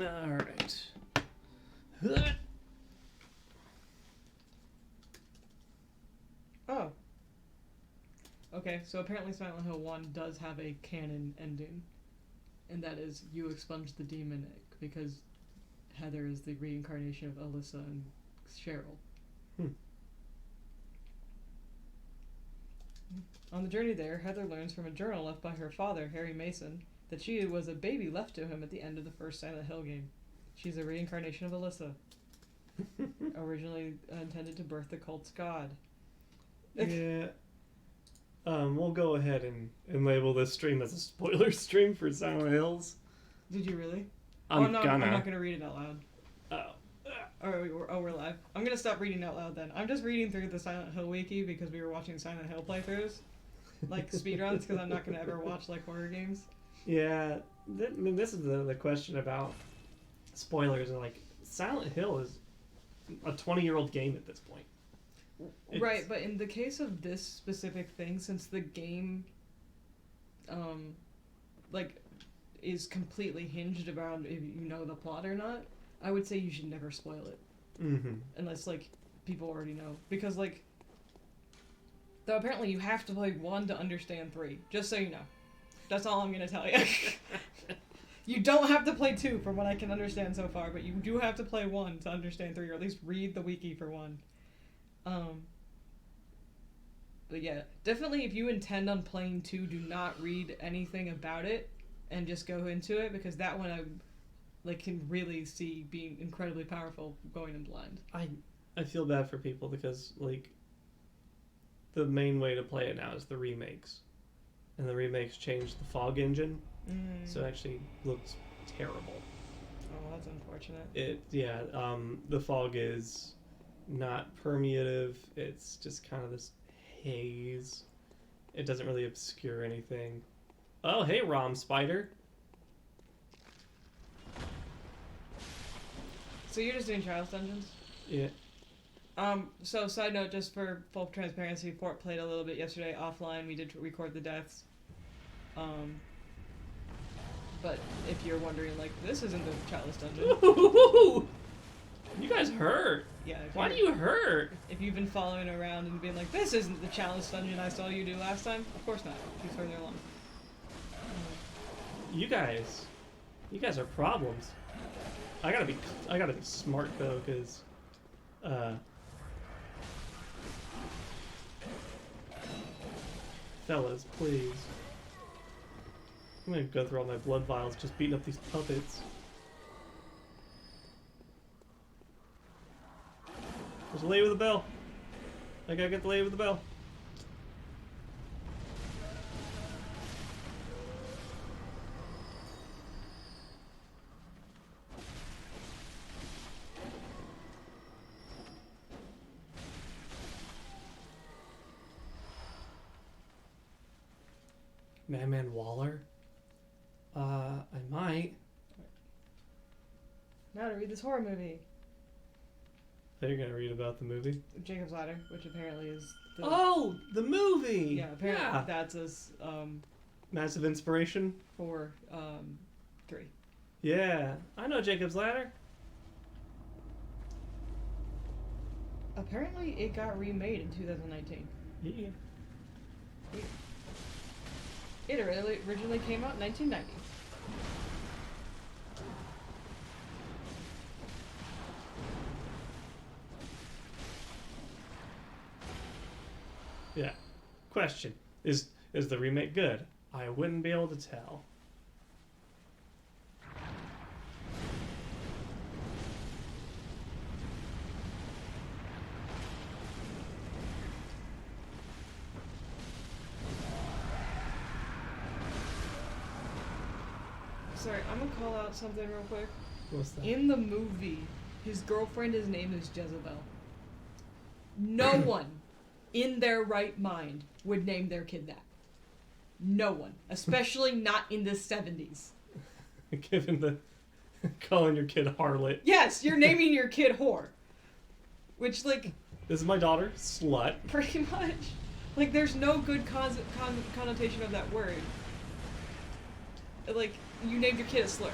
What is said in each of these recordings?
Alright. Oh. Okay, so apparently Silent Hill 1 does have a canon ending. And that is, you expunge the demon because Heather is the reincarnation of Alyssa and Cheryl. On the journey there, Heather learns from a journal left by her father, Harry Mason, that she was a baby left to him at the end of the first Silent Hill game. She's a reincarnation of Alyssa, originally intended to birth the cult's god. Yeah. We'll go ahead and label this stream as a spoiler stream for Silent Hills. Did you really? I'm not going to read it out loud. Oh. We're live. I'm going to stop reading out loud then. I'm just reading through the Silent Hill wiki because we were watching Silent Hill playthroughs. Like speedruns, because I'm not going to ever watch like horror games. Yeah. This is the question about spoilers. And like, Silent Hill is a 20-year-old game at this point. Right, but in the case of this specific thing, since the game, is completely hinged around if you know the plot or not, I would say you should never spoil it. Mm-hmm. Unless, people already know. Because, though apparently you have to play 1 to understand 3, just so you know. That's all I'm gonna tell you. You don't have to play 2, from what I can understand so far, but you do have to play 1 to understand 3, or at least read the wiki for 1. But yeah, definitely if you intend on playing 2, do not read anything about it and just go into it, because that one I can really see being incredibly powerful going in blind. I feel bad for people because the main way to play it now is the remakes. And the remakes changed the fog engine, so it actually looks terrible. Oh, that's unfortunate. The fog is not permeative, it's just kind of this haze. It doesn't really obscure anything. Oh, hey, Rom Spider. So you're just doing Chalice Dungeons? Yeah. So side note, just for full transparency, Fort played a little bit yesterday offline. We did record the deaths. But if you're wondering, this isn't the Chalice Dungeon. Ooh, you guys hurt. Yeah. Why do you hurt? If you've been following around and being like, this isn't the Chalice Dungeon I saw you do last time, of course not. She's further along. You guys are problems. I gotta be smart though, because fellas, please. I'm gonna go through all my blood vials just beating up these puppets. There's a lady with a bell. I gotta get the lady with the bell. Madman Waller? I might. Now to read this horror movie. So you're gonna read about the movie? Jacob's Ladder, which apparently is the... Oh! The movie! Yeah, apparently that's us, massive inspiration? for, 3. Yeah. I know Jacob's Ladder. Apparently it got remade in 2019. Yeah. It originally came out in 1990. Yeah. Question. Is the remake good? I wouldn't be able to tell. Sorry, I'm gonna call out something real quick. What's that? In the movie, his girlfriend's name is Jezebel. No one in their right mind would name their kid that. No one. Especially not in the 70s. Given the... calling your kid harlot. Yes, you're naming your kid whore. Which, This is my daughter, slut. pretty much. There's no good connotation of that word. You named your kid a slur.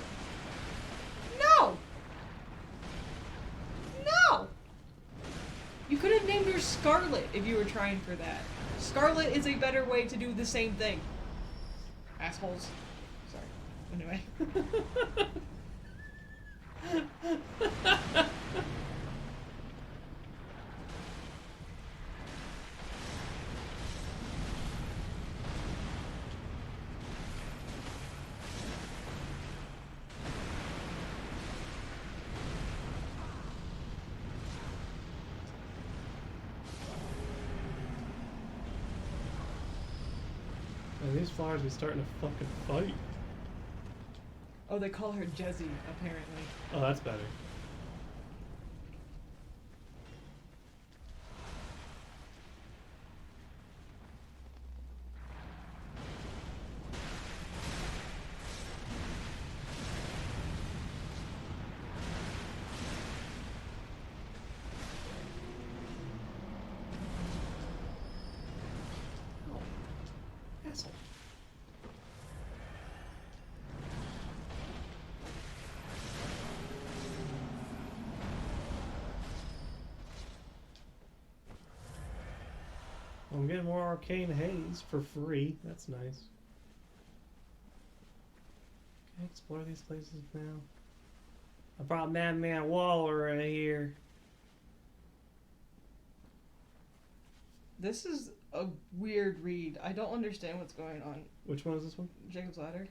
You could have named her Scarlet if you were trying for that. Scarlet is a better way to do the same thing. Assholes. Sorry. Anyway. And these flowers be starting to fucking fight. Oh, they call her Jezzy, apparently. Oh, that's better. Oh. Asshole. I'm getting more arcane haze for free. That's nice. Can I explore these places now? I brought Madman Waller right here. This is a weird read. I don't understand what's going on. Which one is this one? Jacob's Ladder.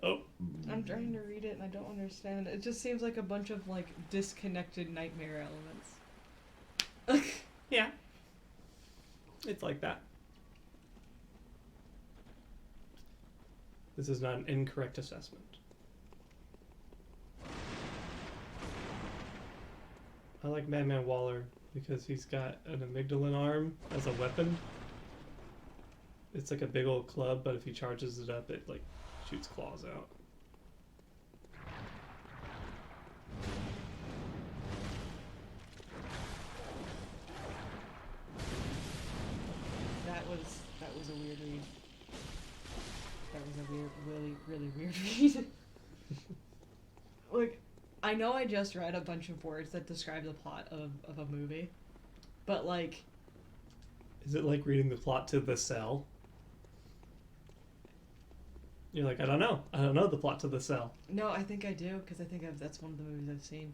Oh. I'm trying to read it and I don't understand. It just seems like a bunch of like disconnected nightmare elements. Yeah. It's like that. This is not an incorrect assessment. I like Madman Waller because he's got an amygdalin arm as a weapon. It's like a big old club, but if he charges it up, it like shoots claws out. That was a weird read. That was a weird, really weird read. Like, I know I just read a bunch of words that describe the plot of a movie, but like... Is it like reading the plot to The Cell? You're like, I don't know. I don't know the plot to The Cell. No, I think I do, because I think that's one of the movies I've seen.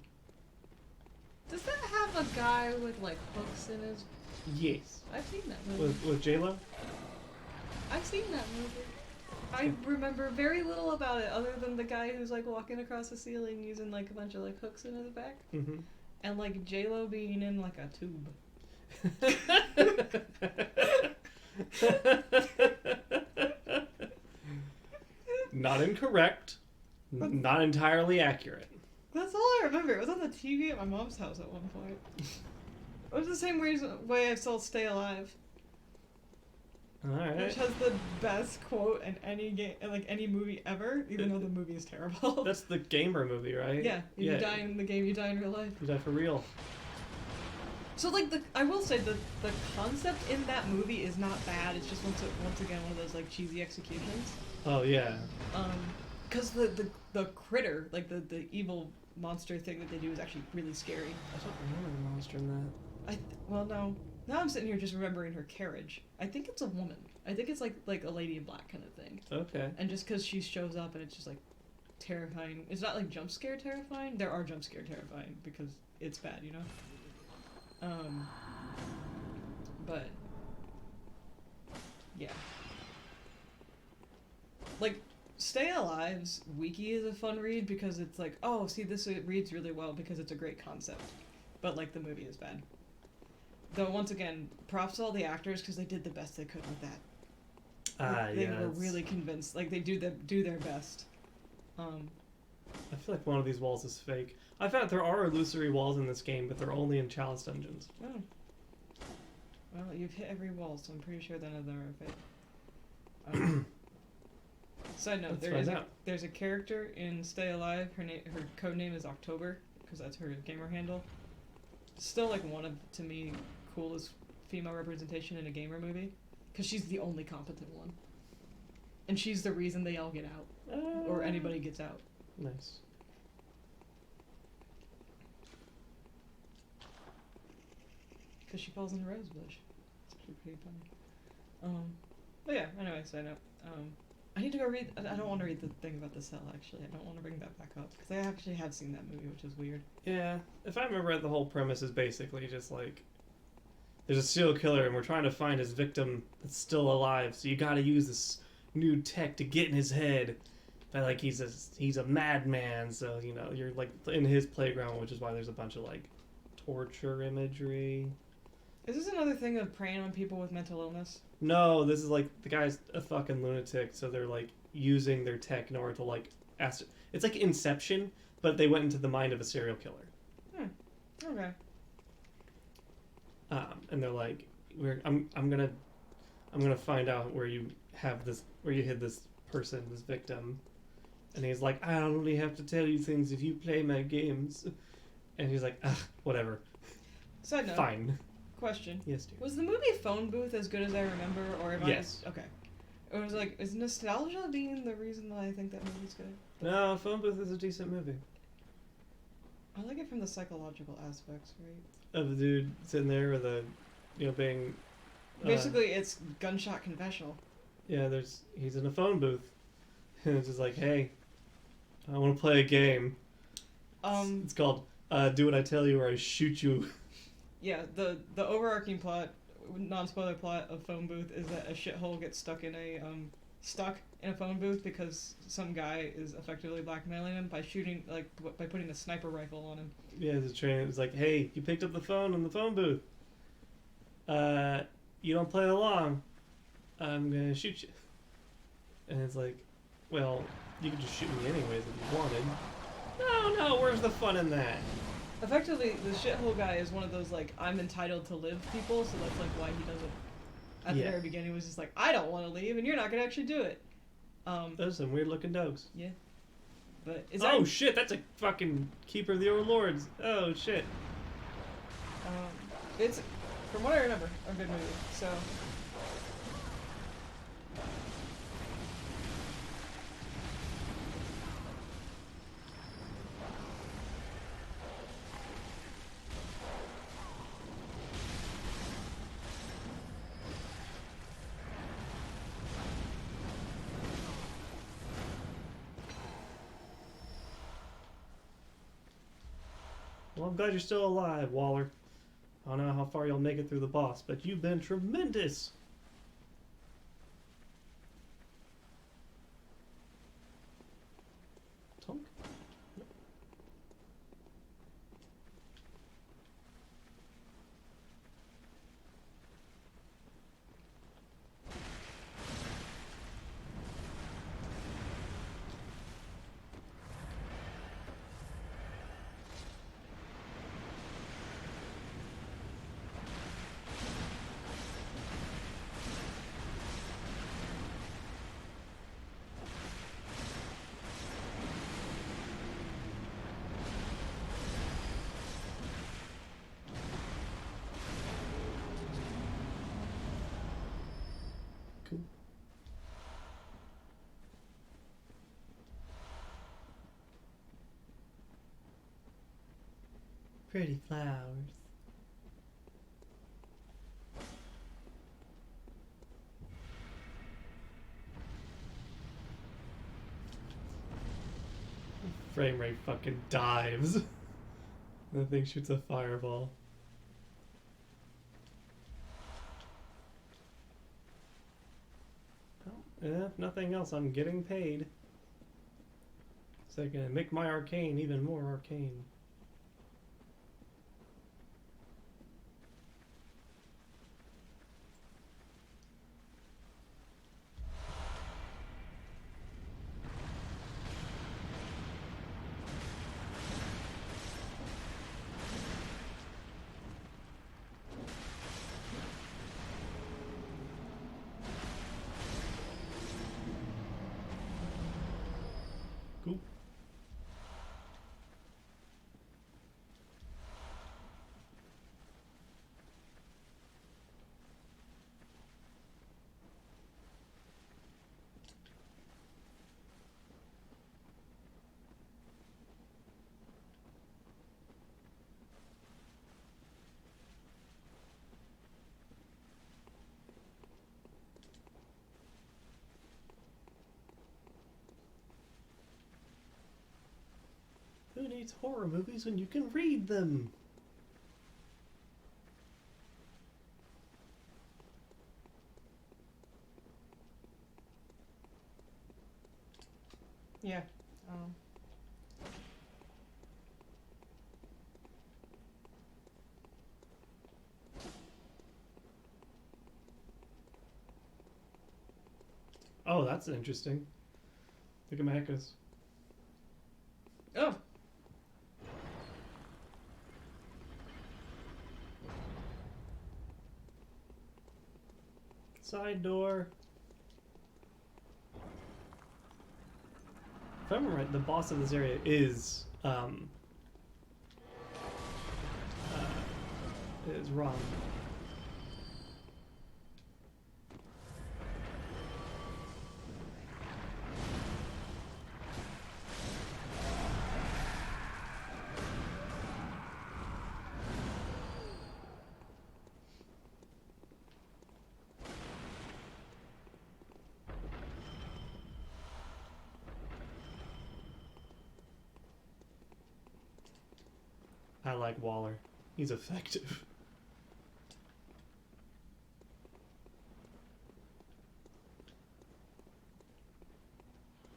Does that have a guy with, like, hooks in his... Yes. I've seen that movie. With J-Lo? I've seen that movie. I remember very little about it, other than the guy who's, like, walking across the ceiling using, like, a bunch of, like, hooks in his back. Mm-hmm. And, like, J-Lo being in, like, a tube. Not incorrect. Not entirely accurate. That's all I remember. It was on the TV at my mom's house at one point. It was the same way I saw Stay Alive. Alright. Which has the best quote in any game, like any movie ever, even though the movie is terrible. That's the gamer movie, right? Yeah. If you die in the game, you die in real life. You die for real. So like I will say the concept in that movie is not bad. It's just once again one of those like cheesy executions. Oh yeah. Cause the critter, like the evil monster thing that they do is actually really scary. I don't remember the monster in that. Well, no. Now I'm sitting here just remembering her carriage. I think it's a woman. I think it's like a lady in black kind of thing. Okay. And just because she shows up and it's just like terrifying. It's not like jump scare terrifying. There are jump scare terrifying because it's bad, you know? But yeah. Like Stay Alive's wiki is a fun read because it's like, oh, see, it reads really well because it's a great concept. But like the movie is bad. Though once again, props to all the actors because they did the best they could with that. They were really convinced. Like they do their best. I feel like one of these walls is fake. I found there are illusory walls in this game, but they're only in chalice dungeons. Oh. Well, you've hit every wall, so I'm pretty sure none of them are fake. Side note: there's a character in Stay Alive. Her code name is October because that's her gamer handle. Still like one of, to me, coolest female representation in a gamer movie because she's the only competent one, and she's the reason they all get out or anybody gets out. Nice. Because she falls in a rose bush. It's actually pretty funny. But yeah, anyway, side note. I need to go read. I don't want to read the thing about the cell, actually. I don't want to bring that back up. Because I actually have seen that movie, which is weird. Yeah, if I remember right, the whole premise is basically just like there's a serial killer and we're trying to find his victim that's still alive, so you gotta use this new tech to get in his head. But like he's a madman, so you know, you're like in his playground, which is why there's a bunch of like torture imagery. Is this another thing of preying on people with mental illness? No, this is like the guy's a fucking lunatic, so they're like using their tech in order to like it's like Inception, but they went into the mind of a serial killer. Okay. And they're like, I'm gonna find out where you hid this person, this victim. And he's like, I only have to tell you things if you play my games. And he's like, whatever. Side note. Fine. Question. Yes, dear. Was the movie Phone Booth as good as I remember, or am Yes. Okay. It was like, is nostalgia being the reason that I think that movie's good? No, Phone Booth is a decent movie. I like it from the psychological aspects, right? Of the dude sitting there with a, being... Basically, it's gunshot confessional. Yeah, he's in a phone booth. And it's just like, hey, I want to play a game. It's called Do What I Tell You or I Shoot You. Yeah, the overarching plot, non-spoiler plot of Phone Booth is that a shithole gets stuck in a phone booth because some guy is effectively blackmailing him by by putting a sniper rifle on him. Yeah, the train was like, hey, you picked up the phone in the phone booth. You don't play along, I'm gonna shoot you. And it's like, well, you could just shoot me anyways if you wanted. No, where's the fun in that? Effectively, the shithole guy is one of those, like, I'm entitled to live people, so that's, like, why he does it. At the very beginning, was just like, I don't want to leave, and you're not going to actually do it. Those are some weird-looking dogs. Yeah. But shit, that's a fucking Keeper of the Overlords. Oh, shit. It's, from what I remember, a good movie, so... Well, I'm glad you're still alive, Waller. I don't know how far you'll make it through the boss, but you've been tremendous. Tonk? No. Cool. Pretty flowers. Frame rate fucking dives. The thing shoots a fireball. If nothing else, I'm getting paid. So I can make my arcane even more arcane. makes horror movies when you can read them? Yeah. Oh, that's interesting. Look at Macca's. Oh. Side door. If I remember right, the boss of this area is Ron. I like Waller. He's effective.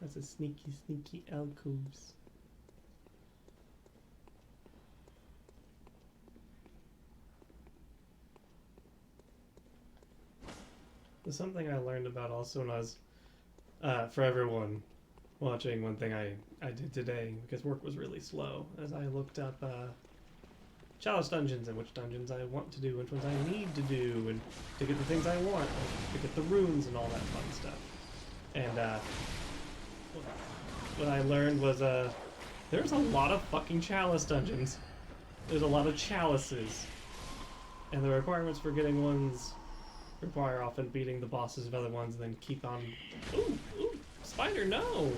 That's a sneaky, sneaky alcoves. There's something I learned about also when I was, for everyone watching, one thing I did today, because work was really slow, as I looked up chalice dungeons and which dungeons I want to do, which ones I need to do, and to get the things I want, like to get the runes and all that fun stuff. And what I learned was there's a lot of fucking chalice dungeons. There's a lot of chalices. And the requirements for getting ones require often beating the bosses of other ones and then keep on... Ooh, Spider, no!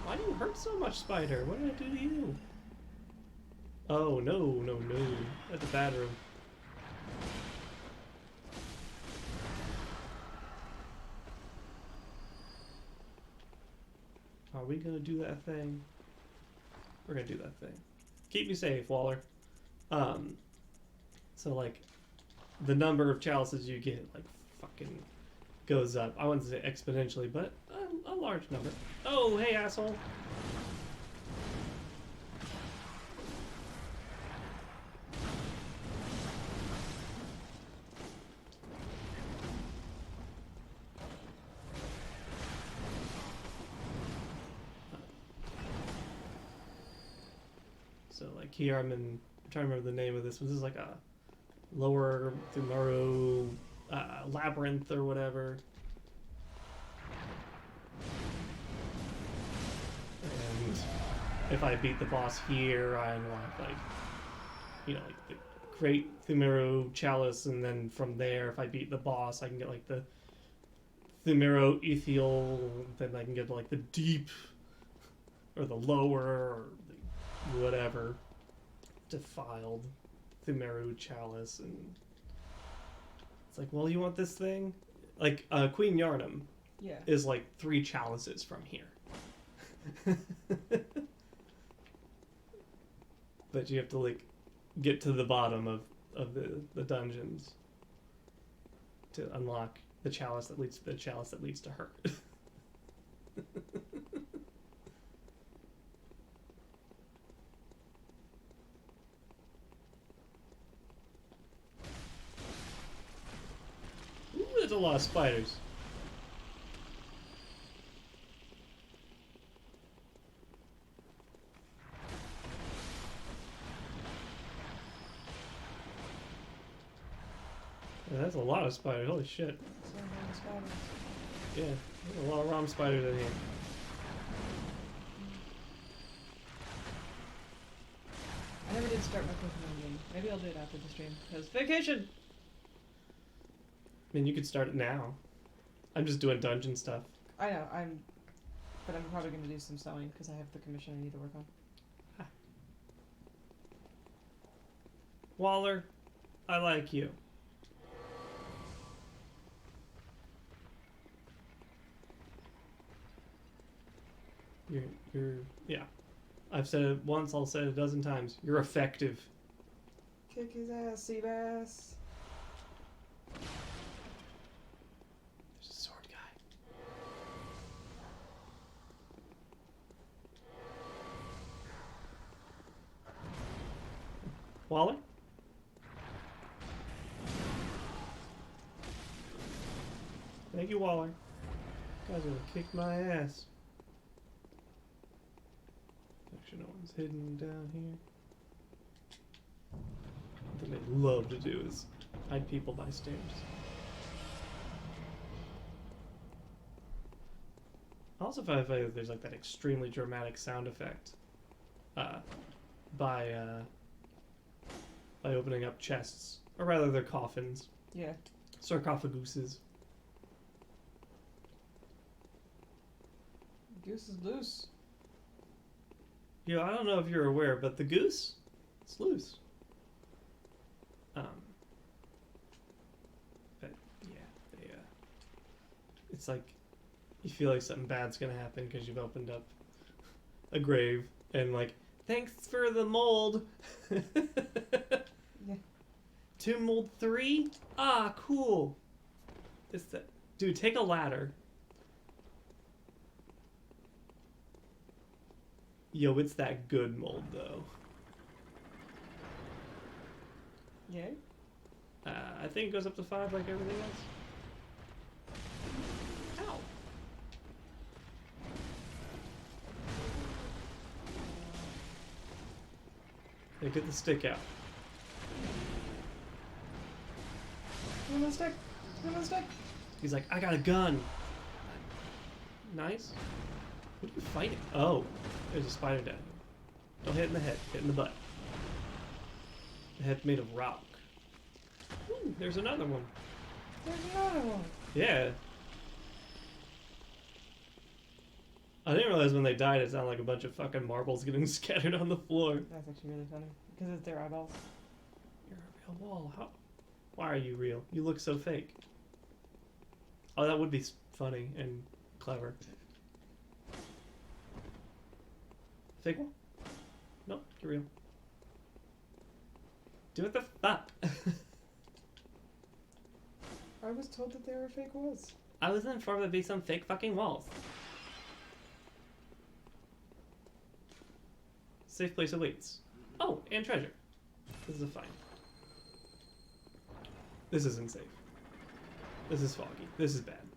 Why do you hurt so much, Spider? What did I do to you? Oh, no. That's a bad room. Are we gonna do that thing? We're gonna do that thing. Keep me safe, Waller. So like, the number of chalices you get, like, fucking goes up. I wouldn't say exponentially, but a large number. Oh, hey, asshole. So like here I'm trying to remember the name of this. This is like a lower tomorrow labyrinth or whatever. And if I beat the boss here, I unlock like, you know, like the Great Thumero Chalice, and then from there, if I beat the boss, I can get like the Thumero Ethial, then I can get like the deep or the lower or the whatever defiled Thumero Chalice, and it's like, well, you want this thing? Like Queen Yarnum is like 3 chalices from here. But you have to like get to the bottom of the dungeons to unlock the chalice that leads to the chalice that leads to her. Ooh, there's a lot of spiders. Yeah, that's a lot of spiders. Holy shit. Yeah, there's a lot of ROM spiders in here. I never did start my Pokemon game. Maybe I'll do it after the stream. Because vacation! I mean, you could start it now. I'm just doing dungeon stuff. I know, but I'm probably going to do some sewing because I have the commission I need to work on. Ah. Waller, I like you. Yeah. I've said it once, I'll say it a dozen times. You're effective. Kick his ass, Seabass. There's a sword guy. Waller? Thank you, Waller. You guys are gonna kick my ass. Actually, no one's hidden down here. What they love to do is hide people by stairs. I also find that there's like that extremely dramatic sound effect by opening up chests, or rather, they're coffins. Yeah. Sarcophaguses. Goose is loose. I don't know if you're aware, but the goose, it's loose. But yeah, it's like you feel like something bad's gonna happen because you've opened up a grave and like, thanks for the mold. Yeah. Tomb mold 3? Ah, cool. It's that dude. Take a ladder. Yo, it's that good mold though. Yeah. I think it goes up to 5 like everything else. Ow. Yeah, get the stick out. Give him a stick. Give him a stick. He's like, I got a gun. Nice. What are you fighting? Oh, there's a spider down here. Don't hit in the head. Hit in the butt. The head's made of rock. Ooh, there's another one. There's another one. Yeah. I didn't realize when they died it sounded like a bunch of fucking marbles getting scattered on the floor. That's actually really funny. Because it's their eyeballs. You're a real wall. How? Why are you real? You look so fake. Oh, that would be funny and clever. Fake wall? Nope, you're real. Do what the fuck? I was told that they were fake walls. I was informed there'd be some fake fucking walls. Safe place awaits. Oh, and treasure. This is fine. This isn't safe. This is foggy. This is bad.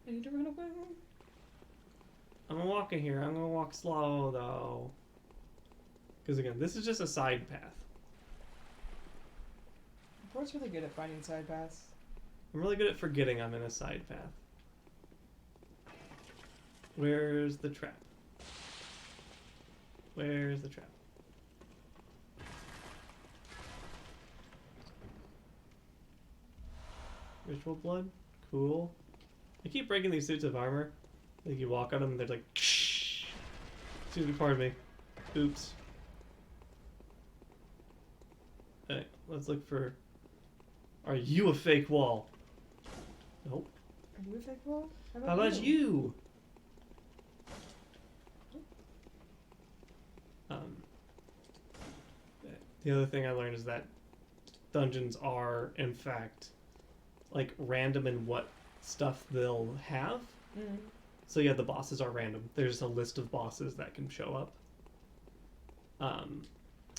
I need to run away. I'm gonna walk in here. I'm gonna walk slow though. Because again, this is just a side path. Port's really good at finding side paths. I'm really good at forgetting I'm in a side path. Where's the trap? Where's the trap? Ritual blood? Cool. I keep breaking these suits of armor. Like you walk on them and they're like, excuse me, pardon me. Oops. Alright, let's look for... Are you a fake wall? Nope. Are you a fake wall? How about you? The other thing I learned is that dungeons are, in fact, like random in what stuff they'll have. Mm-hmm. So yeah, the bosses are random. There's a list of bosses that can show up.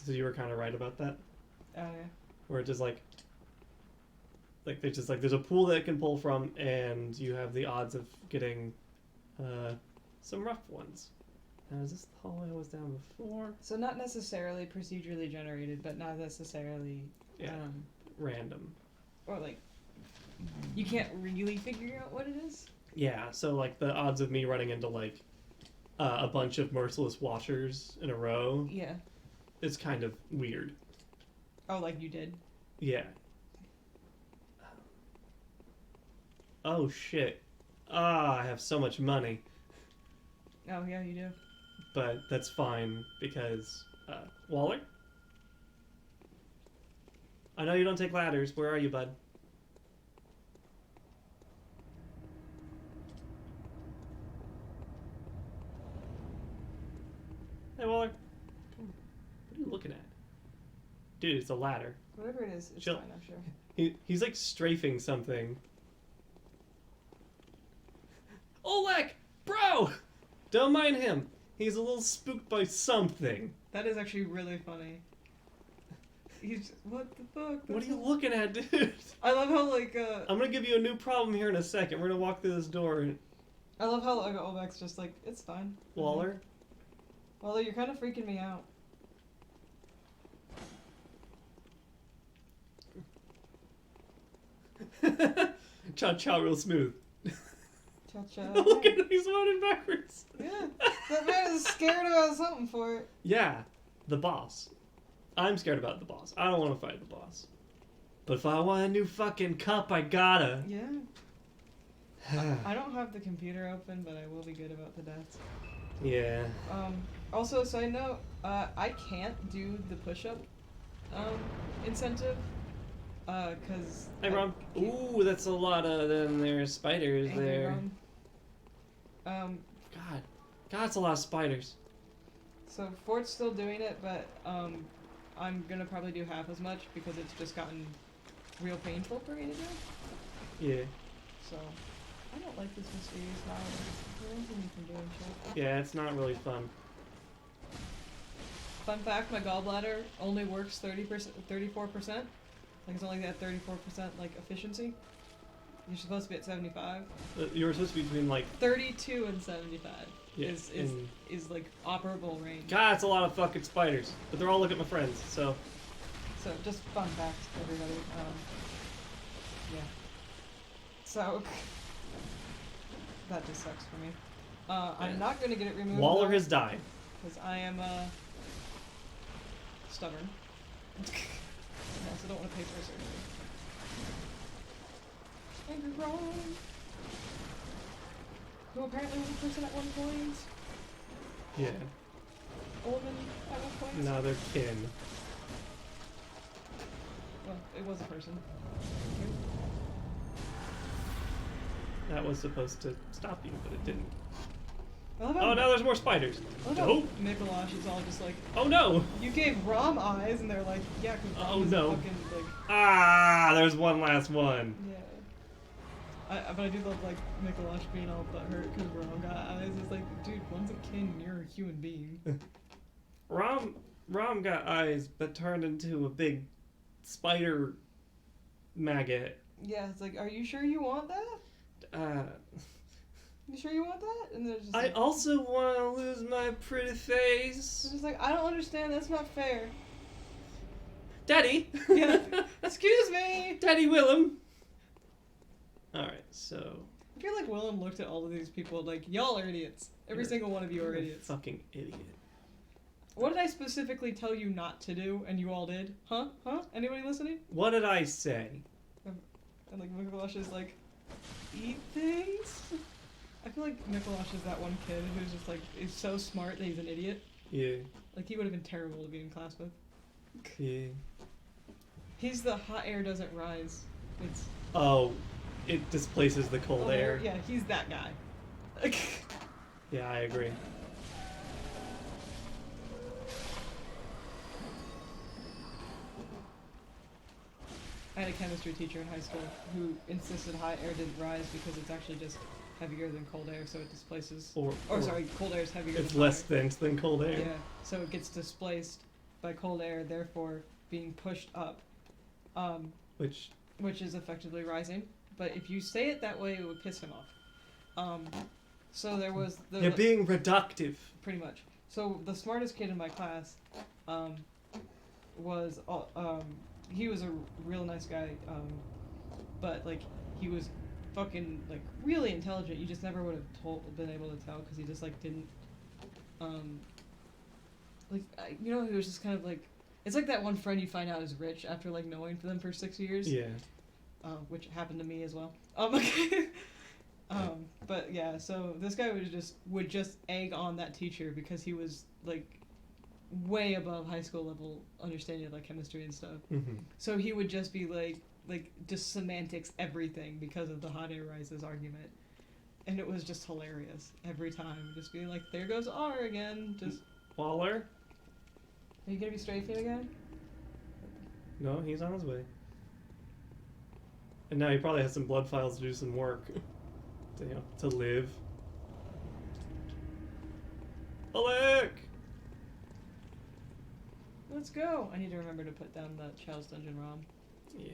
So you were kind of right about that. Oh yeah. Where it's just like there's a pool that it can pull from, and you have the odds of getting some rough ones. Now, is this the hallway I was down before? So not necessarily procedurally generated, but not necessarily random. or like you can't really figure out what it is. Yeah, so like the odds of me running into like a bunch of merciless washers in a row Yeah. is kind of weird. Oh, like you did. Yeah. Oh shit. Ah, I have so much money. Oh yeah, you do. But that's fine because Waller? I know you don't take ladders. Where are you, bud? Hey, Waller. What are you looking at? Dude, it's a ladder. Whatever it is, it's Chill. fine, I'm sure. He's like strafing something. Oleg! Bro! Don't mind him. He's a little spooked by something. That is actually really funny. He's what the fuck? What are you looking at, dude? I love how like I'm gonna give you a new problem here in a second. We're gonna walk through this door. And... I love how like Oleg's just like, it's fine. Waller? Waller, you're kind of freaking me out. Cha cha real smooth. Cha-cha. Look at him, he's running backwards. Yeah, that man is scared about something for it. Yeah, the boss. I'm scared about the boss. I don't want to fight the boss. But if I want a new fucking cup, I gotta. Yeah. I don't have the computer open, but I will be good about the deaths. Yeah. Also, side note, I can't do the push-up incentive, cause... Hey, Ron. Ooh, that's a lot of them. There's spiders there. Ron. God, it's a lot of spiders. So Fort's still doing it, but I'm gonna probably do half as much because it's just gotten real painful for me to do. Yeah. So I don't like this mysterious violence. Is there anything you can do and shit? Yeah, it's not really fun. Fun fact: my gallbladder only works 34%. Like it's only at 34% like efficiency. You're supposed to be at 75. You were supposed to be between like 32 and 75 yeah, is like operable range. God, it's a lot of fucking spiders. But they're all looking at my friends, so. So just fun fact, everybody. Yeah. So that just sucks for me. I'm not gonna get it removed. Waller has died. Because I am stubborn. I also don't want to pay for surgery. Angry Ron, who apparently was a person at one point. Yeah. A woman at one point. No, they're kin. Well, it was a person. That was supposed to stop you, but it didn't. Oh, now there's more spiders. Oh, Mikolash is all just like, oh no! you gave Rom eyes, and they're like, yeah, because Rom is no. fucking, like... Ah, there's one last one. Yeah. But I do love, like, Mikolash being all butthurt because Rom got eyes. It's like, dude, one's a kin, and you're a human being. Rom got eyes, but turned into a big spider maggot. Yeah, it's like, are you sure you want that? You sure you want that? And they're just I like, also want to lose my pretty face. it's just like, I don't understand, that's not fair. Daddy! Yeah. Excuse me! Daddy Willem! Alright, so... I feel like Willem looked at all of these people like, y'all are idiots. Every single one of you are idiots. Fucking idiot. What did I specifically tell you not to do, and you all did? Huh? Huh? Anybody listening? What did I say? And like, Mikolash is like, eat things? I feel like Mikolash is that one kid who's just like, is so smart that he's an idiot. Yeah. Like, he would have been terrible to be in class with. Yeah. He's the hot air doesn't rise. It's... Oh, it displaces the cold air. Yeah, he's that guy. Yeah, I agree. I had a chemistry teacher in high school who insisted hot air didn't rise because it's actually just heavier than cold air, so it displaces... Or sorry, cold air is heavier than it's hot less air. dense than cold air. Yeah, so it gets displaced by cold air, therefore being pushed up, Which is effectively rising. But if you say it that way, it would piss him off. So there was the... You're being reductive. Pretty much. So the smartest kid in my class was... he was a real nice guy, but like he was fucking like really intelligent. You just never would have been able to tell because he just like didn't he was just kind of like, it's like that one friend you find out is rich after like knowing for them for 6 years. Yeah. Which happened to me as well. But yeah, so this guy would just egg on that teacher because he was like way above high school level understanding of like chemistry and stuff. Mm-hmm. So he would just be like just semantics everything because of the hot air rises argument. And it was just hilarious every time. Just being like, there goes R again. Just Waller? Are you gonna be strafing again? No, he's on his way. And now he probably has some blood files to do some work. To, you know, to live. Alec! Let's go! I need to remember to put down the Chalice Dungeon ROM. Yeah.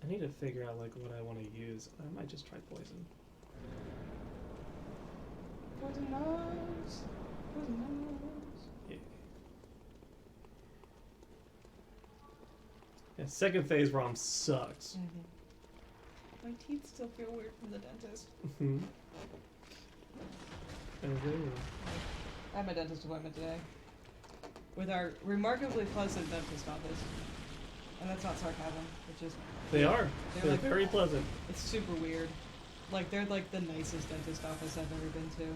I need to figure out, like, what I want to use. I might just try poison. Poison knives! Poison knives! Yeah. Yeah, second phase ROM sucks. My teeth still feel weird from the dentist. Mm-hmm. I had my dentist appointment today. With our remarkably pleasant dentist office. And that's not sarcasm, it's just... They are. They're like, very pleasant. It's super weird. Like, they're like the nicest dentist office I've ever been to.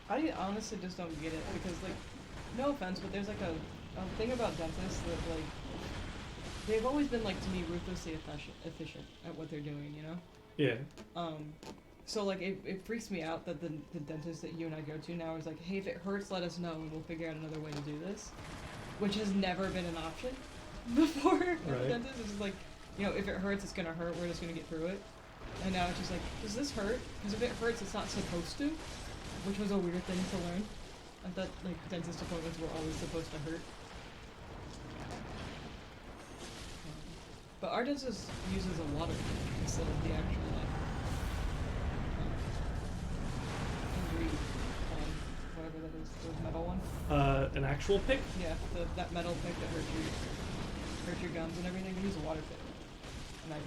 I honestly just don't get it because, like, no offense, but there's like a thing about dentists that, like, they've always been, like, to me, ruthlessly efficient at what they're doing, you know? Yeah. So, like, it freaks me out that the dentist that you and I go to now is like, hey, if it hurts, let us know and we'll figure out another way to do this. Which has never been an option before at the dentist. It's just like, you know, if it hurts, it's gonna hurt, we're just gonna get through it. And now it's just like, does this hurt? Because if it hurts, it's not supposed to. Which was a weird thing to learn. I thought, like, dentist appointments were always supposed to hurt. But our dentist uses a water pick instead of the actual, like, ingredient one, whatever that is, the metal one. An actual pick? Yeah, that metal pick that hurt your gums and everything. They use a water pick, and I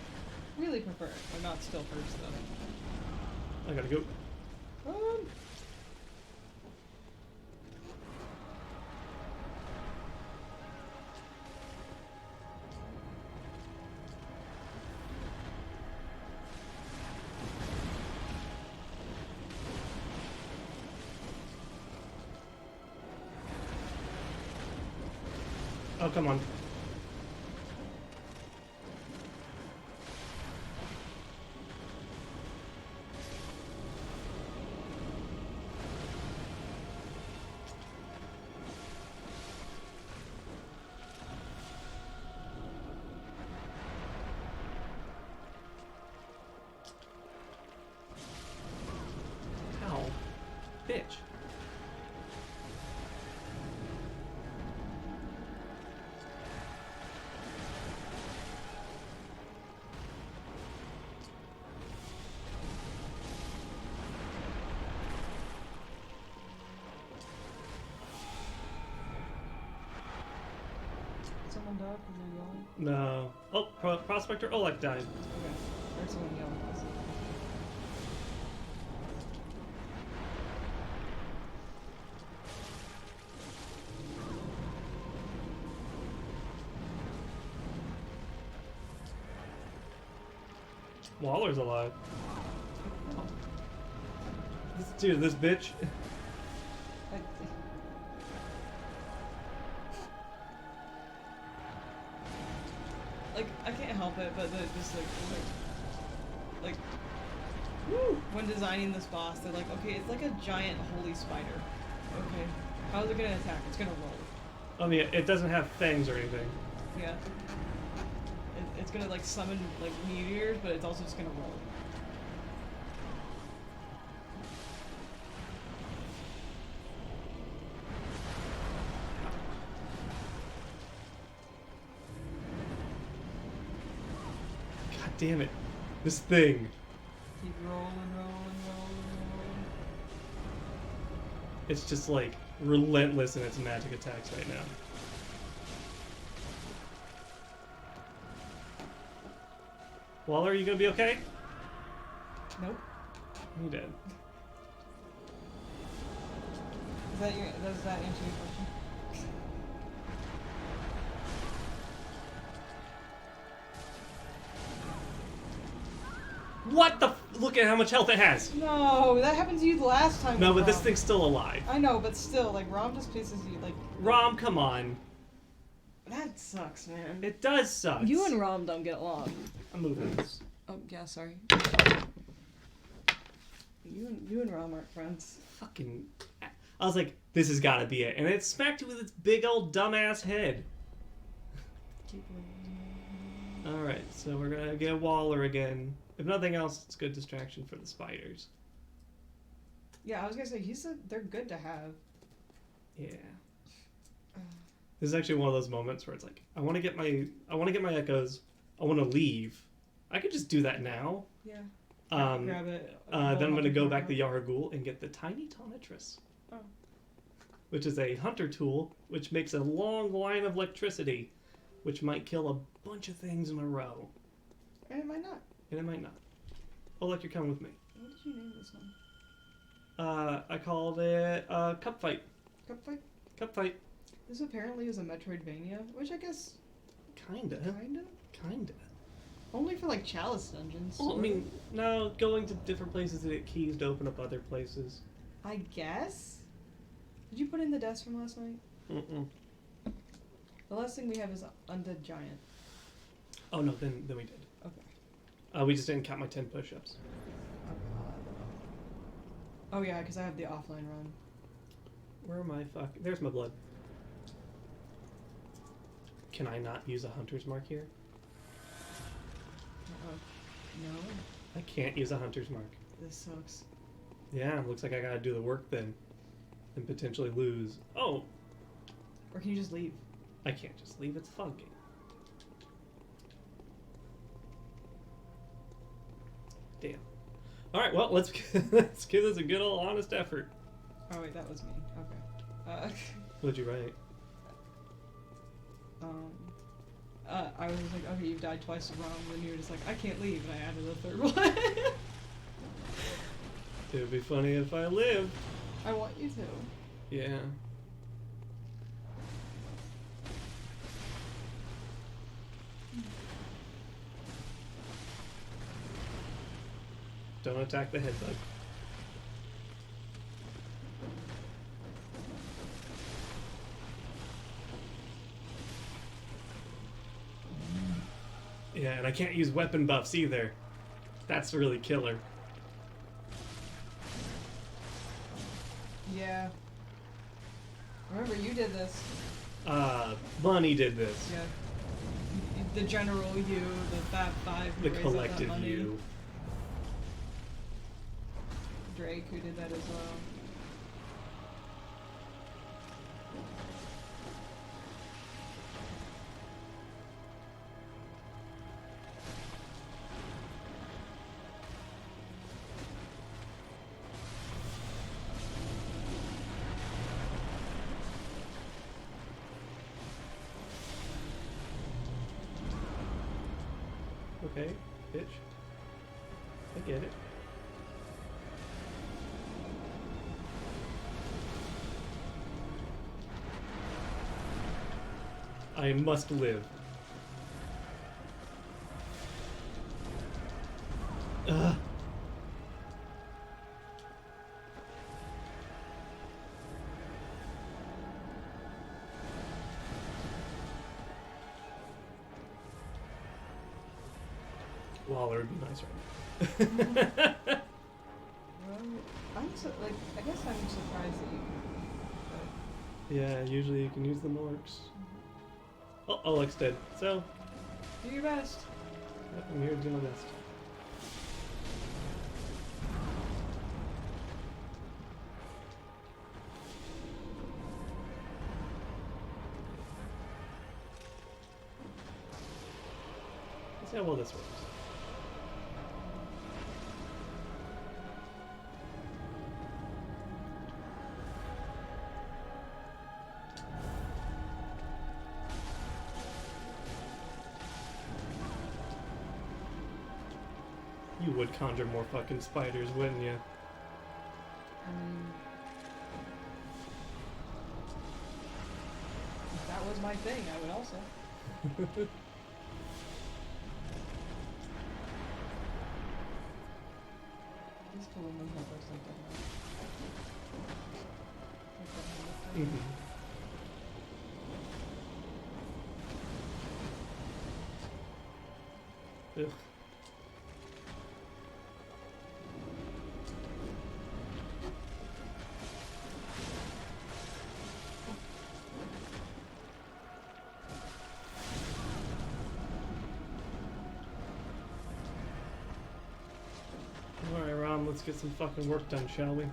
really prefer it. But not still hurts though. I gotta go. Oh, come on. Ow. Bitch. Someone died because they're yelling? No. Oh, Prospector Oleg died. Okay. I heard someone yelling. Waller's alive. Dude, this bitch. Like, I can't help it, but they're just like, woo! When designing this boss, they're like, okay, it's like a giant holy spider. Okay, how is it gonna attack? It's gonna roll. I mean, it doesn't have fangs or anything. Yeah. It's gonna, like, summon, like, meteors, but it's also just gonna roll. God damn it. This thing. Keep rolling. It's just, like, relentless in its magic attacks right now. Waller, are you gonna be okay? Nope. You dead. Does that answer your question? What the? Look at how much health it has. No, that happened to you the last time. No, with but this Rom. thing's still alive. I know, but still, like, Rom just pisses you, like... Rom, come on. That sucks, man. It does suck. You and Rom don't get along. I'm moving this. Oh, yeah, sorry. You and Rom aren't friends. Fucking... I was like, this has got to be it. And it smacked you with its big old dumbass head. Alright, so we're gonna get a Waller again. If nothing else, it's good distraction for the spiders. Yeah, I was gonna say, they're good to have. Yeah. This is actually one of those moments where it's like, I want to get my echoes. I want to leave. I could just do that now. Yeah. Grab it. then I'm going to go back to Yargul and get the Tiny Tonitrus. Oh. Which is a hunter tool, which makes a long line of electricity, which might kill a bunch of things in a row. And it might not. And it might not. Oh, look, you're coming with me. What did you name this one? I called it Cup Fight. Cup Fight? Cup Fight. This apparently is a Metroidvania, which I guess... Kinda. Only for, like, chalice dungeons. Well, I mean, no, going to different places to get keys to open up other places. I guess? Did you put in the desk from last night? Mm-mm. The last thing we have is Undead Giant. Oh, no, then we did. Okay. We just didn't count my 10 push-ups. Oh, yeah, because I have the offline run. Where am I? Fuck. There's my blood. Can I not use a hunter's mark here? No. I can't use a hunter's mark. This sucks. Yeah, looks like I gotta do the work then. And potentially lose. Oh! Or can you just leave? I can't just leave. It's a fog game. Damn. Alright, well, let's give this a good old honest effort. Oh, wait, that was me. Okay. What'd you write? I was like, okay, you've died twice wrong, and then you were just like, I can't leave, and I added a third one. It would be funny if I lived. I want you to. Yeah. Don't attack the head bug. Yeah, and I can't use weapon buffs either. That's really killer. Yeah. Remember, you did this. Bunny did this. Yeah. The general you, the Fab Five. The collective you. Drake, who did that as well. Okay, bitch. I get it. I must live. Ugh. Waller would be nice right now. I'm so, like, I guess I'm surprised that you can. Yeah, usually you can use the orcs. Oh, Oleg's dead. So, Do your best. I'm here to do my best. Let's see how well this works. You would conjure more fucking spiders, wouldn't you? I mean, if that was my thing, I would also. These two women have like something like Mm-hmm. Ugh. Alright, Rom, let's get some fucking work done, shall we?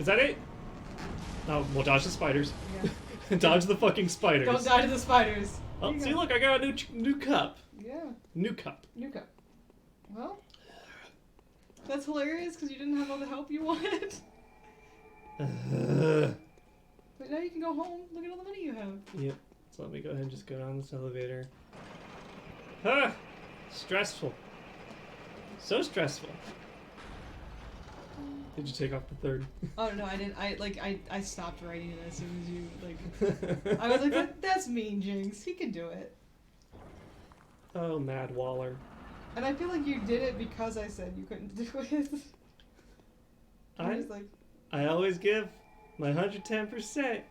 Is that it? Oh, we'll dodge the spiders. Yeah. Dodge the fucking spiders. Don't die to the spiders. Oh, see, look, I got a new cup. Yeah. New cup. New cup. Well, that's hilarious because you didn't have all the help you wanted. But now you can go home. Look at all the money you have. Yep. So let me go ahead and just go down this elevator. Ah! Stressful. So stressful. Did you take off the third? Oh no, I didn't. I stopped writing it as soon as you like. I was like, that's mean, Jinx. He can do it. Oh, Mad Waller. And I feel like you did it because I said you couldn't do it. I was like, I always give my 110%.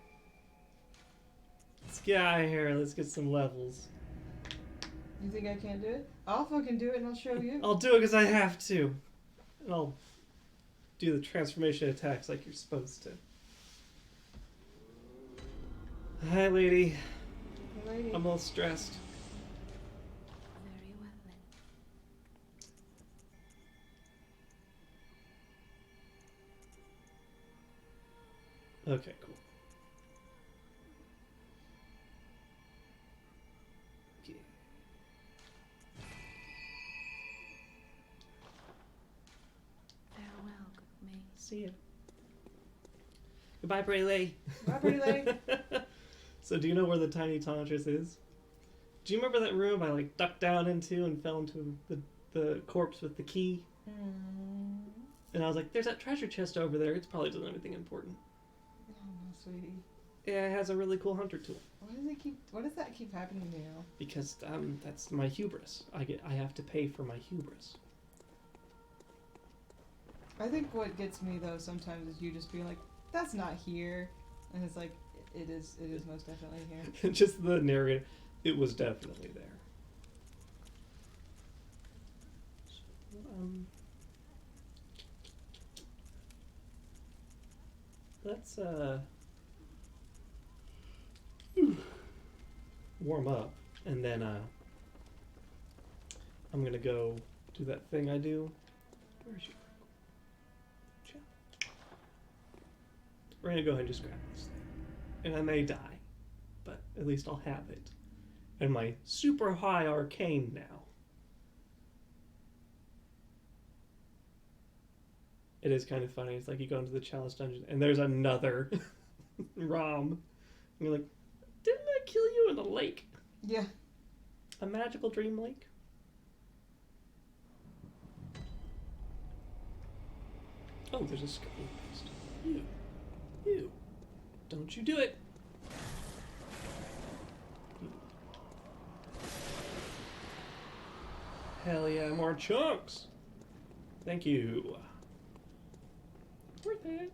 Let's get out of here. Let's get some levels. you think I can't do it? I'll fucking do it and I'll show you. I'll do it because I have to. And I'll do the transformation attacks like you're supposed to. Hi, lady. Lady. I'm a little stressed. Very well then. Okay, cool. Yeah. Farewell, good maid. See ya. Goodbye, Pretty Lady. Bye, Pretty Lady. So, do you know where the tiny Tantress is? Do you remember that room I like ducked down into and fell into the corpse with the key? And I was like, "There's that treasure chest over there. It's probably doing anything important." Oh no, sweetie. Yeah, it has a really cool hunter tool. Why does that keep happening to you? Because that's my hubris. I have to pay for my hubris. I think what gets me though sometimes is you just being like, "That's not here," and it's like, it is most definitely here. Just the narrator. It was definitely there. Let's warm up, and then I'm gonna go do that thing I do. Where's your? We're gonna go ahead and just grab this thing, and I may die, but at least I'll have it. And my super high arcane now. It is kind of funny. It's like you go into the chalice dungeon and there's another Rom. And you're like, didn't I kill you in a lake? Yeah. A magical dream lake? Oh, there's a skull paste. You. Don't you do it. Hell yeah, more chunks. Thank you. Worth it.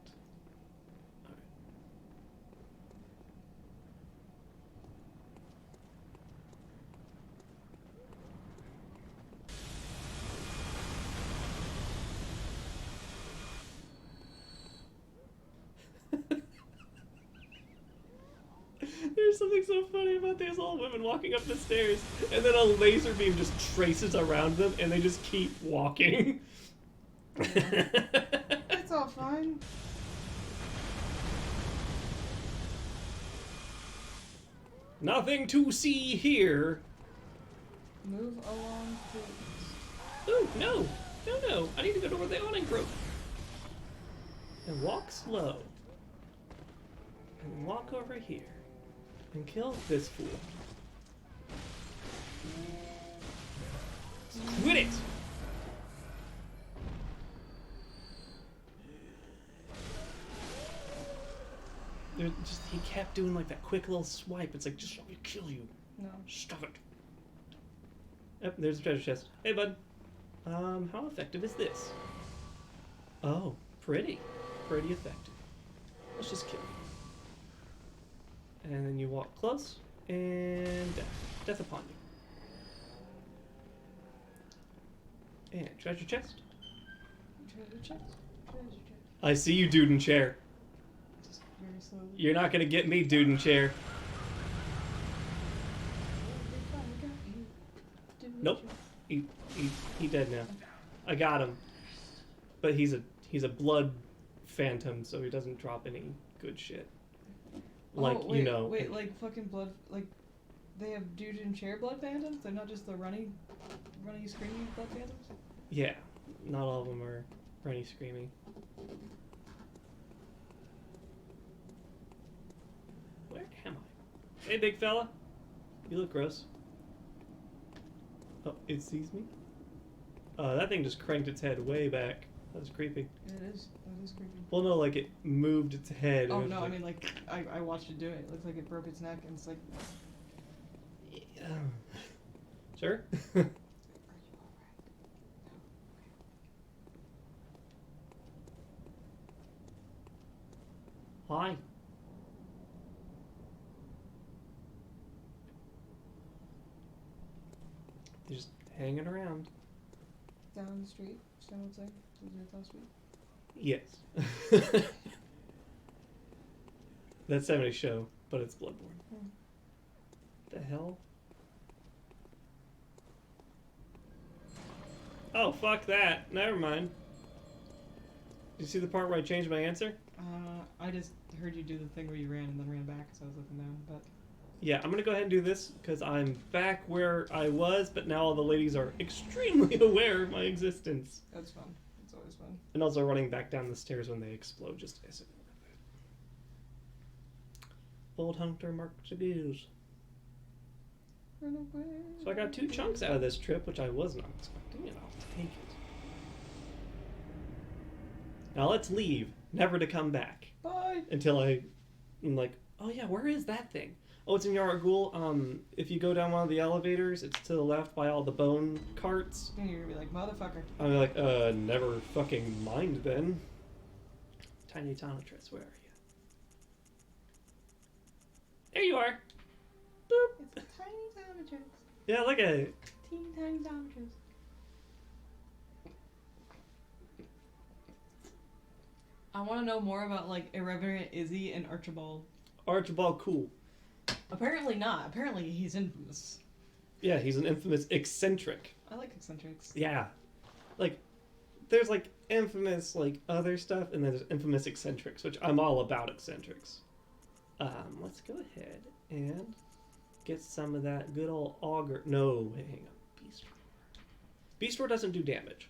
There's something so funny about these old women walking up the stairs, and then a laser beam just traces around them, and they just keep walking. It's all fine. Nothing to see here. Move along, please. Ooh, no. No. I need to go to where the awning broke. And walk slow. And walk over here. And kill this fool. Quit it! he kept doing like that quick little swipe. It's like, just let me kill you. No. Stop it. Yep, there's a treasure chest. Hey, bud. How effective is this? Oh, pretty. Pretty effective. Let's just kill you. And then you walk close, and death. Death upon you. And treasure chest. Treasure chest. Treasure chest. I see you, dude in chair. Just very slowly. You're not gonna get me, dude in chair. Nope. He dead now. I got him. But he's a blood phantom, so he doesn't drop any good shit. Like, oh, wait, you know. Wait, like fucking blood, like, they have dude in chair blood phantoms? They're not just the runny, screaming blood phantoms? Yeah, not all of them are runny screaming. Where am I? Hey, big fella. You look gross. Oh, it sees me? That thing just cranked its head way back. That was creepy. That is creepy. Well, no, like it moved its head. Oh, It was no, like, I mean, like, I watched it do it. It looks like it broke its neck, and it's like... Sure. Are you alright? Hi. They're just hanging around. Down the street, some would say. Was it last week? Yes. That 70s show, but it's Bloodborne. The hell? Oh, fuck that. Never mind. Did you see the part where I changed my answer? I just heard you do the thing where you ran and then ran back, so I was looking down, but... Yeah, I'm gonna go ahead and do this, because I'm back where I was, but now all the ladies are extremely aware of my existence. That's fun. It's always fun. And also running back down the stairs when they explode just isn't worth it. Old Hunter marked it is. Run away. So I got 2 chunks out of this trip, which I was not expecting, and I'll take it. Now let's leave, never to come back. Bye! Until I'm like, oh yeah, where is that thing? Oh, it's in Yaragul. If you go down one of the elevators, it's to the left by all the bone carts. And you're gonna be like, motherfucker. I'm like, never fucking mind then. Tiny Tonatress, where are you? There you are! Boop! It's a tiny dominatrix. Yeah, look at it. Teeny tiny dominatrix. I want to know more about, like, Irreverent Izzy and Archibald. Archibald, cool. Apparently not. Apparently he's infamous. Yeah, he's an infamous eccentric. I like eccentrics. Yeah. Like, there's, like, infamous, like, other stuff, and then there's infamous eccentrics, which I'm all about eccentrics. Let's go ahead and get some of that good old auger. No, hang on. Beast Roar. Beast Roar doesn't do damage.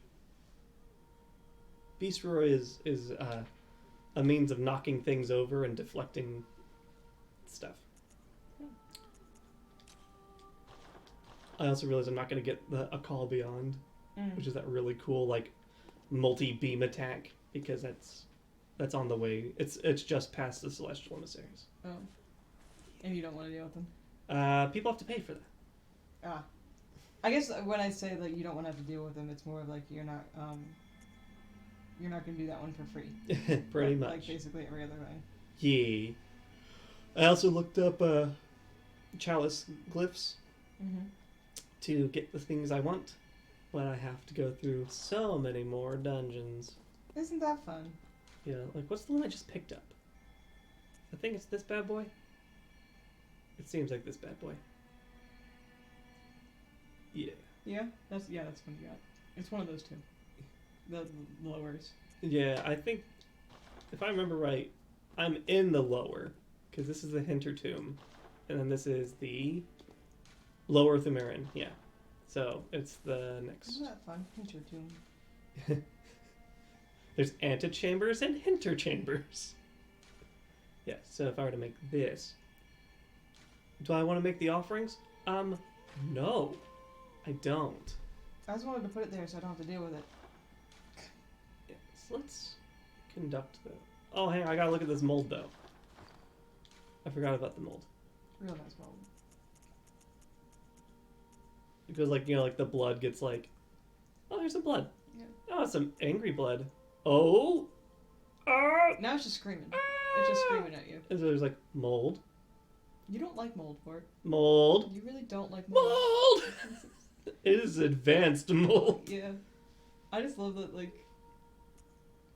Beast Roar is a means of knocking things over and deflecting stuff. I also realize I'm not going to get a Call Beyond, which is that really cool, like, multi-beam attack, because that's on the way. It's just past the Celestial Emissaries. Oh. And you don't want to deal with them? People have to pay for that. Ah. I guess when I say that you don't want to have to deal with them, it's more of like you're not going to do that one for free. Pretty like, much. Like basically every other thing. Yeah. I also looked up chalice glyphs to get the things I want, but I have to go through so many more dungeons. Isn't that fun? Yeah, like what's the one I just picked up? I think it's this bad boy. It seems like this bad boy. Yeah. Yeah? That's one you got. It's one of those two. The lowers. Yeah, I think, if I remember right, I'm in the lower, because this is the Hinter Tomb, and then this is the Lower Thumarin, yeah. So, it's the next... Isn't that fun? Hinter Tomb. There's antechambers and hinterchambers. Yeah, so if I were to make this... Do I want to make the offerings? No. I don't. I just wanted to put it there so I don't have to deal with it. Yes, let's conduct the... Oh, hang on, I gotta look at this mold, though. I forgot about the mold. Real nice mold. Because, like, you know, like the blood gets like, oh, here's some blood. Yeah. Oh, it's some angry blood. Oh! Ah! Now it's just screaming. It's just screaming at you. And so there's like mold. You don't like mold, Fort. Mold. You really don't like mold. Mold! It is advanced mold. Yeah. I just love that, like,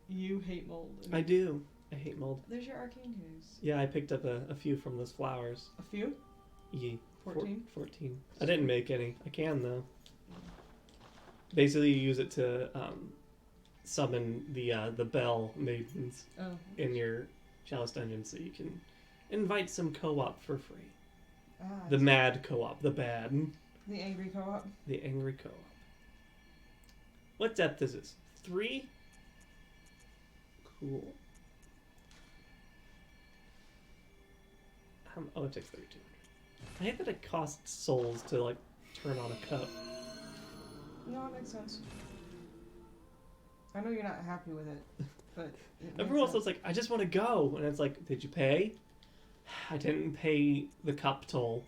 you hate mold. I do. I hate mold. There's your arcane news. Yeah, I picked up a few from those flowers. A few? Yeah. 14? 14. I didn't make any. I can, though. Basically, you use it to summon the bell maidens Oh. in your chalice dungeon so you can invite some co-op for free. Ah, The mad co-op. The bad. the angry co-op. The angry co-op. What depth is this? 3? Cool. Oh, it takes 3200. I hate that it costs souls to, like, turn on a cup. No, it makes sense. I know you're not happy with it, but it makes Everyone else sense. was like, I just want to go. And it's like, did you pay? I didn't pay the cup toll.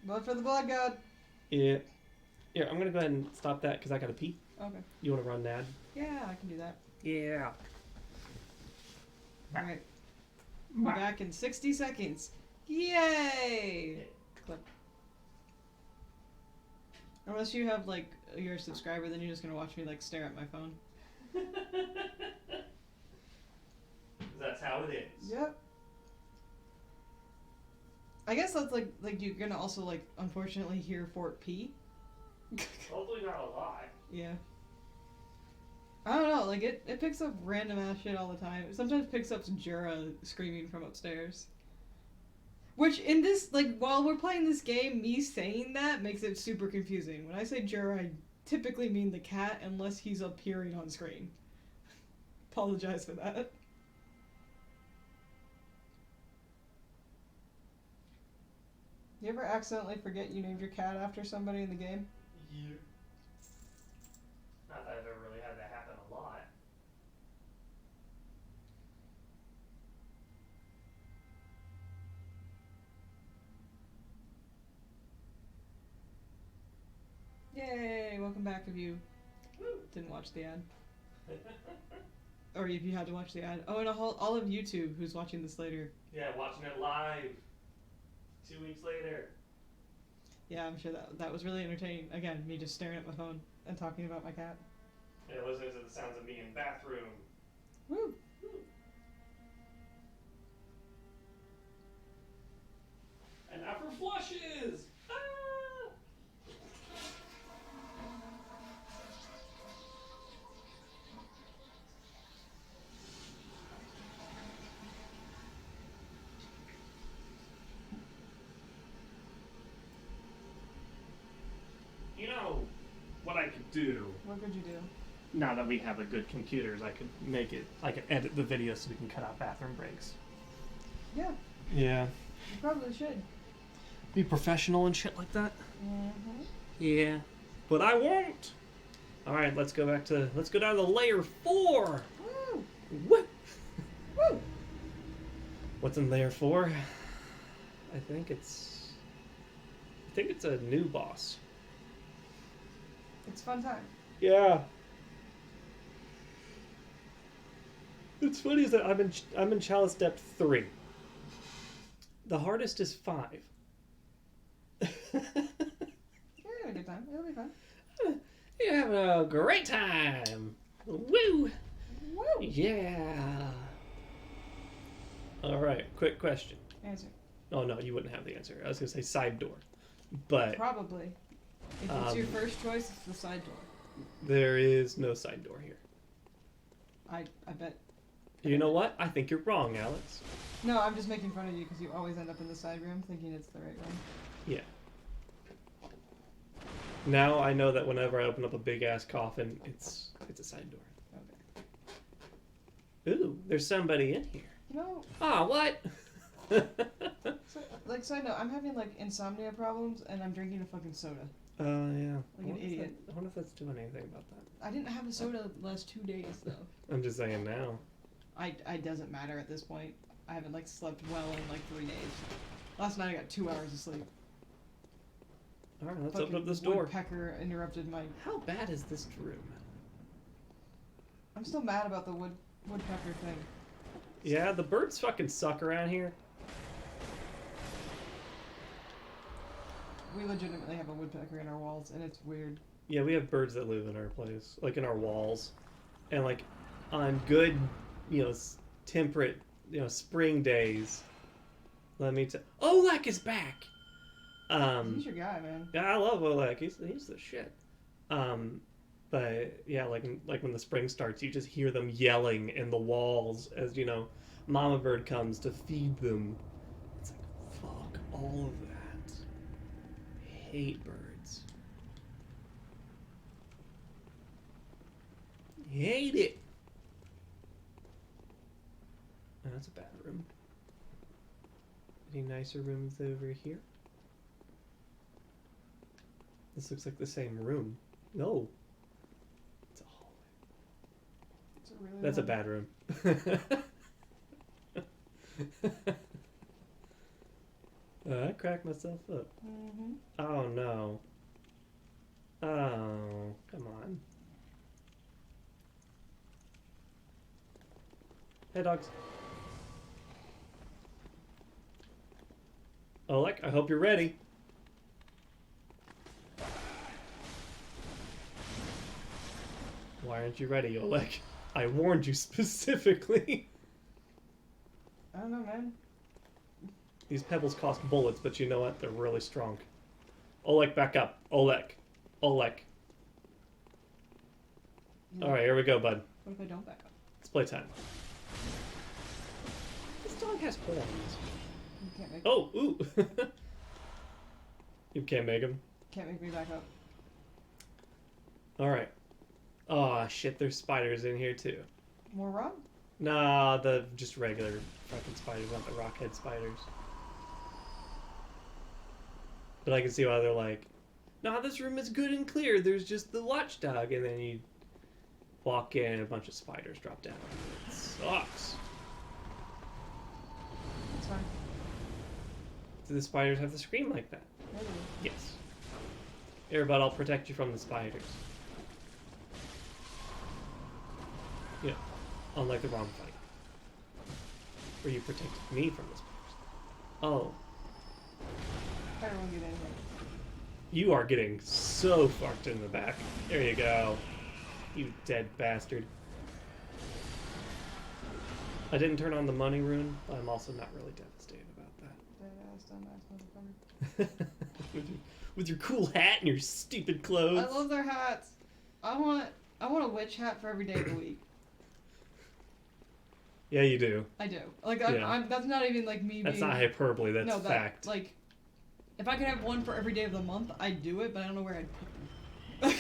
Blood for the blood god. Yeah. Here, I'm going to go ahead and stop that because I got to pee. Okay. You want to run NAD? Yeah, I can do that. Yeah. Alright. Be back in 60 seconds. Yay! Clip. Unless you have, like, you're a subscriber, then you're just gonna watch me, like, stare at my phone. That's how it is. Yep. I guess that's, like you're gonna also, like, unfortunately hear Fort P. Hopefully not a lot. Yeah. I don't know, like, it picks up random ass shit all the time. It sometimes picks up Jura screaming from upstairs. Which, in this, like, while we're playing this game, me saying that makes it super confusing. When I say Jura, I typically mean the cat, unless he's appearing on screen. Apologize for that. You ever accidentally forget you named your cat after somebody in the game? Yeah. Not that I've ever really had that happen a lot. Yay! Welcome back if you didn't watch the ad. Or if you had to watch the ad. Oh, and all of YouTube who's watching this later. Yeah, watching it live. 2 weeks later. Yeah, I'm sure that was really entertaining. Again, me just staring at my phone and talking about my cat. Yeah, listening to the sounds of me in the bathroom. Woo! And now for flushes! Ah! You know what I could do? What could you do? Now that we have a good computers, I could edit the video so we can cut out bathroom breaks. Yeah, Yeah. you probably should. Be professional and shit like that? Mm-hmm. Yeah. But I won't! Alright, let's go down to layer 4! Woo! Woo! Woo! What's in layer 4? I think it's a new boss. It's fun time. Yeah. It's funny is that I'm in chalice depth 3. The hardest is 5. You're having a good time. It'll be fun. You're having a great time. Woo! Woo! Yeah. All right. Quick question. Answer. Oh no, you wouldn't have the answer. I was gonna say side door, but Probably. If it's your first choice, it's the side door. there is no side door here. I bet. You know what? I think you're wrong, Alex. No, I'm just making fun of you because you always end up in the side room thinking it's the right room. Yeah. Now I know that whenever I open up a big ass coffin, it's a side door. Okay. Ooh, there's somebody in here. You know, Ah, what? side note, I'm having, like, insomnia problems and I'm drinking a fucking soda. Yeah. Like an idiot. I wonder if that's doing anything about that. I didn't have a soda the last 2 days, though. I'm just saying now. I doesn't matter at this point. I haven't like slept well in like 3 days. Last night I got 2 hours of sleep. Alright, let's open up this door. Woodpecker interrupted my. How bad is this room? I'm still mad about the woodpecker thing. Yeah, the birds fucking suck around here. We legitimately have a woodpecker in our walls, and it's weird. Yeah, we have birds that live in our place, like in our walls, and like on good, temperate, spring days. Let me tell. Olek is back. He's your guy, man. Yeah, I love Olek. He's the shit. But yeah, like when the spring starts, you just hear them yelling in the walls as Mama Bird comes to feed them. It's like fuck all of that. Hate birds. Hate it. Oh, that's a bad room. Any nicer rooms over here? This looks like the same room. No. It's a hallway. It's a really That's a long- bad room. I cracked myself up. Mhm. Oh no. Oh, come on. Hey dogs. Olek, I hope you're ready. Why aren't you ready, Olek? I warned you specifically. I don't know, man. These pebbles cost bullets, but you know what? They're really strong. Olek, back up. Olek. Olek. Alright, here we go, bud. What if I don't back up? It's playtime. This dog has horns. You can't make. Oh, ooh. You can't make him. Can't make me back up. Alright. Oh shit, there's spiders in here too. More rock? Nah, the just regular fucking spiders, not the rockhead spiders. But I can see why they're like, nah, this room is good and clear, there's just the watchdog, and then you walk in and a bunch of spiders drop down. It sucks. It's fine. Do the spiders have to scream like that? Maybe. Yes. Here, bud, I'll protect you from the spiders. Yeah, unlike the wrong fight, where you protected me from the spiders. Oh, I won't get anything. you are getting so fucked in the back. There you go. You dead bastard. I didn't turn on the money rune, but I'm also not really devastated about Dead ass, dumbass motherfucker. with your cool hat and your stupid clothes. I love their hats. I want a witch hat for every day of the week. Yeah, you do. I do. Like, Yeah. I'm that's not even like me That's being... not hyperbole, that's no, that, fact. like, if I could have one for every day of the month, I'd do it, but I don't know where I'd put them.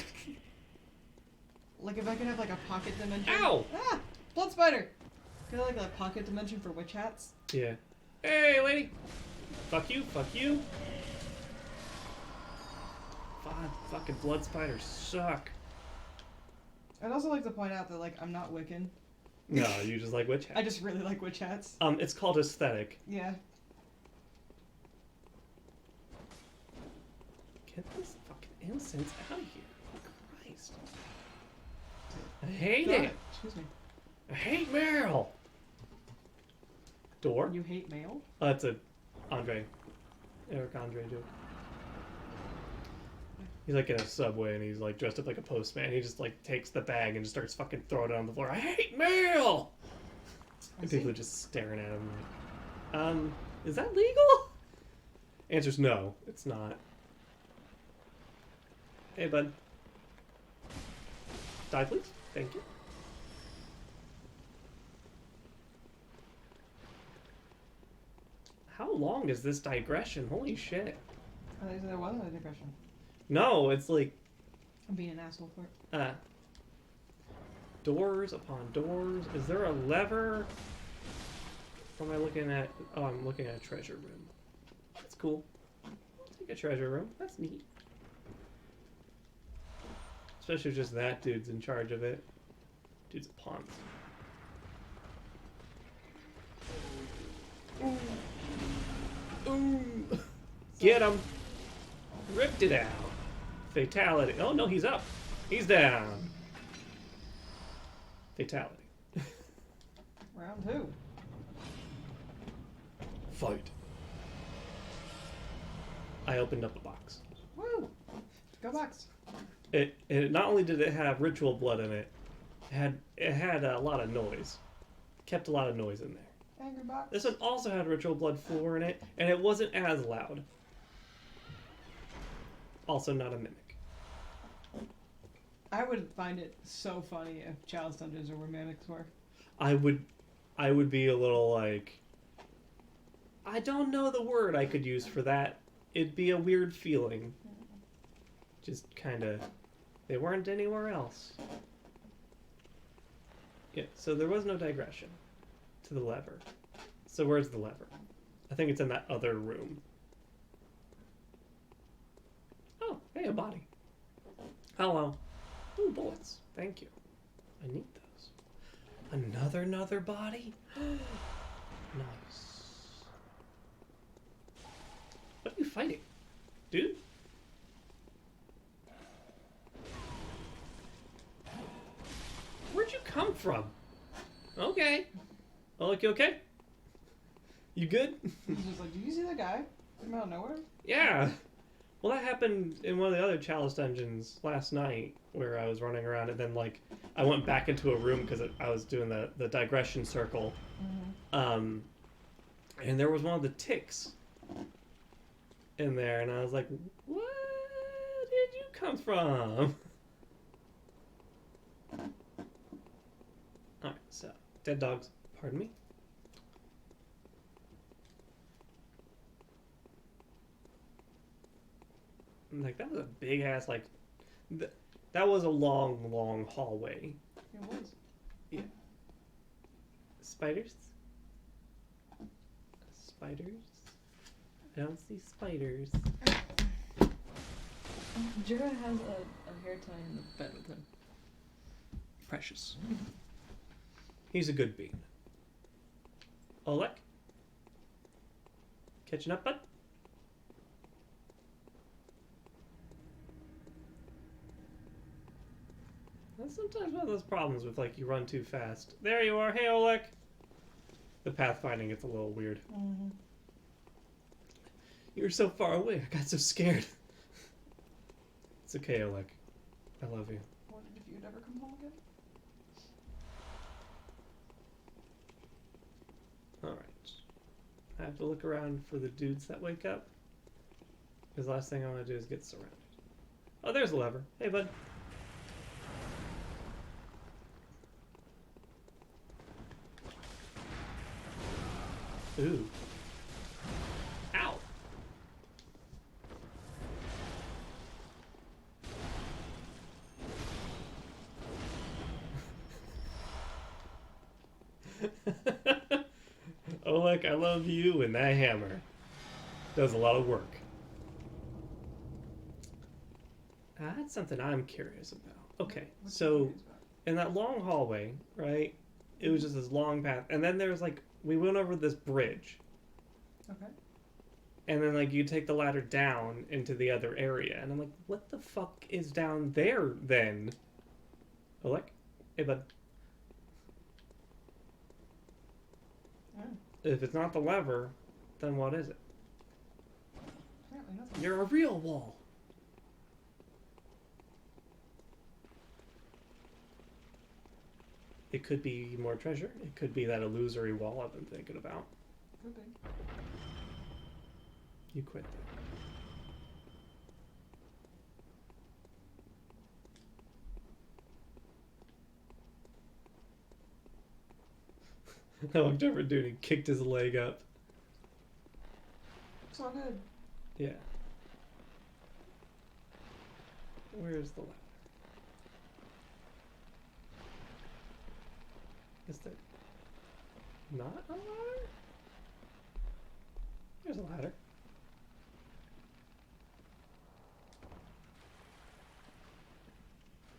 Like, if I could have, like, a pocket dimension... Ow! Ah! Blood spider! Could I have, like, a pocket dimension for witch hats? Yeah. Hey, lady! Fuck you, fuck you. God, fucking blood spiders suck. I'd also like to point out that, like, I'm not Wiccan. No, you just like witch hats. I just really like witch hats. It's called aesthetic. Yeah. Get this fucking incense out of here. Christ. I hate Got it. Excuse me. I hate Meryl. Door? You hate mail? It's a Eric Andre joke. He's like in a subway and he's like dressed up like a postman. He just like takes the bag and just starts fucking throwing it on the floor. I hate mail! And people are just staring at him like, is that legal? Answer's no, it's not. Hey, bud. Die, please. Thank you. How long is this digression? Holy shit. I thought there wasn't a digression. No, it's like, I'm being an asshole for it. doors upon doors. Is there a lever? What am I looking at? Oh, I'm looking at a treasure room. That's cool. Take a treasure room. That's neat. Especially if just that dude's in charge of it. Dude's a ponce. Ooh. Get him! Ripped it out. Fatality. Oh no, he's up. He's down. Fatality. Round 2. Fight. I opened up a box. Woo! Go box. It not only did it have ritual blood in it, it had a lot of noise. Kept a lot of noise in there. Angry box. This one also had ritual blood floor in it, and it wasn't as loud. Also not a mimic. I would find it so funny if Chalice Dungeons were where mimics were. I would be a little like, I don't know the word I could use for that. It'd be a weird feeling. Just kind of, they weren't anywhere else. Yeah, so there was no digression to the lever. So where's the lever? I think it's in that other room. Oh, hey, a body. Hello. Ooh, bullets. Thank you. I need those. Another body? Nice. What are you fighting? Dude? Where'd you come from? Okay. Oh, look, you okay? You good? He's just like, did you see that guy from out of nowhere? Yeah. Well, that happened in one of the other Chalice dungeons last night, where I was running around, and then like I went back into a room because I was doing the digression circle, and there was one of the ticks in there, and I was like, "Where did you come from?" All right, so dead dogs. Pardon me. Like, that was a big ass, like, that was a long hallway. It was. Yeah. Spiders? Spiders? I don't see spiders. Jura has a hair tie in the bed with him. Precious. He's a good bean. Oleg? Catching up, bud? That's sometimes one of those problems with, like, you run too fast. There you are. Hey, Oleg. The pathfinding gets a little weird. Mm-hmm. You were so far away. I got so scared. It's okay, Oleg. I love you. Wondered if you'd ever come home again. Alright. I have to look around for the dudes that wake up. Because the last thing I want to do is get surrounded. Oh, there's a lever. Hey, bud. Ooh. Ow. Oleg, I love you, and that hammer does a lot of work. That's something I'm curious about. Okay, so in that long hallway, right, it was just this long path, and then there's like, we went over this bridge. Okay. And then, like, you take the ladder down into the other area. And I'm like, what the fuck is down there, then? Oleg? Hey, bud. Oh. If it's not the lever, then what is it? Apparently nothing. You're a real wall. It could be more treasure. It could be that illusory wall I've been thinking about. Could be. You quit. I walked over to dude and kicked his leg up. It's all good. Yeah. Where's the ladder? Is there not a ladder? There's a ladder.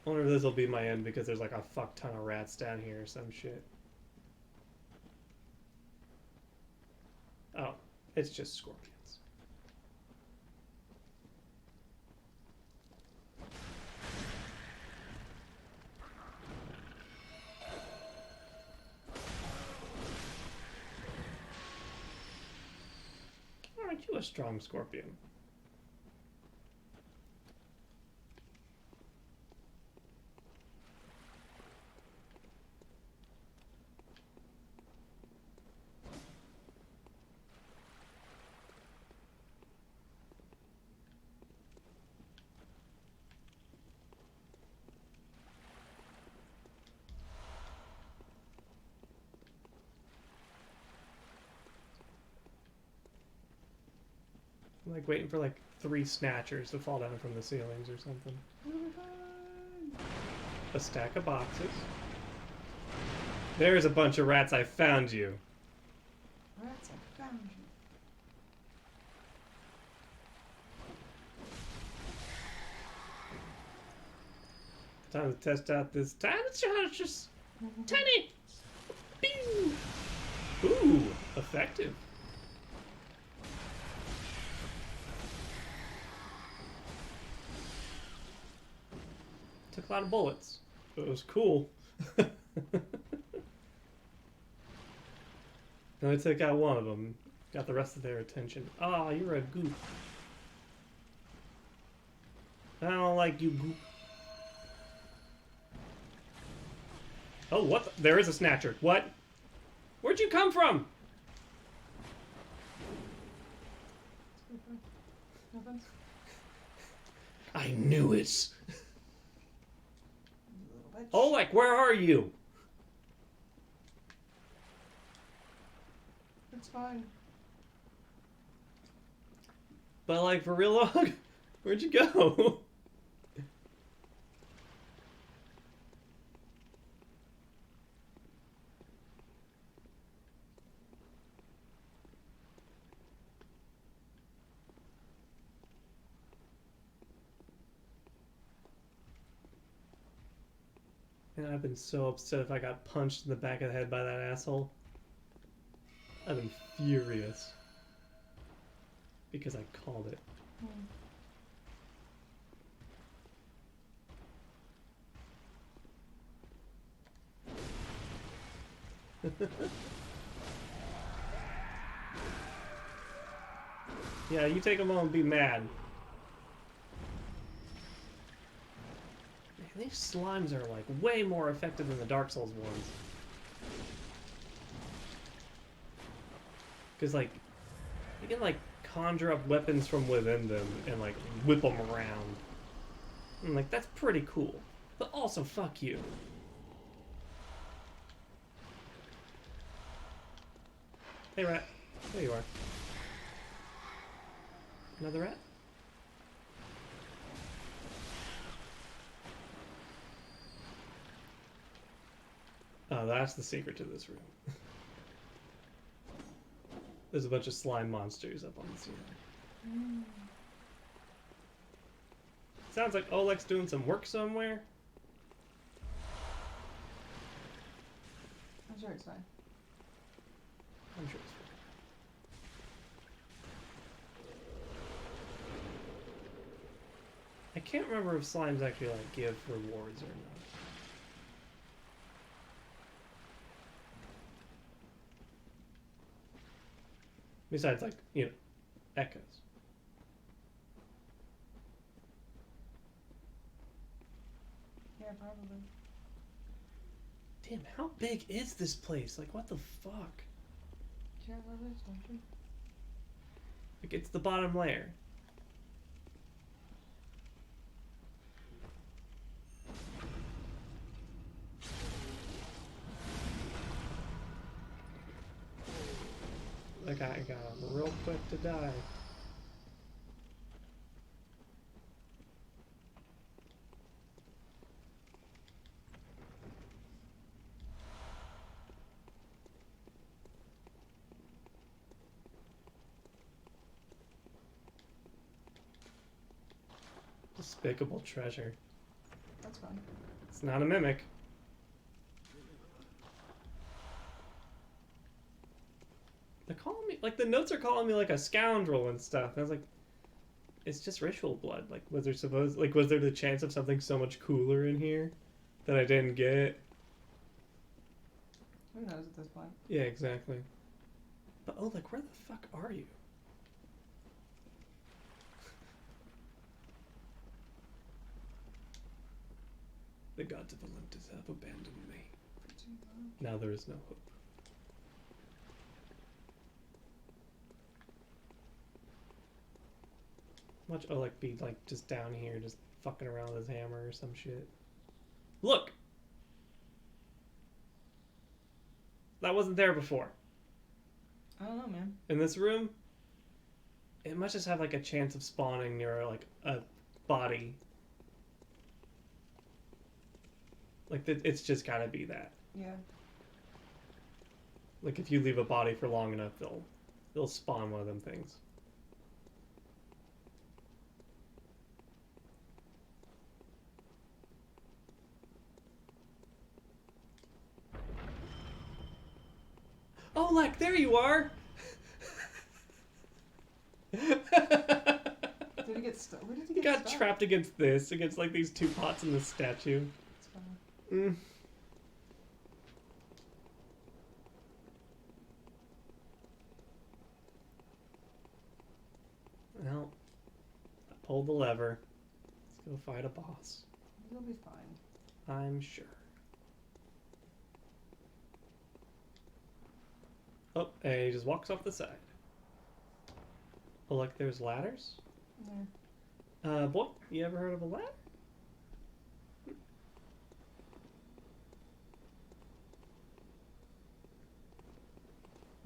I wonder if this will be my end because there's like a fuck ton of rats down here or some shit. Oh, it's just scorpions. Aren't you a strong scorpion? I'm like waiting for like 3 snatchers to fall down from the ceilings or something. A stack of boxes. There's a bunch of rats. I found you. Rats, I found you. Time to test out this time charges. Tiny. Pew. Ooh, effective. Took a lot of bullets, but it was cool. And I took out one of them, got the rest of their attention. Ah, you're a goop. I don't like you, goop. Oh, what? There is a snatcher. What? Where'd you come from? Nothing. I knew it. Little bitch. Oh, like, where are you? It's fine. But, like, for real, dog? Where'd you go? And I've been so upset if I got punched in the back of the head by that asshole. I've been furious. Because I called it. Yeah, you take a moment and be mad. Man, these slimes are like way more effective than the Dark Souls ones. Because like, you can like conjure up weapons from within them and like whip them around. And like, that's pretty cool. But also, fuck you. Hey, rat. There you are. Another rat? Oh, that's the secret to this room. There's a bunch of slime monsters up on the ceiling. Sounds like Oleg's doing some work somewhere. I'm sure it's fine. I'm sure it's fine. I can't remember if slimes actually like give rewards or not. Besides, like, you know, echoes. Yeah, probably. Damn, how big is this place? Like, what the fuck? Yeah, probably, don't you? Like, it's the bottom layer. Like, I got real quick to die. Despicable treasure. That's fine. It's not a mimic. They're calling me like the notes are calling me like a scoundrel and stuff. And I was like, it's just ritual blood. Like, was there the chance of something so much cooler in here that I didn't get? Who knows at this point? Yeah, exactly. But Oleg, where the fuck are you? The gods of Olympus have abandoned me. Now there is no hope. Watch Oleg be like just down here, just fucking around with his hammer or some shit. Look! That wasn't there before. I don't know, man. In this room, it must just have like a chance of spawning near like a body. Like it's just gotta be that. Yeah. Like if you leave a body for long enough, they'll spawn one of them things. Oh, like there you are. Did he get stuck? Where did he He get got stuck? trapped against like these two pots in the statue. That's funny. Mm. Well, I pulled the lever. Let's go fight a boss. He'll be fine. I'm sure. Oh, and he just walks off the side. Oh, look, there's ladders? Yeah. Boy, you ever heard of a ladder?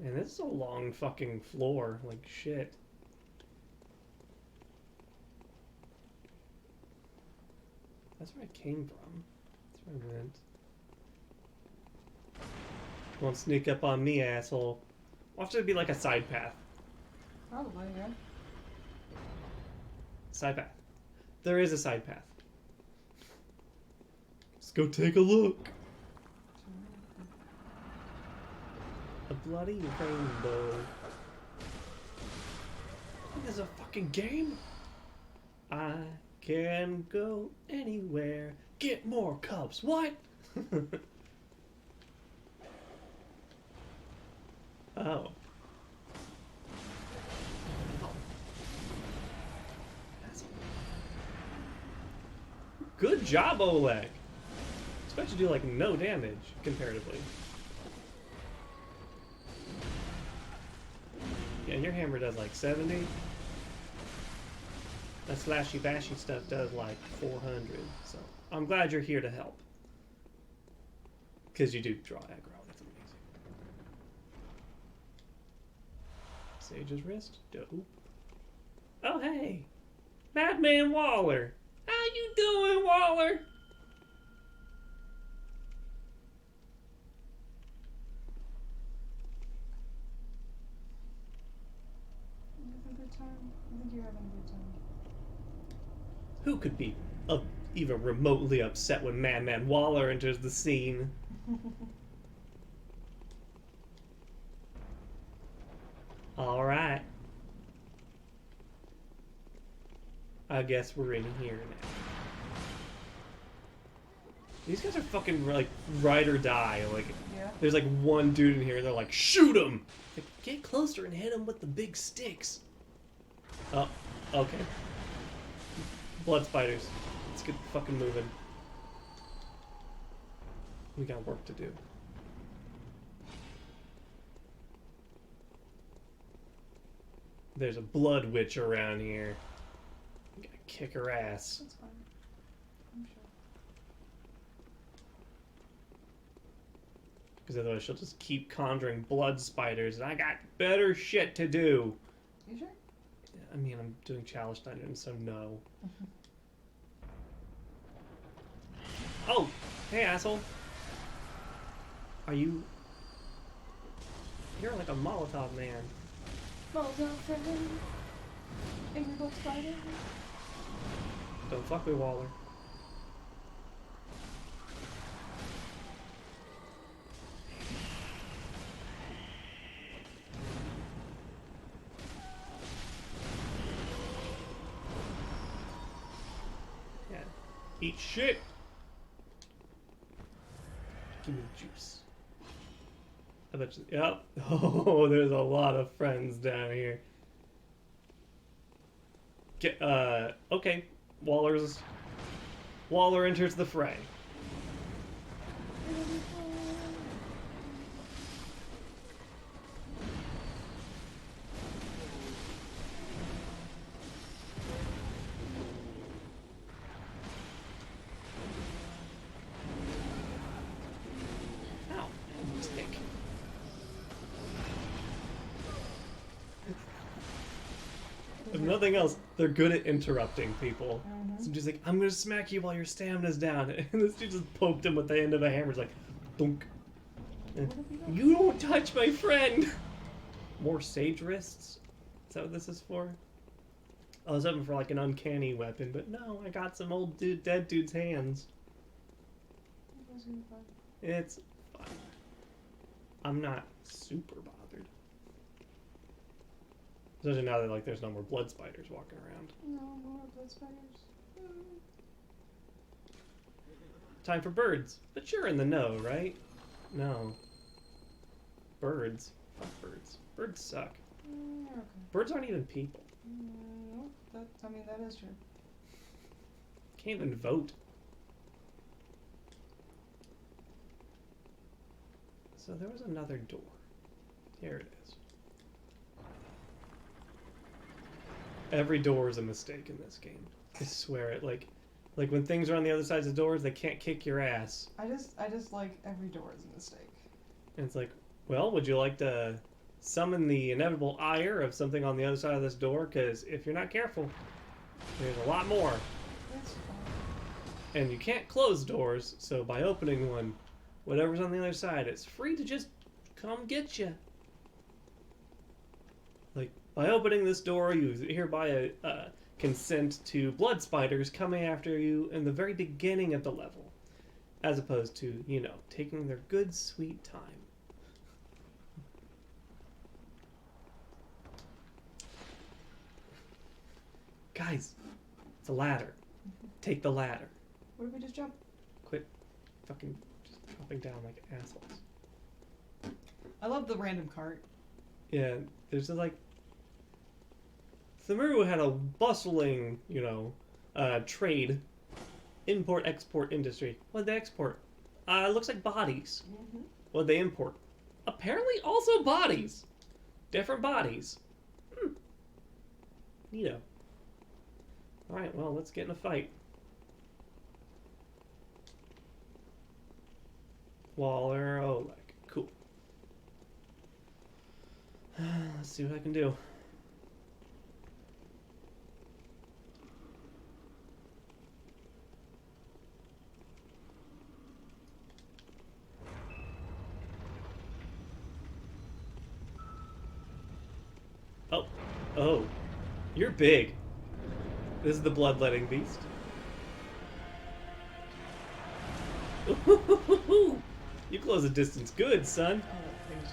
Man, this is a long fucking floor. Like, shit. That's where I came from. That's where I went. Won't sneak up on me, asshole. Watch it be like a side path. Probably, yeah. Side path. There is a side path. Let's go take a look. A bloody rainbow. This is a fucking game. I can go anywhere. Get more cups. What? Oh. Good job, Oleg. Expect you to do like no damage comparatively. Yeah, your hammer does like 70. That slashy bashy stuff does like 400. So I'm glad you're here to help. Because you do draw aggro. That's amazing. Sage's wrist. Dope. Oh hey, Madman Waller. How you doing, Waller? You having a good time? I think you're having a good time. Who could be even remotely upset when Madman Waller enters the scene? All right. I guess we're in here now. These guys are fucking like ride or die. Like, Yeah. there's like one dude in here, and they're like, shoot him! Like, get closer and hit him with the big sticks. Oh, okay. Blood spiders. Let's get fucking moving. We got work to do. There's a blood witch around here. We gotta kick her ass. That's fine. I'm sure. Because otherwise she'll just keep conjuring blood spiders, and I got better shit to do. You sure? I mean, I'm doing chalice dungeons, so no. Oh! Hey, asshole! Are you... You're like a Molotov man. Molotov friend. Angry Blood Spider. Don't fuck with Waller. Eat shit. Give me the juice. I bet you. Yep. Oh, there's a lot of friends down here. Get. Okay. Waller enters the fray. Ow. Stick. If nothing else, they're good at interrupting people. Mhm. So I'm just like, I'm gonna smack you while your stamina's down. And this dude just poked him with the end of a hammer. It's like, thunk. And, you don't touch my friend! More sage wrists? Is that what this is for? I was hoping for like an uncanny weapon, but no, I got some old dead dude's hands. It's fine. I'm not super bothered. Especially now that like there's no more blood spiders walking around. No more blood spiders. Time for birds. But you're in the know, right? No. Birds. Fuck birds. Birds suck. Okay. Birds aren't even people. No, that is true. Can't even vote. So there was another door. Here it is. Every door is a mistake in this game. I swear it. Like when things are on the other sides of doors, they can't kick your ass. I just like every door is a mistake. And it's like, well, would you like to summon the inevitable ire of something on the other side of this door? Because if you're not careful, there's a lot more. That's fine. And you can't close doors, so by opening one, whatever's on the other side, it's free to just come get you. Like, by opening this door, you hereby consent to blood spiders coming after you in the very beginning of the level, as opposed to, you know, taking their good, sweet time. Guys, it's a ladder. Take the ladder. What if we just jump? Quit fucking just dropping down like assholes. I love the random cart. Yeah, there's just like... Themuru had a bustling, you know, trade, import-export industry. What'd they export? Looks like bodies. Mm-hmm. What'd they import? Apparently also bodies. Different bodies. Neato. Alright, well, let's get in a fight. Waller, Oleg. Cool. Let's see what I can do. Oh, you're big. This is the bloodletting beast. You close the distance good, son. Oh, that thing's...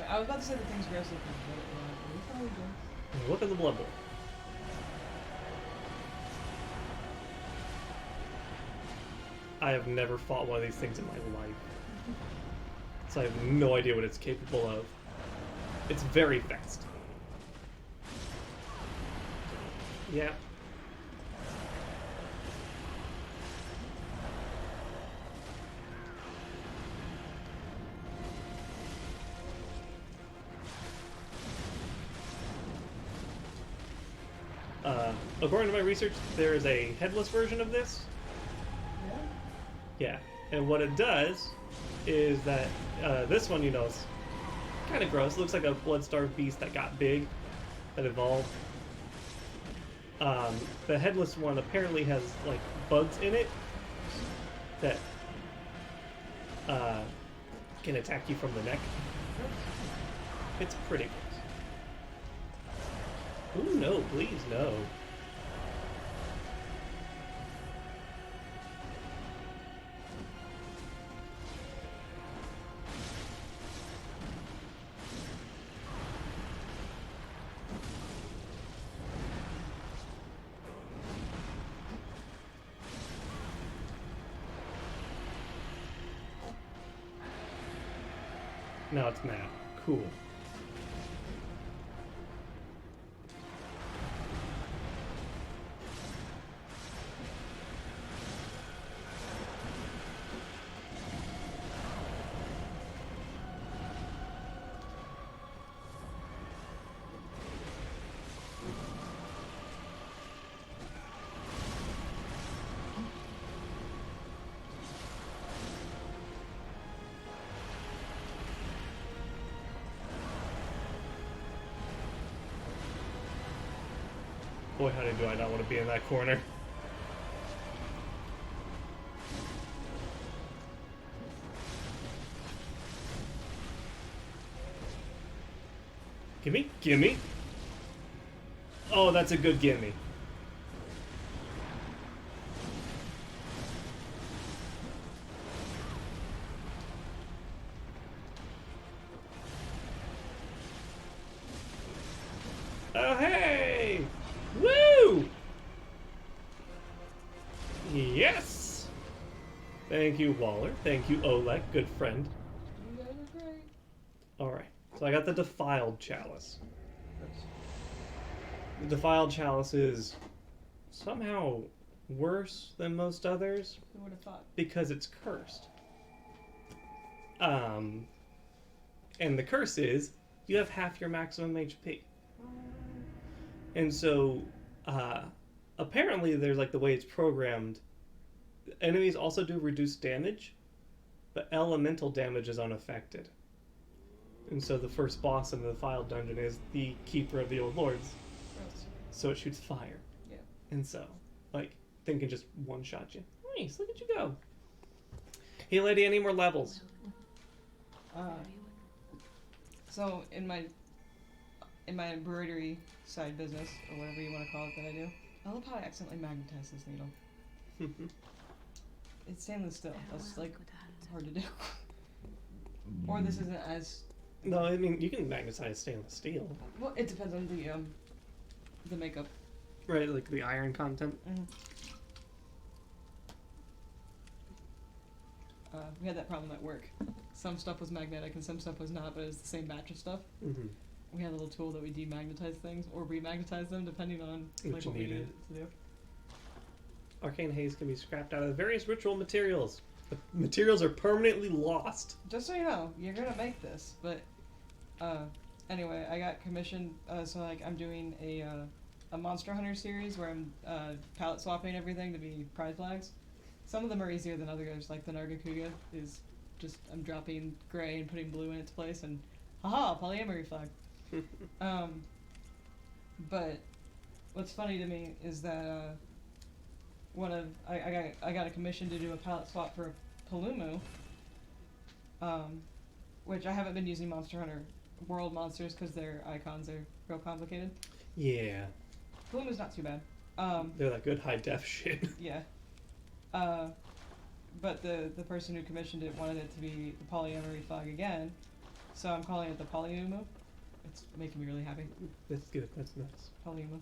I was about to say the thing's aggressive, but we probably do. Look at the Bloodborne. I have never fought one of these things in my life. So I have no idea what it's capable of. It's very fast. Yeah. According to my research, there is a headless version of this. Yeah? Yeah, and what it does is that this one, you know, is kind of gross. It looks like a blood-starved beast that got big, that evolved. The headless one apparently has like bugs in it that can attack you from the neck. It's pretty gross. Ooh, no, please, no. No, it's matte. Cool. Boy, howdy do I not want to be in that corner. Gimme? Gimme? Oh, that's a good gimme. Oh, hey! Woo! Yes! Thank you, Waller. Thank you, Oleg. Good friend. You guys are great. Alright, so I got the Defiled Chalice. The Defiled Chalice is somehow worse than most others Who would have thought? because it's cursed. And the curse is you have half your maximum HP. And so, apparently there's like the way it's programmed, enemies also do reduced damage, but elemental damage is unaffected. And so the first boss in the Defiled dungeon is the Keeper of the Old Lords. Gross. So it shoots fire. Yeah. And so, like, thing can just one-shot you. Nice, look at you go. Hey, lady, any more levels? So in my embroidery side business, or whatever you want to call it that I do, I love how I accidentally magnetize this needle. It's stainless steel. That's like hard to do. Or this isn't as No, I mean, you can magnetize stainless steel. well. It depends on the makeup. Right, like the iron content. We had that problem at work. Some stuff was magnetic and some stuff was not, but it was the same batch of stuff. Mm-hmm. We had a little tool that we demagnetize things or remagnetize them depending on What like you what we needed. needed it to do. Arcane haze can be scrapped out of various ritual materials. The materials are permanently lost. Just so you know, you're gonna make this, but anyway, I got commissioned. So like I'm doing a Monster Hunter series where I'm palette swapping everything to be prize flags. Some of them are easier than others, like the Nargacuga is just I'm dropping gray and putting blue in its place, and haha, polyamory flag. But what's funny to me is that I got a commission to do a palette swap for Palumu, which I haven't been using Monster Hunter World monsters because their icons are real complicated. Yeah. Palumu's not too bad. They're that good high def shit. Yeah. But the person who commissioned it wanted it to be the polyamory flag again, so I'm calling it the Polyumu. It's making me really happy. That's good. That's nice. Polyumu.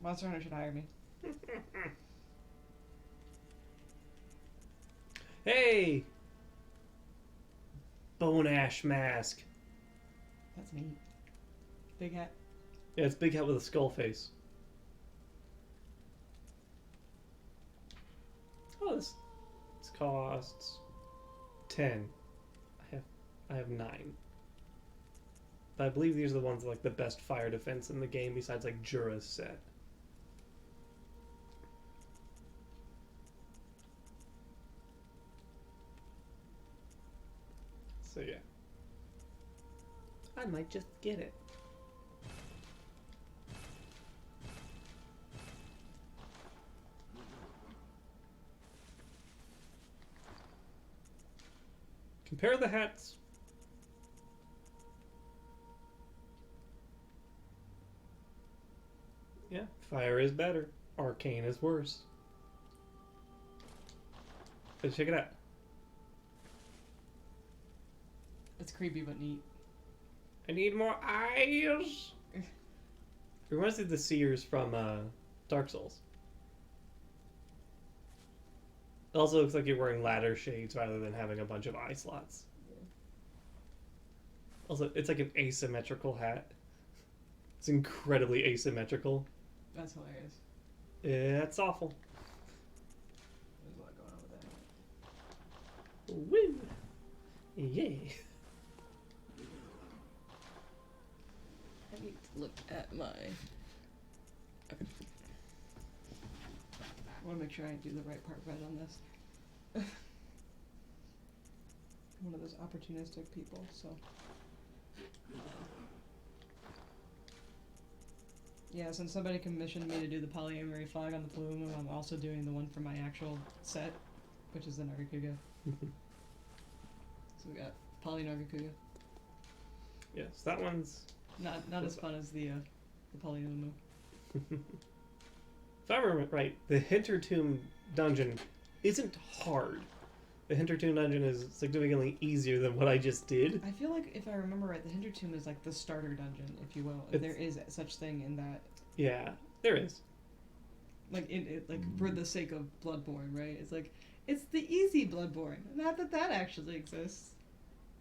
Monster Hunter should hire me. Hey! Bone Ash Mask. That's neat. Big hat. Yeah, it's big hat with a skull face. Oh, this costs 10. I have 9. But I believe these are the ones with, like the best fire defense in the game besides like Jura's set. So yeah. I might just get it. Compare the hats. Yeah, fire is better. Arcane is worse. But check it out. It's creepy but neat. I need more eyes. It reminds me of the Seers from Dark Souls. It also looks like you're wearing ladder shades rather than having a bunch of eye slots. Also, it's like an asymmetrical hat. It's incredibly asymmetrical. That's hilarious. Yeah, it's awful. There's a lot going on with that. Woo! Yeah. I need to look at my... Okay. I want to make sure I do the right part right on this. I'm one of those opportunistic people, so... Yeah, since somebody commissioned me to do the polyamory flag on the plume, I'm also doing the one for my actual set, which is the Nargacuga. So we got poly Nargacuga. Yes, that one's... Not as fun as the Polyumu. If I remember right, the Hintertomb dungeon isn't hard. The Hintertomb dungeon is significantly easier than what I just did. I feel like if I remember right, the Hintertomb is like the starter dungeon, if you will. If there is such thing in that. Yeah, there is. Like like for the sake of Bloodborne, right? It's like it's the easy Bloodborne. Not that that actually exists.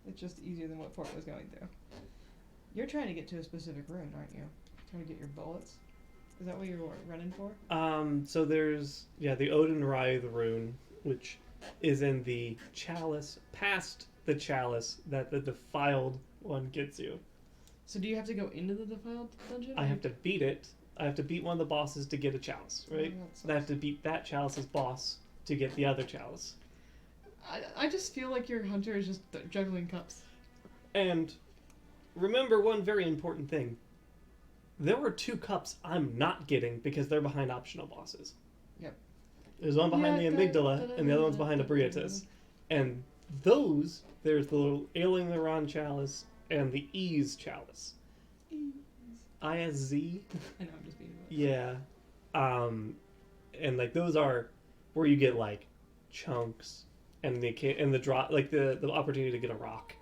It's just easier than what Fort was going through. You're trying to get to a specific rune, aren't you? Trying to get your bullets. Is that what you're running for? So there's the Odin Writhe rune, which is in the chalice, past the chalice that the defiled one gets you. So do you have to go into the defiled dungeon? I have to beat it. I have to beat one of the bosses to get a chalice, right? Oh, I have to beat that chalice's boss to get the other chalice. I just feel like your hunter is just juggling cups. And remember one very important thing. There were 2 cups I'm not getting because they're behind optional bosses. Yep. There's one behind the amygdala, and the other one's behind a Briatus. And those, there's the little Ailing chalice and the Ease chalice. ISZ? I know, I'm just being rude. Yeah. And like those are where you get like chunks and the drop, like the opportunity to get a rock.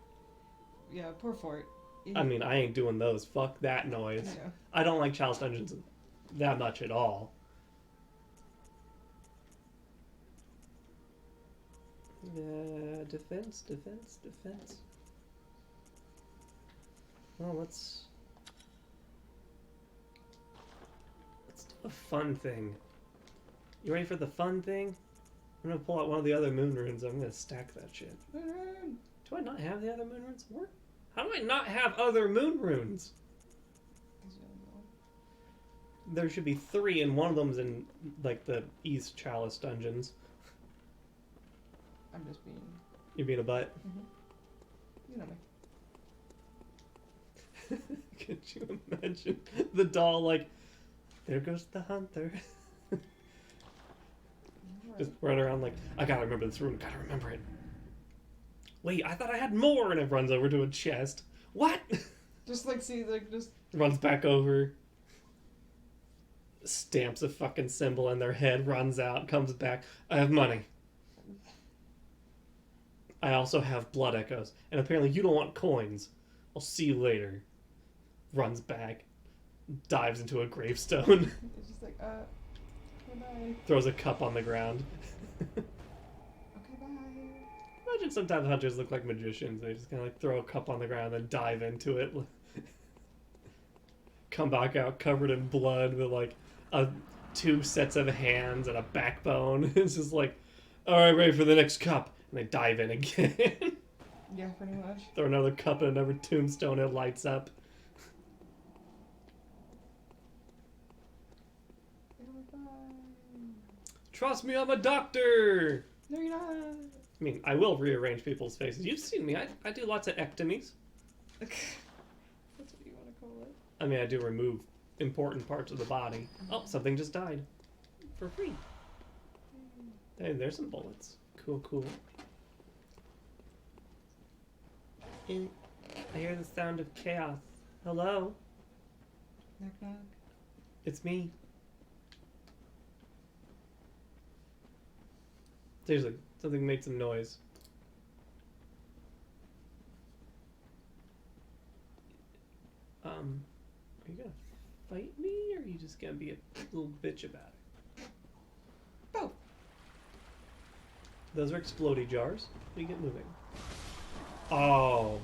Yeah, poor Fort. I mean, I ain't doing those. Fuck that noise. Yeah. I don't like chalice dungeons that much at all. Defense. Well, let's do a fun thing. You ready for the fun thing? I'm gonna pull out one of the other moon runes. I'm gonna stack that shit. Do I not have the other moon runes? How do I not have other moon runes? There should be 3, and one of them's in like the East Chalice dungeons. I'm just being... You're being a butt. You know me. Could you imagine the doll like, there goes the hunter. Just run around like, I gotta remember this room, gotta remember it. Wait, I thought I had more, and it runs over to a chest. What? Just like, see, like, just... Runs back over. Stamps a fucking symbol in their head, runs out, comes back. I have money. I also have blood echoes. And apparently you don't want coins. I'll see you later. Runs back. Dives into a gravestone. It's just like, bye-bye. Throws a cup on the ground. Okay, bye. Imagine sometimes hunters look like magicians. They just kind of like throw a cup on the ground and dive into it. Come back out covered in blood with like 2 sets of hands and a backbone. It's just like, alright, ready for the next cup. And they dive in again. Yeah, pretty much. Throw another cup in another tombstone, it lights up. Trust me, I'm a doctor! No, you're not. I mean, I will rearrange people's faces. You've seen me. I do lots of ectomies. That's what you want to call it. I mean, I do remove important parts of the body. Oh, something just died. For free. Hey, there's some bullets. Cool. I hear the sound of chaos. Hello? Knock, knock. It's me. Seriously, something made some noise. Are you gonna fight me, or are you just gonna be a little bitch about it? Both. Those are explodey jars. We get moving. Oh.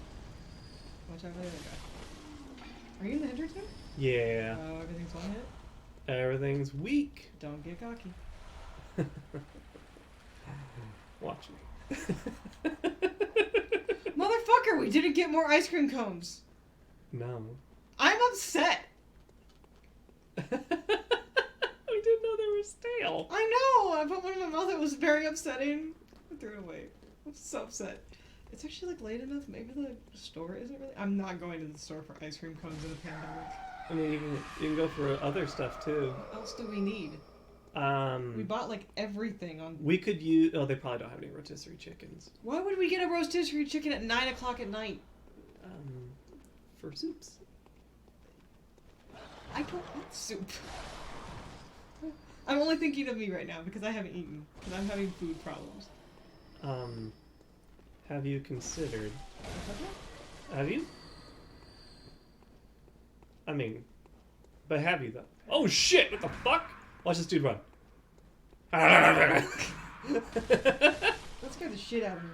Watch out for the other guy. Are you in the hindrance room? Yeah. Everything's one hit. Everything's weak. Don't get cocky. Watch me. Motherfucker, we didn't get more ice cream cones. No. I'm upset. We didn't know they were stale. I know. I put one in my mouth. It was very upsetting. I threw it away. I'm so upset. It's actually like late enough. Maybe the store isn't really. I'm not going to the store for ice cream cones in a pandemic. I mean, you can go for other stuff too. What else do we need? We bought like everything on. We could use. Oh, they probably don't have any rotisserie chickens. Why would we get a rotisserie chicken at 9 o'clock at night? For soups. I don't want soup. I'm only thinking of me right now because I haven't eaten. Because I'm having food problems. Have you considered? Have you? I mean, but have you though? Oh shit! What the fuck? Watch this dude run. That scared the shit out of me.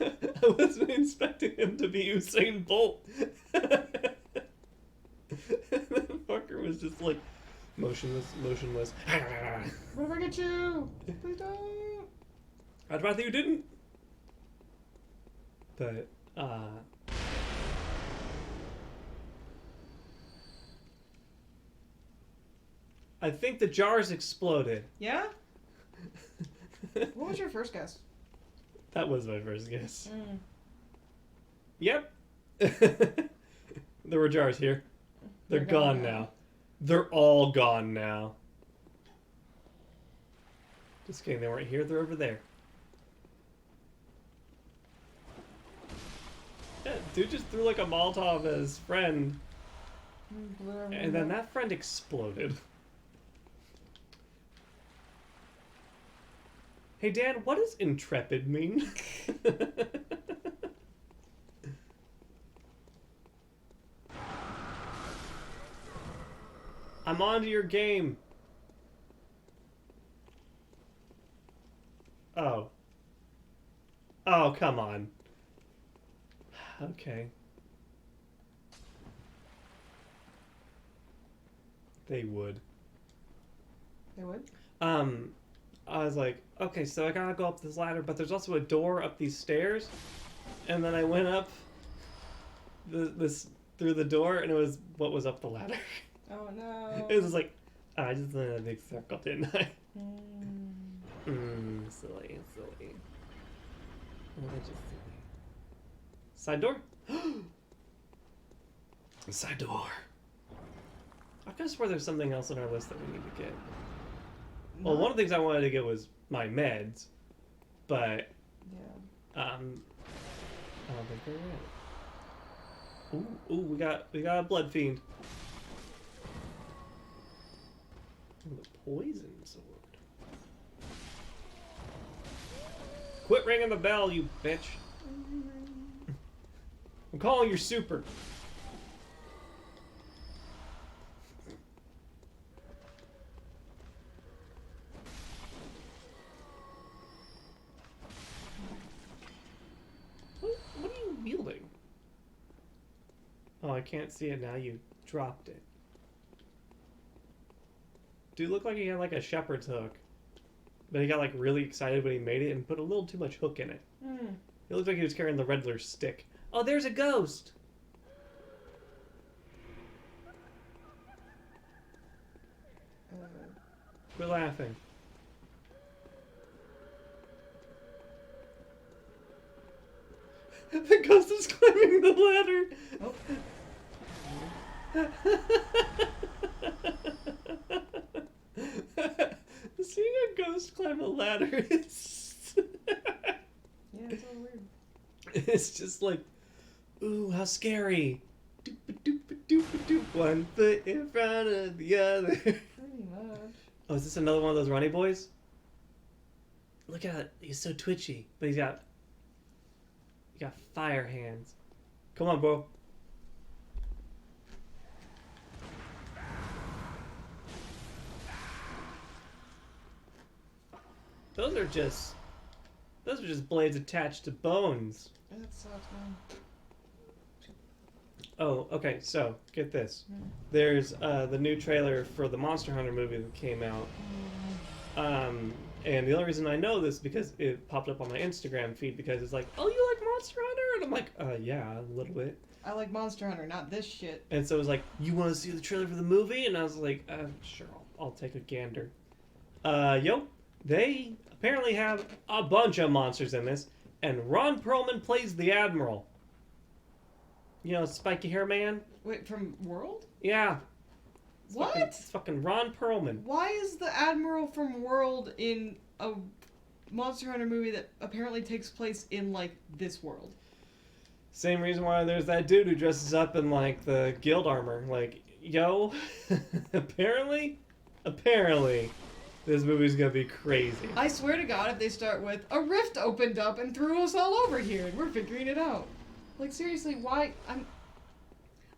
I wasn't expecting him to be Usain Bolt. That fucker was just like motionless. What if I get you? Please don't. I'd rather you didn't. But, I think the jars exploded. Yeah? What was your first guess? That was my first guess. Mm. Yep. There were jars here. They're gone now. They're all gone now. Just kidding, they weren't here, they're over there. Yeah, dude just threw like a Molotov at his friend. And then that friend exploded. Hey Dan, what does intrepid mean? I'm onto your game. Oh. Oh, come on. Okay. They would. They would? I was like, okay, so I gotta go up this ladder, but there's also a door up these stairs. And then I went up through the door, and it was what was up the ladder. Oh no. It was just like, I just went in a big circle, didn't I? Silly. Oh, just silly. Side door? Side door. I could swear there's something else on our list that we need to get. Well, one of the things I wanted to get was my meds, but yeah. I don't think they're right. Ooh, we got a blood fiend. Ooh, the poison sword. Quit ringing the bell, you bitch. I'm calling your super. What are you wielding? Oh, I can't see it now. You dropped it. Dude looked like he had like a shepherd's hook. But he got like really excited when he made it and put a little too much hook in it. It looked like he was carrying the Riddler's stick. Oh, there's a ghost! Quit laughing. The ghost is climbing the ladder! Seeing a ghost climb a ladder is... Yeah, it's all weird. It's just like, ooh, how scary. Doop-a-doop-a-doop-a-doop. One foot in front of the other. Pretty much. Oh, is this another one of those runny boys? Look at it. He's so twitchy. But he got fire hands. Come on, bro. Those are just blades attached to bones. That sucks, man. Oh, okay. So get this. Hmm. There's the new trailer for the Monster Hunter movie that came out. And the only reason I know this is because it popped up on my Instagram feed because it's like, oh, you like Monster Hunter? And I'm like, yeah, a little bit. I like Monster Hunter, not this shit. And so it was like, you want to see the trailer for the movie? And I was like, sure, I'll take a gander. They apparently have a bunch of monsters in this, and Ron Perlman plays the Admiral. You know, spiky hair man? Wait, from World? Yeah. What? It's fucking Ron Perlman. Why is the Admiral from World in a Monster Hunter movie that apparently takes place in, like, this world? Same reason why there's that dude who dresses up in, like, the guild armor. Like, yo, apparently, this movie's gonna be crazy. I swear to God, if they start with, a rift opened up and threw us all over here, and we're figuring it out. Like, seriously, why?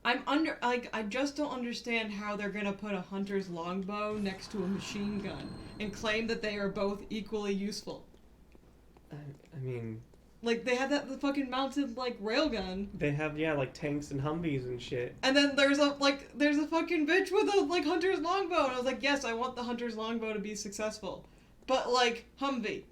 I just don't understand how they're gonna put a hunter's longbow next to a machine gun and claim that they are both equally useful. I mean... Like, they had the fucking mounted, like, railgun. They have, yeah, like, tanks and Humvees and shit. And then there's a fucking bitch with a, like, hunter's longbow. And I was like, yes, I want the hunter's longbow to be successful. But, like, Humvee.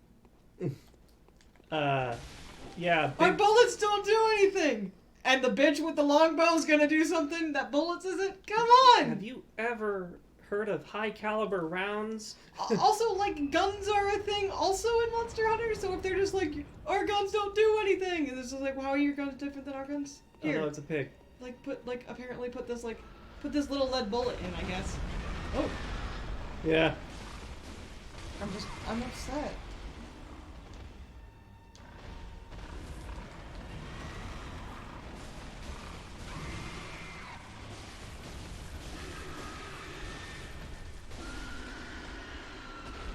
Yeah. Our bullets don't do anything! And the bitch with the longbow is gonna do something that bullets isn't? Come on! Have you ever heard of high caliber rounds? Also, like, guns are a thing also in Monster Hunter, so if they're just like, our guns don't do anything, and it's just like, well, how are your guns different than our guns? Here. Oh, no, it's a pig. Like, apparently put this little lead bullet in, I guess. Oh. Yeah. I'm upset.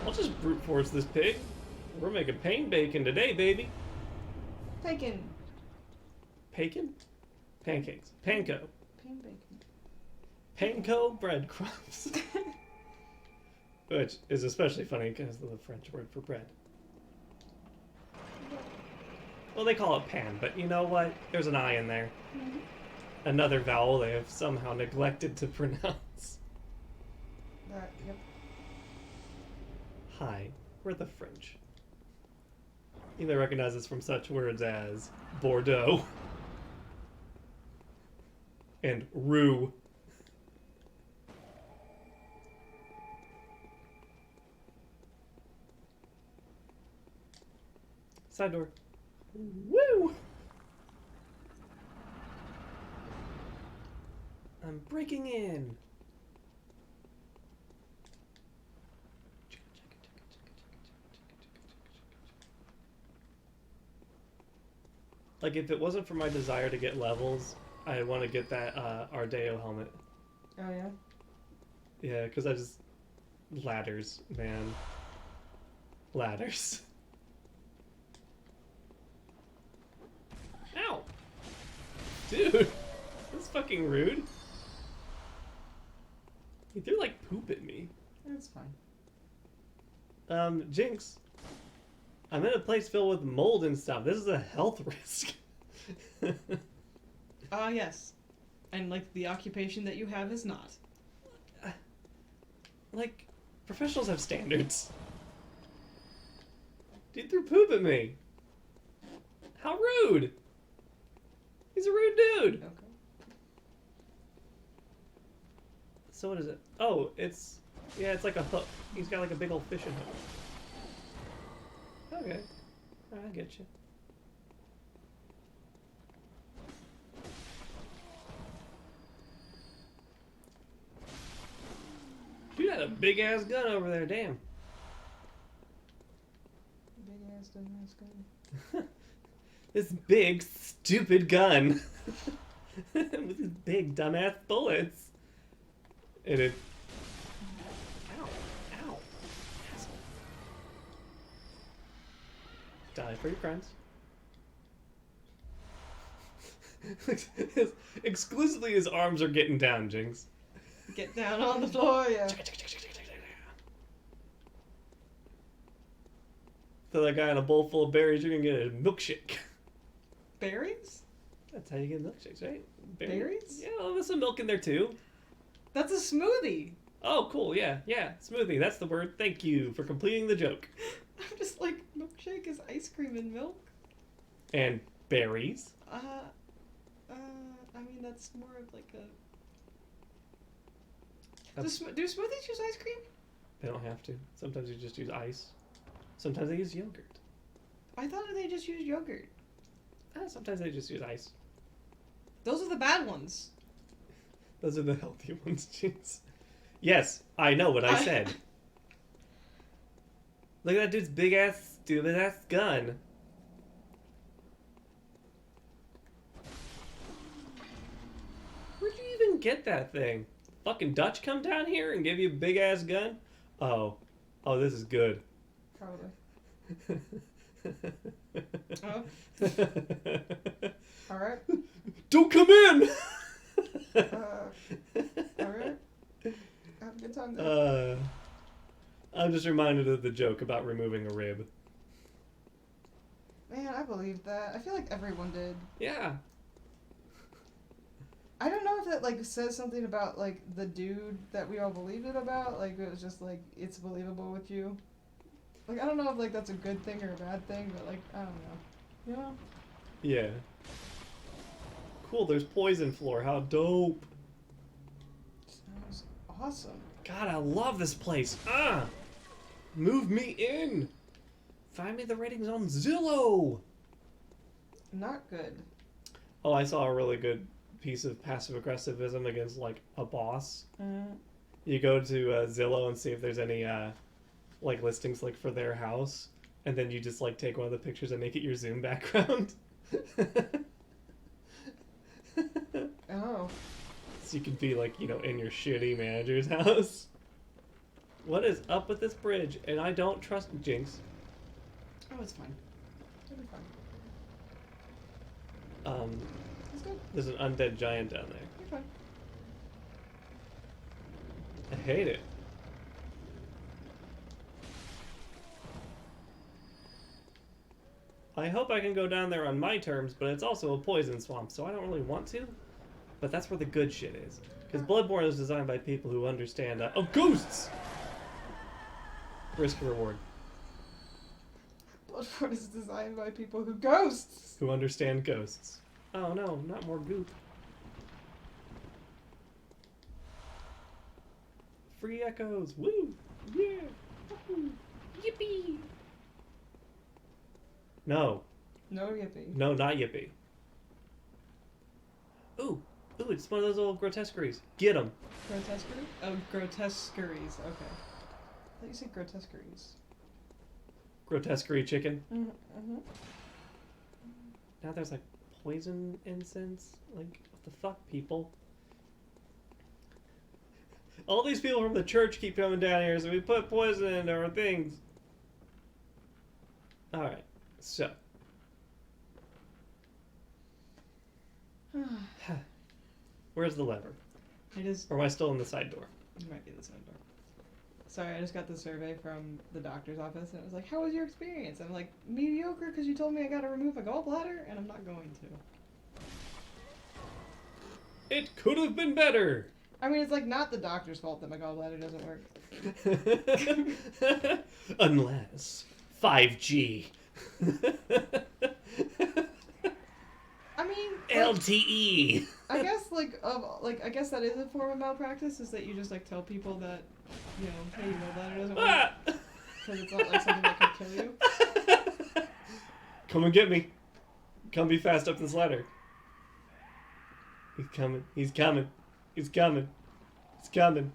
I'll just brute force this pig. We're making pain bacon today, baby. Bacon. Bacon? Pancakes. Panko. Pain bacon. Panko breadcrumbs. Which is especially funny because of the French word for bread. Well, they call it pan, but you know what? There's an I in there. Mm-hmm. Another vowel they have somehow neglected to pronounce. Yep. Hi, we're the French. You may recognize us from such words as Bordeaux and roux. Side door. Woo! I'm breaking in. Like, if it wasn't for my desire to get levels, I want to get that Ardeo helmet. Oh, yeah? Yeah, because I just... Ladders, man. Ladders. Ow! Dude! That's fucking rude. He threw, like, poop at me. That's fine. Jinx. I'm in a place filled with mold and stuff. This is a health risk. Yes. And, like, the occupation that you have is not. Like, professionals have standards. Dude threw poop at me. How rude. He's a rude dude. Okay. So what is it? Oh, it's... Yeah, it's like a hook. He's got like a big old fishing hook. Okay. I get you. Dude had a big ass gun over there, damn. Big ass dumbass gun. This big, stupid gun. With these big, dumbass bullets. And it... Ow. Ow. Asshole. Die for your crimes. Exclusively his arms are getting down, Jinx. Get down on the floor, yeah. Throw that guy in a bowl full of berries, you're gonna get a milkshake. Berries? That's how you get milkshakes, right? Berries? Yeah, well, there's some milk in there too. That's a smoothie. Oh, cool. Yeah, smoothie. That's the word. Thank you for completing the joke. I'm just like, milkshake is ice cream and milk? And berries. I mean, that's more of like a... That's- Do smoothies use ice cream? They don't have to. Sometimes you just use ice. Sometimes they use yogurt. I thought they just used yogurt. Sometimes they just use ice. Those are the bad ones. Those are the healthy ones, jeez. Yes, I know what I said. Look at that dude's big ass, stupid ass gun. Where'd you even get that thing? Fucking Dutch come down here and give you a big ass gun? Oh, this is good. Probably. Oh. Alright. Don't come in! Alright. Have a good time then. I'm just reminded of the joke about removing a rib. Man, I believe that. I feel like everyone did. Yeah. I don't know if that, like, says something about, like, the dude that we all believed it about. Like, it was just, like, it's believable with you. Like, I don't know if, like, that's a good thing or a bad thing, but, like, I don't know. You know? Yeah. Cool, there's poison floor. How dope. Sounds awesome. God, I love this place. Move me in. Find me the ratings on Zillow. Not good. Oh, I saw a really good piece of passive aggressivism against, like, a boss. You go to Zillow and see if there's any like listings like for their house, and then you just like take one of the pictures and make it your Zoom background. Oh. So you can be like, you know, in your shitty manager's house. What is up with this bridge? And I don't trust Jinx. Oh, it's fine. It'll be fine. It's good. There's an undead giant down there. You're fine. I hate it. I hope I can go down there on my terms, but it's also a poison swamp, so I don't really want to. But that's where the good shit is. Because Bloodborne is designed by people who understand... oh, ghosts! Risk reward. Bloodborne is designed by people who ghosts! Who understand ghosts. Oh no, not more goop. Free echoes! Woo! Yeah! Woo-hoo. Yippee! No. No yippee. No, not yippee. Ooh, it's one of those old grotesqueries. Get them. Grotesquerie? Oh, grotesqueries. Okay. I thought you said grotesqueries. Grotesquerie chicken. Mm-hmm. Now there's like poison incense. Like, what the fuck, people? All these people from the church keep coming down here, so we put poison in our things. Alright, so. Where's the lever? It is. Or am I still in the side door? It might be the side door. Sorry, I just got the survey from the doctor's office, and it was like, "How was your experience?" I'm like, "Mediocre, because you told me I got to remove a gallbladder, and I'm not going to." It could have been better. I mean, it's like not the doctor's fault that my gallbladder doesn't work. Unless 5G. I mean, LTE. I guess I guess that is a form of malpractice, is that you just like tell people that, you know, hey, your gallbladder doesn't work, because it's not like something that could kill you. Come and get me. Come be fast up this ladder. He's coming. He's coming. He's coming. He's coming.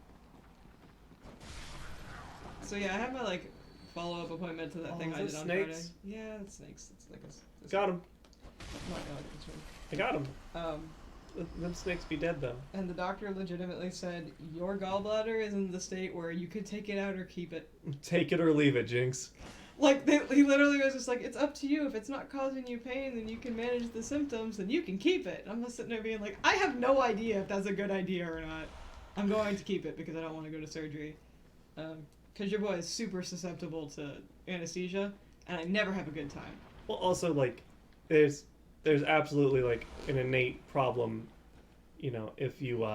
So yeah, I have my like follow-up appointment to that Oh, thing is I it did on snakes? Friday. Yeah, it's snakes. It's like a Got him. I'm not gonna look I got him. at this one. Them snakes be dead though. And the doctor legitimately said, your gallbladder is in the state where you could take it out or keep it. Take it or leave it, Jinx. Like, he literally was just like, it's up to you. If it's not causing you pain, then you can manage the symptoms, then you can keep it. And I'm just sitting there being like, I have no idea if that's a good idea or not. I'm going to keep it because I don't want to go to surgery. Because your boy is super susceptible to anesthesia. and I never have a good time. Well, also, like, there's absolutely, like, an innate problem, you know, if you,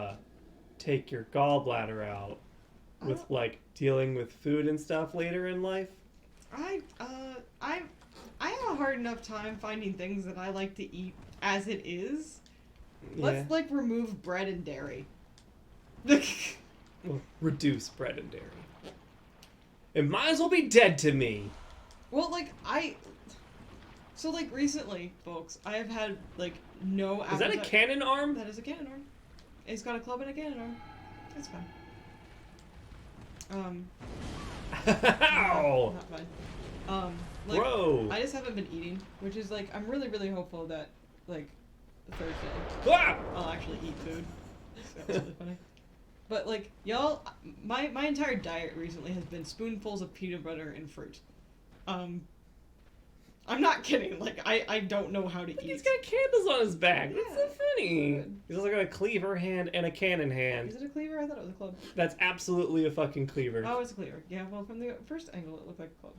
take your gallbladder out with, like, dealing with food and stuff later in life. I have a hard enough time finding things that I like to eat as it is. Yeah. Let's, like, remove bread and dairy. Well, reduce bread and dairy. It might as well be dead to me. Well, like, so, like, recently, folks, I have had, like, no appetite. Is that a cannon arm? That is a cannon arm. It's got a club and a cannon arm. It's fine. Ow! Not fine. Like, Bro! I just haven't been eating, which is, like, I'm really, really hopeful that, like, Thursday, Ah! I'll actually eat food. That was really funny. But, like, y'all, my entire diet recently has been spoonfuls of peanut butter and fruit. I'm not kidding. Like, I don't know how to eat. He's got candles on his back. Yeah, That's so funny. good. He's also got a cleaver hand and a cannon hand. Is it a cleaver? I thought it was a club. That's absolutely a fucking cleaver. Oh, it's a cleaver. Yeah, well, from the first angle, it looked like a club.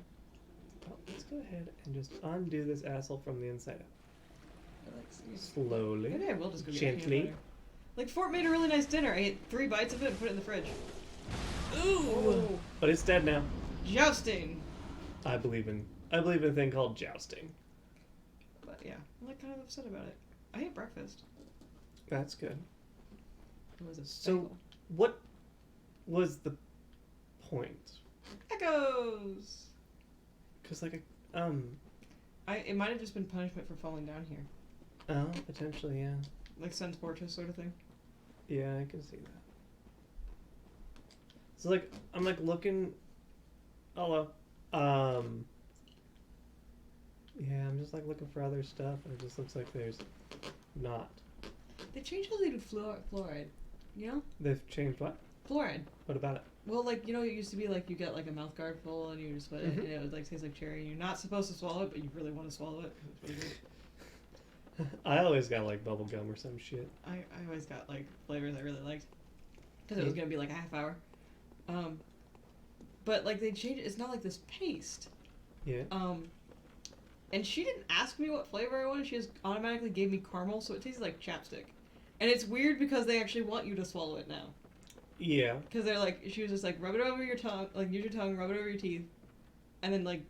Oh, let's go ahead and just undo this asshole from the inside out. Maybe Slowly. I will just go get Gently. peanut butter. Like, Fort made a really nice dinner. I ate 3 bites of it and put it in the fridge. Ooh! But it's dead now. Jousting! I believe in a thing called jousting. But yeah, I'm like kind of upset about it. I ate breakfast. That's good. It was a So- bagel. What was the point? Echoes! Because like It might have just been punishment for falling down here. oh, potentially, yeah. Like Sun's Fortress sort of thing. Yeah, I can see that. So like I'm like looking hello. Yeah, I'm just like looking for other stuff and it just looks like there's not. They changed how they do fluoride. You know? They've changed what? Fluoride. What about it? Well, like, you know, it used to be like you get like a mouth guard full and you just put it Mhm. and it would like taste like cherry and you're not supposed to swallow it, but you really want to swallow it. It's really good. I always got like bubble gum or some shit. I always got like flavors I really liked because it was gonna be like a half hour. But like they changed it. It's not like this paste. Yeah. And she didn't ask me what flavor I wanted. She just automatically gave me caramel, so it tasted like chapstick. And it's weird because they actually want you to swallow it now. Yeah. Because they're like, she was just like, rub it over your tongue, like use your tongue, rub it over your teeth, and then like,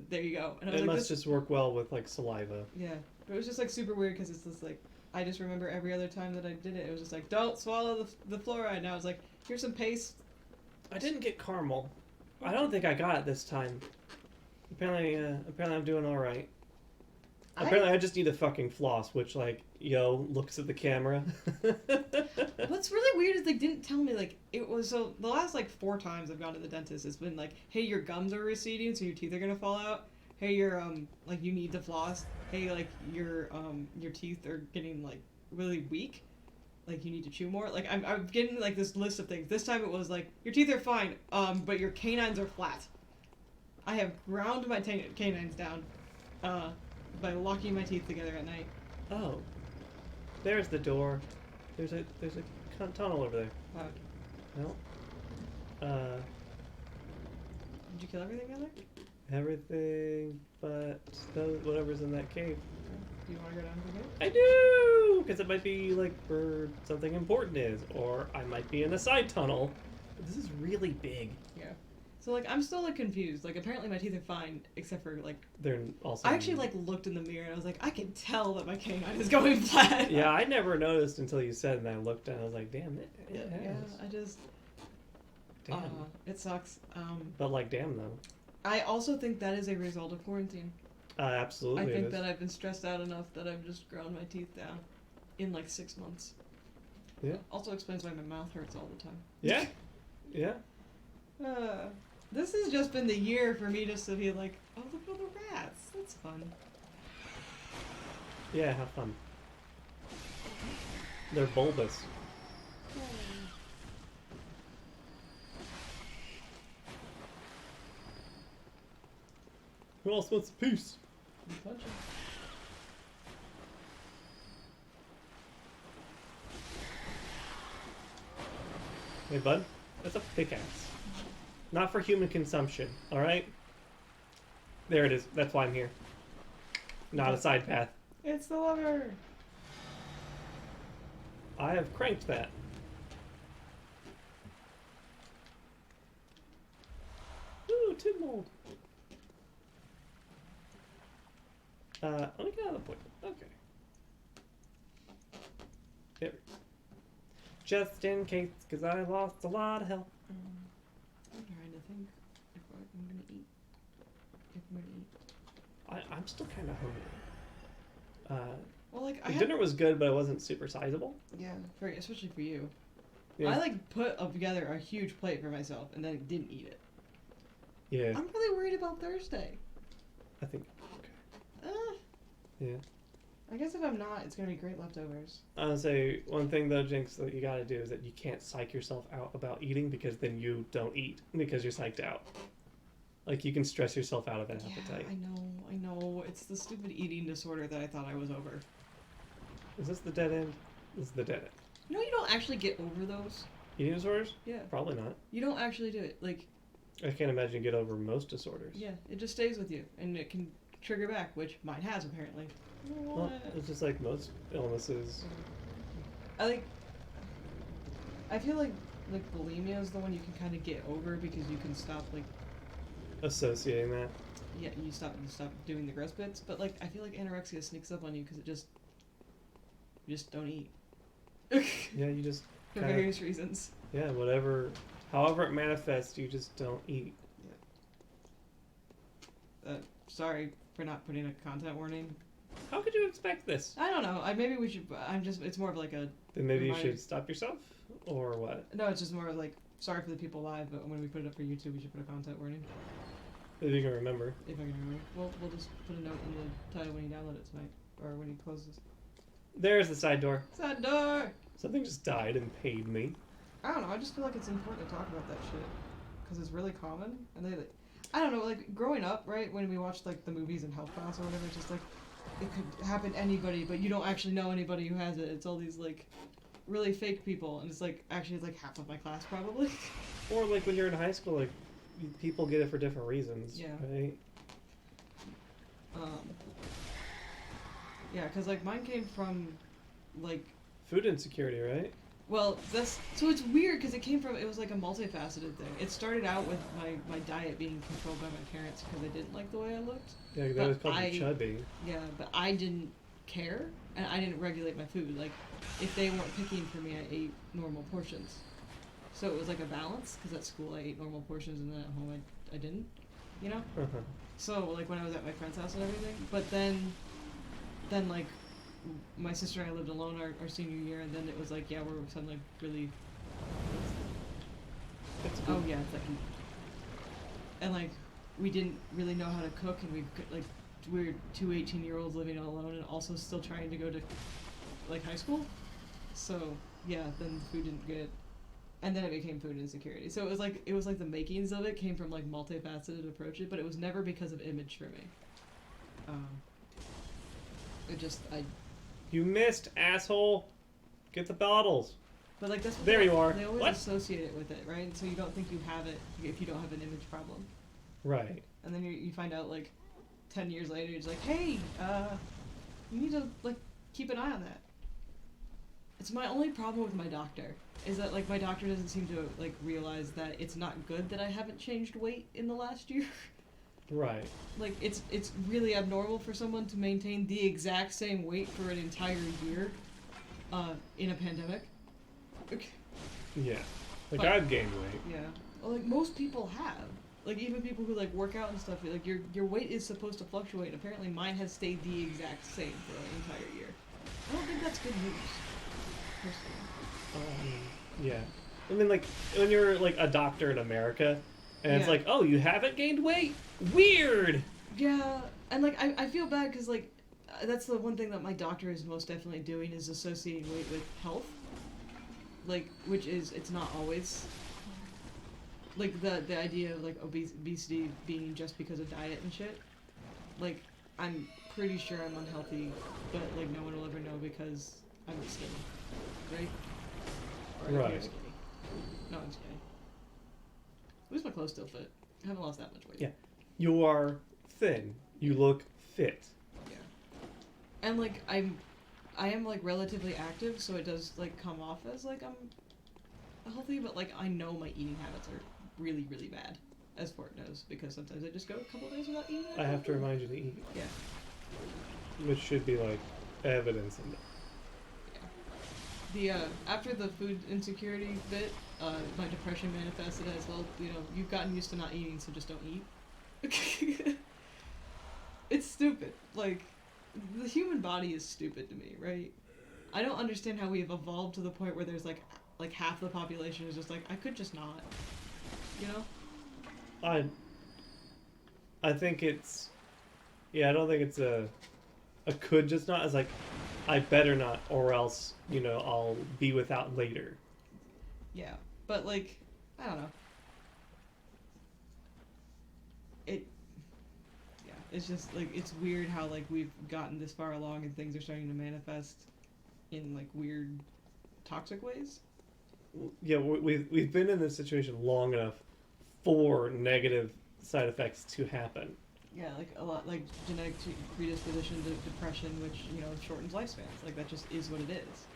there you go. And I was It like, must this... just work well with like saliva. Yeah, but it was just like super weird because it's just like, I just remember every other time that I did it, it was just like, don't swallow the fluoride. Now I was like, here's some paste. I didn't get caramel. I don't think I got it this time. Apparently I'm doing all right. Apparently I just need a fucking floss, which like, yo, looks at the camera. What's really weird is they didn't tell me, like, it was, so the last like 4 times I've gone to the dentist, it's been like, hey, your gums are receding, so your teeth are gonna fall out. Hey, you're like, you need to floss. Hey, like, your teeth are getting like really weak. Like, you need to chew more. Like, I'm getting like this list of things. This time it was like, your teeth are fine, but your canines are flat. I have ground my canines down, by locking my teeth together at night. Oh. There's the door. There's a tunnel over there. Wow. Well. Did you kill everything down there? Everything but whatever's in that cave. Do you want to go down to the cave? I do! Because it might be like where something important is. Or I might be in a side tunnel. This is really big. Yeah. So, like, I'm still, like, confused. Like, apparently my teeth are fine, except for, like... They're also... I actually, like, looked in the mirror and I was like, I can tell that my canine is going flat. Yeah, I never noticed until you said it, and I looked and I was like, damn, it Yeah, has. I just... Damn. It sucks. But, like, damn, though. I also think that is a result of quarantine. Absolutely. I it think is. that I've been stressed out enough that I've just ground my teeth down in, like, 6 months. Yeah. Also explains why my mouth hurts all the time. Yeah. Yeah. This has just been the year for me just to be like, oh, look at all the rats. That's fun. Yeah, have fun. They're bulbous. Who else wants a piece? Punch 'em. Hey, bud. That's a pickaxe. Not for human consumption, alright? There it is. That's why I'm here. Not a side path. It's the lever. I have cranked that. Ooh, tin mold. Let me get out of the point. Okay. There we go. Just in case, because I lost a lot of health. I'm trying to think if I'm gonna eat. If I'm gonna eat. I'm still kind of hungry. Well, like The dinner was good, but it wasn't super sizable. Yeah, especially for you. Yeah. I like put together a huge plate for myself and then didn't eat it. Yeah. I'm really worried about Thursday. I think. Yeah. I guess if I'm not, it's gonna be great leftovers. I would say one thing though, Jinx, that you gotta do is that you can't psych yourself out about eating because then you don't eat because you're psyched out. Like you can stress yourself out of an appetite. I know. It's the stupid eating disorder that I thought I was over. Is this the dead end? This is the dead end. You know, you don't actually get over those. Eating disorders? Yeah. Probably not. You don't actually do it. Like, I can't imagine you get over most disorders. yeah, it just stays with you, and it can trigger back, which mine has apparently. Well, it's just like most illnesses. I feel like bulimia is the one you can kind of get over because you can stop Associating that. yeah, you stop doing the gross bits, but like I feel like anorexia sneaks up on you because you just don't eat. Yeah, you just For kinda- various reasons. Yeah, whatever, however it manifests, you just don't eat. Sorry for not putting a content warning. How could you expect this? I don't know. Maybe we should. It's more of like a. Then maybe you Reminder. should stop yourself, or what? No, it's just more of like sorry for the people live, but when we put it up for YouTube, we should put a content warning. If you can remember. If I can remember. We'll just put a note in the title when you download it tonight, or when you close this. There's the side door. Side door. Something just died and paid me. I don't know. I just feel like it's important to talk about that shit because it's really common, and I don't know. Like growing up, right when we watched like the movies in health class or whatever, it's just like it could happen to anybody, but you don't actually know anybody who has it. It's all these like really fake people, and it's like actually it's like half of my class probably. Or like when you're in high school, like people get it for different reasons. Yeah. Right. Yeah, because like mine came from like. Food insecurity, right? Well, so it's weird because it was like a multifaceted thing. It started out with my diet being controlled by my parents because they didn't like the way I looked. Yeah, that But was called you chubby. Yeah, but I didn't care and I didn't regulate my food. Like, if they weren't picking for me, I ate normal portions. So it was like a balance because at school I ate normal portions and then at home I didn't, you know? Uh-huh. So like when I was at my friend's house and everything, but then like my sister and I lived alone our senior year, and then it was like, yeah, we're suddenly really. It's Oh yeah, it's like, and like we didn't really know how to cook, and we were two 18-year-olds living alone and also still trying to go to like high school. So yeah, then food didn't get, and then it became food insecurity. So it was like the makings of it came from like multifaceted approaches, but it was never because of image for me. You missed, asshole. Get the bottles. But like that's what There you are. They always What? associate it with it, right? So you don't think you have it if you don't have an image problem, Right. and then you find out like 10 years later, you're just like, hey, you need to like keep an eye on that. It's my only problem with my doctor is that like my doctor doesn't seem to like realize that it's not good that I haven't changed weight in the last year. Right. Like it's really abnormal for someone to maintain the exact same weight for an entire year, in a pandemic. Yeah. Like But- I've gained weight. Yeah. Well, like most people have. Like even people who like work out and stuff, like your weight is supposed to fluctuate. And apparently mine has stayed the exact same for an entire year. I don't think that's good news. Personally. Yeah. I mean, like when you're like a doctor in America, and it's Yeah. like, oh, you haven't gained weight? Weird. Yeah, and like I feel bad because like that's the one thing that my doctor is most definitely doing is associating weight with health. Like, which is it's not always. Like the idea of like obesity being just because of diet and shit. Like I'm pretty sure I'm unhealthy, but like no one will ever know because I'm skinny, right? Or Right. you're skinny. No, I'm skinny. At least my clothes still fit. I haven't lost that much weight. Yeah. You are thin. You look fit. Yeah. And like I am like relatively active, so it does like come off as like I'm healthy, but like I know my eating habits are really, really bad as far it goes, because sometimes I just go a couple days without eating. I have to remind you to eat. Yeah. Which should be like evidence in that. The after the food insecurity bit, my depression manifested as well. You know, you've gotten used to not eating, so just don't eat. It's stupid. Like, the human body is stupid to me, right? I don't understand how we've evolved to the point where there's like half the population is just like, I could just not. You know? I think it's, yeah, I don't think it's a could just not. It's like, I better not, or else, you know, I'll be without later. Yeah, but like, I don't know. It's just like, it's weird how like we've gotten this far along and things are starting to manifest in like weird, toxic ways. Yeah, we've been in this situation long enough for negative side effects to happen. Yeah, like a lot, like genetic predisposition to depression, which, you know, shortens lifespans. Like, that just is what it is.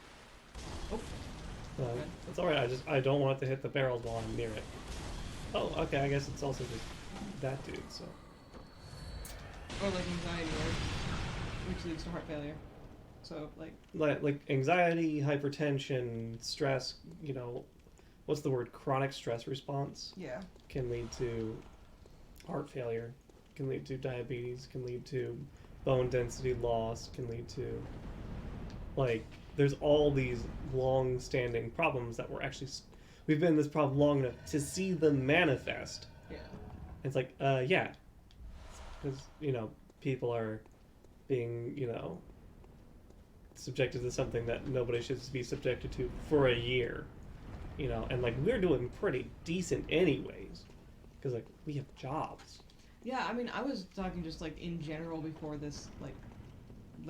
Oh. Okay. It's alright, I don't want it to hit the barrels while I'm near it. Oh, okay, I guess it's also just that dude, so. Or like anxiety, right? Which leads to heart failure. So, Like anxiety, hypertension, stress, you know, what's the word? Chronic stress response yeah. can lead to heart failure, can lead to diabetes, can lead to bone density loss, can lead to, like, there's all these long-standing problems that we've been in this problem long enough to see them manifest. Yeah. It's like, yeah. Because, you know, people are being, you know, subjected to something that nobody should be subjected to for a year. You know, and, like, we're doing pretty decent anyways. Because, like, we have jobs. Yeah, I mean, I was talking just, like, in general before this, like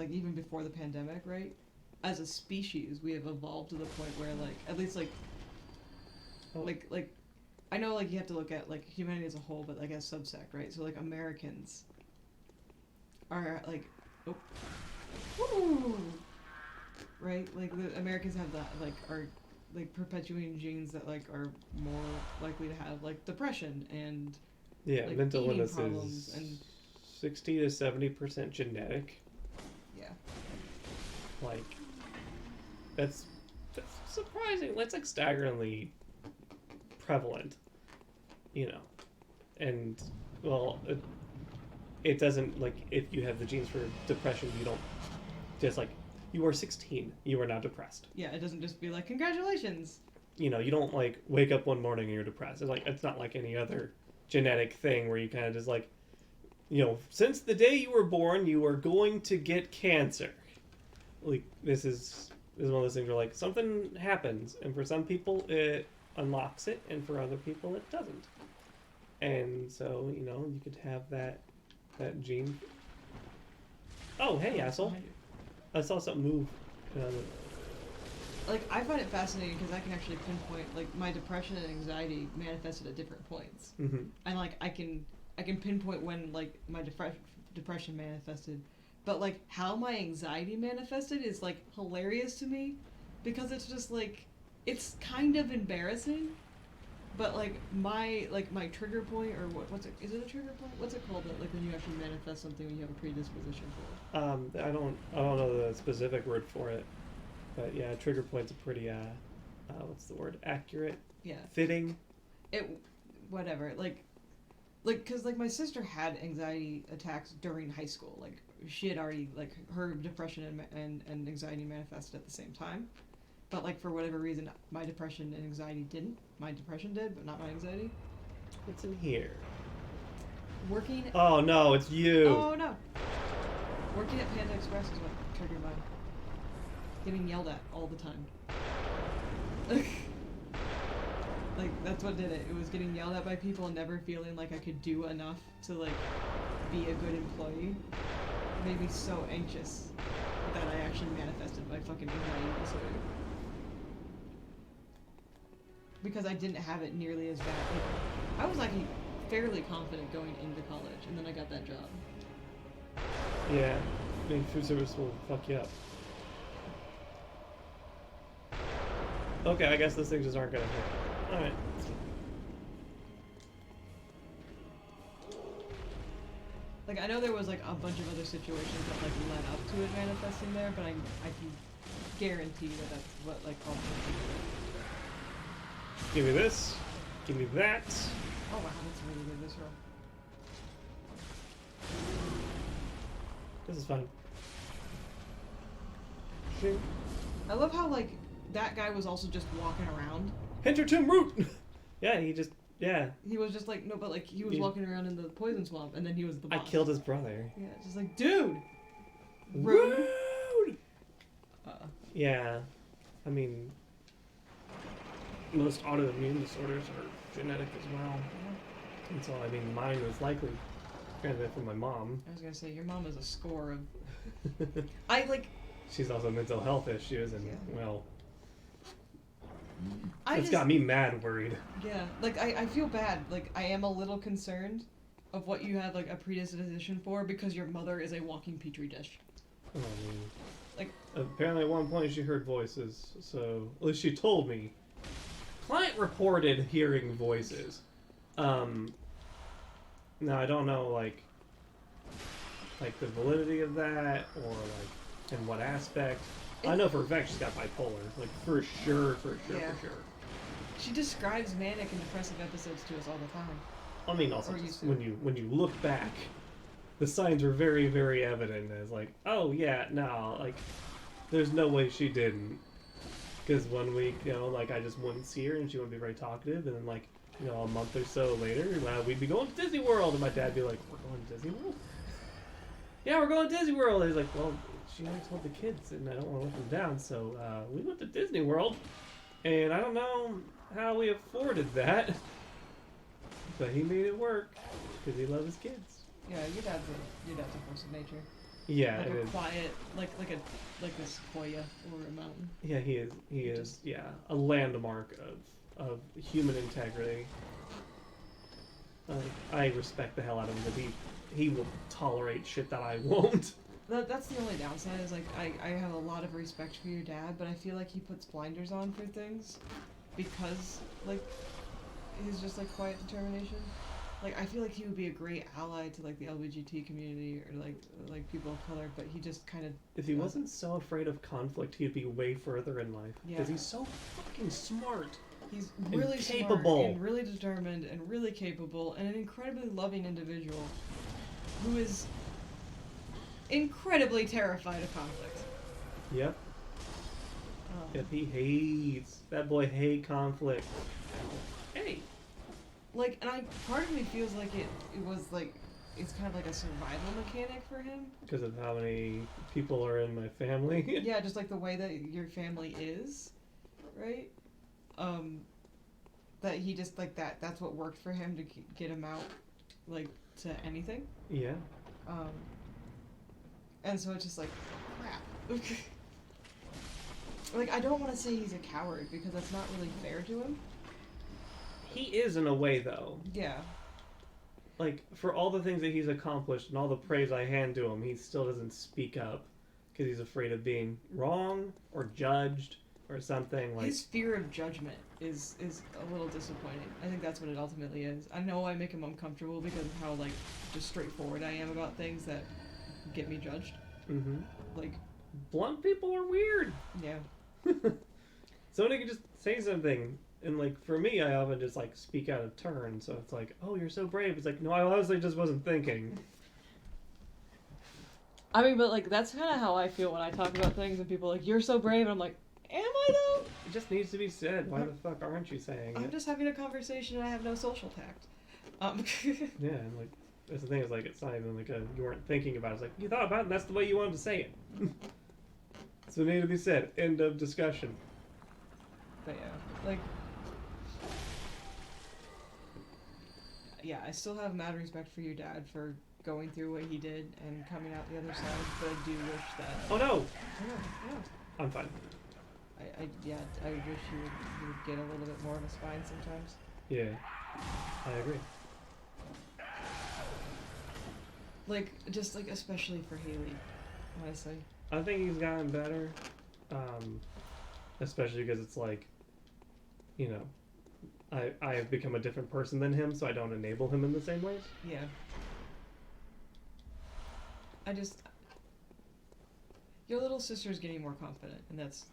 even before the pandemic, right? As a species, we have evolved to the point where, like, at least, like, I know, like, you have to look at, like, humanity as a whole, but, like, as subsect, right? So, like, Americans are, like, woo! Right? Like, the Americans have that, like, are, like, perpetuating genes that, like, are more likely to have, like, depression and, yeah, like, mental eating illness problems is and 60 to 70% genetic. yeah. Like, that's surprising. That's, like, staggeringly prevalent, you know. And, well, it doesn't, like, if you have the genes for depression, you don't just, like, you are 16, you are now depressed. Yeah, it doesn't just be like, congratulations. You know, you don't, like, wake up one morning and you're depressed. It's like, it's not like any other genetic thing where you kind of just, like, you know, since the day you were born, you are going to get cancer. Like, this is one of those things where, like, something happens, and for some people it unlocks it, and for other people it doesn't. And so, you know, you could have that gene. Oh, hey, asshole. I saw something move. Like, I find it fascinating because I can actually pinpoint, like, my depression and anxiety manifested at different points. Mm-hmm. And, like, I can pinpoint when, like, my depression manifested. But, like, how my anxiety manifested is, like, hilarious to me because it's just, like, it's kind of embarrassing. But, like, my trigger point, or what's it, is it a trigger point? What's it called, like, when you actually manifest something when you have a predisposition for it? I don't know the specific word for it, but yeah, trigger point's a pretty what's the word? Accurate. Yeah. Fitting. Whatever. Like, cause like my sister had anxiety attacks during high school. Like, she had already, like, her depression and anxiety manifested at the same time. But, like, for whatever reason, my depression and anxiety didn't. My depression did, but not my anxiety. What's in here? Working. Oh no, it's you. Oh no. Working at Panda Express is what triggered mine. Getting yelled at all the time. Like, that's what did it. It was getting yelled at by people and never feeling like I could do enough to, like, be a good employee. It made me so anxious that I actually manifested my fucking anxiety disorder. Because I didn't have it nearly as bad. Like, I was actually fairly confident going into college, and then I got that job. Yeah, being food service will fuck you up. Okay, I guess those things just aren't gonna hit. Alright. Like, I know there was, like, a bunch of other situations that, like, led up to it manifesting there, but I can guarantee that that's what, like, all Give me this. Give me that. Oh, wow, that's really good, this roll. This is fun. Shing. I love how, like, that guy was also just walking around. Hinterton root! Yeah, he just, yeah. He was just like, no, but, like, he was He- walking around in the poison swamp, and then he was the I boss. killed his brother. Yeah, just like, dude! Rude! Rude! Yeah. I mean, most autoimmune disorders are genetic as well. And so, I mean, mine was likely transmitted from my mom. I was gonna say, your mom is a score of... I, like... She's also mental health issues, and, Yeah. well, I it's just, got me mad worried. Yeah, like, I feel bad. Like, I am a little concerned of what you have, like, a predisposition for because your mother is a walking petri dish. I mean, Like- apparently at one point she heard voices, so at least she told me. Client reported hearing voices. Now I don't know like the validity of that or like in what aspect. I know for a fact she's got bipolar, like for sure. Yeah. She describes manic and depressive episodes to us all the time. I mean, also Or just used when you look back, the signs were very, very evident as like, oh yeah, no, like, there's no way she didn't. Because 1 week, you know, like I just wouldn't see her and she wouldn't be very talkative, and then like, you know, a month or so later, we'd be going to Disney World, and my dad'd be like, we're going to Disney World? Yeah, we're going to Disney World. And he's like, well, she already told the kids, and I don't want to let them down, so we went to Disney World, and I don't know how we afforded that. But he made it work because he loves his kids. Yeah, your dad's a force of nature. Yeah, Like it a is. quiet, like a sequoia or a mountain. Yeah, he is. He is. Yeah, a landmark of human integrity. I respect the hell out of him because he will tolerate shit that I won't. That's the only downside is like I have a lot of respect for your dad, but I feel like he puts blinders on for things because like he's just like quiet determination. Like I feel like he would be a great ally to like the LGBT community or like people of color, but he just kind of If he wasn't so afraid of conflict, he'd be way further in life. Because Yeah. he's so fucking smart. he's really capable. smart and really determined and really capable and an incredibly loving individual who is incredibly terrified of conflict. Yep. Yep, he hates. That boy hate conflict. Hey. Like, and part of me feels like it was like, it's kind of like a survival mechanic for him. Because of how many people are in my family. Yeah, just like the way that your family is, right? That he just, like, that's what worked for him to get him out, like, to anything. Yeah. And so it's just like, crap. Like, I don't want to say he's a coward because that's not really fair to him. He is in a way, though. Yeah. Like, for all the things that he's accomplished and all the praise I hand to him, he still doesn't speak up because he's afraid of being wrong or judged or something. Like, His fear of judgment is a little disappointing. I think that's what it ultimately is. I know I make him uncomfortable because of how, like, just straightforward I am about things that get me judged. mm-hmm. Like, Blunt people are weird. yeah. Somebody can just say something. And, like, for me, I often just, like, speak out of turn. So it's like, oh, you're so brave. It's like, no, I honestly just wasn't thinking. I mean, but, like, that's kind of how I feel when I talk about things and people are like, you're so brave. And I'm like, am I, though? It just needs to be said. Why the fuck aren't you saying I'm it? just having a conversation and I have no social tact. Yeah, and, like, that's the thing. Is like, it's not even like you weren't thinking about it. It's like, you thought about it and that's the way you wanted to say it. So it needed to be said. End of discussion. But, yeah. Like, yeah, I still have mad respect for your dad for going through what he did and coming out the other side, but I do wish that... Oh, no! Yeah. I'm fine. I wish you would get a little bit more of a spine sometimes. Yeah, I agree. Like, just, like, especially for Haley, honestly. I think he's gotten better, especially because it's like, you know, I've become a different person than him, so I don't enable him in the same ways. Yeah. Your little sister's getting more confident, and that's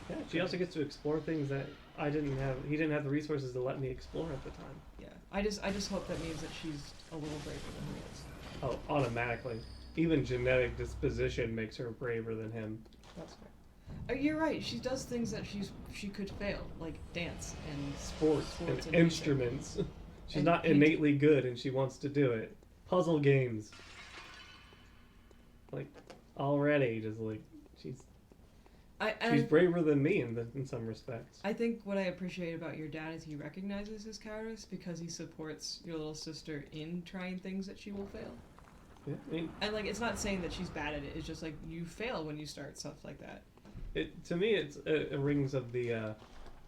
Yeah, she also gets to explore things that I didn't have. He didn't have the resources to let me explore at the time. yeah. I just hope that means that she's a little braver than he is. Oh, automatically. Even genetic disposition makes her braver than him. That's fair. You're right. She does things that she could fail, like dance and Sports and music. instruments. She's And not painting. innately good, and she wants to do it. Puzzle games. Like, already, just like she's braver than me in some respects. I think what I appreciate about your dad is he recognizes his cowardice because he supports your little sister in trying things that she will fail. Yeah, I mean, And like, it's not saying that she's bad at it. It's just like you fail when you start stuff like that. to me, it rings of the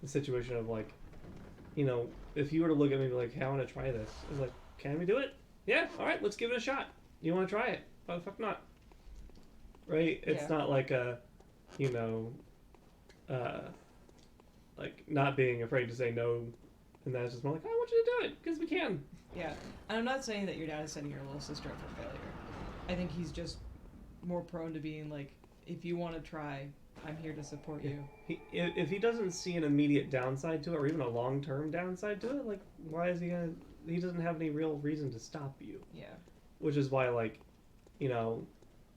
situation of like, you know, if you were to look at me and be like, hey, I want to try this. It's like, can we do it? Yeah, all right, let's give it a shot. You want to try it? Why the fuck not? Right? It's Yeah. not like a, you know, like not being afraid to say no, and that's just more like, I want you to do it because we can. Yeah. And I'm not saying that your dad is setting your little sister up for failure. I think he's just more prone to being like, if you want to try, I'm here to support you. If he doesn't see an immediate downside to it, or even a long-term downside to it, like, why is he gonna? He doesn't have any real reason to stop you. Yeah. Which is why, like, you know,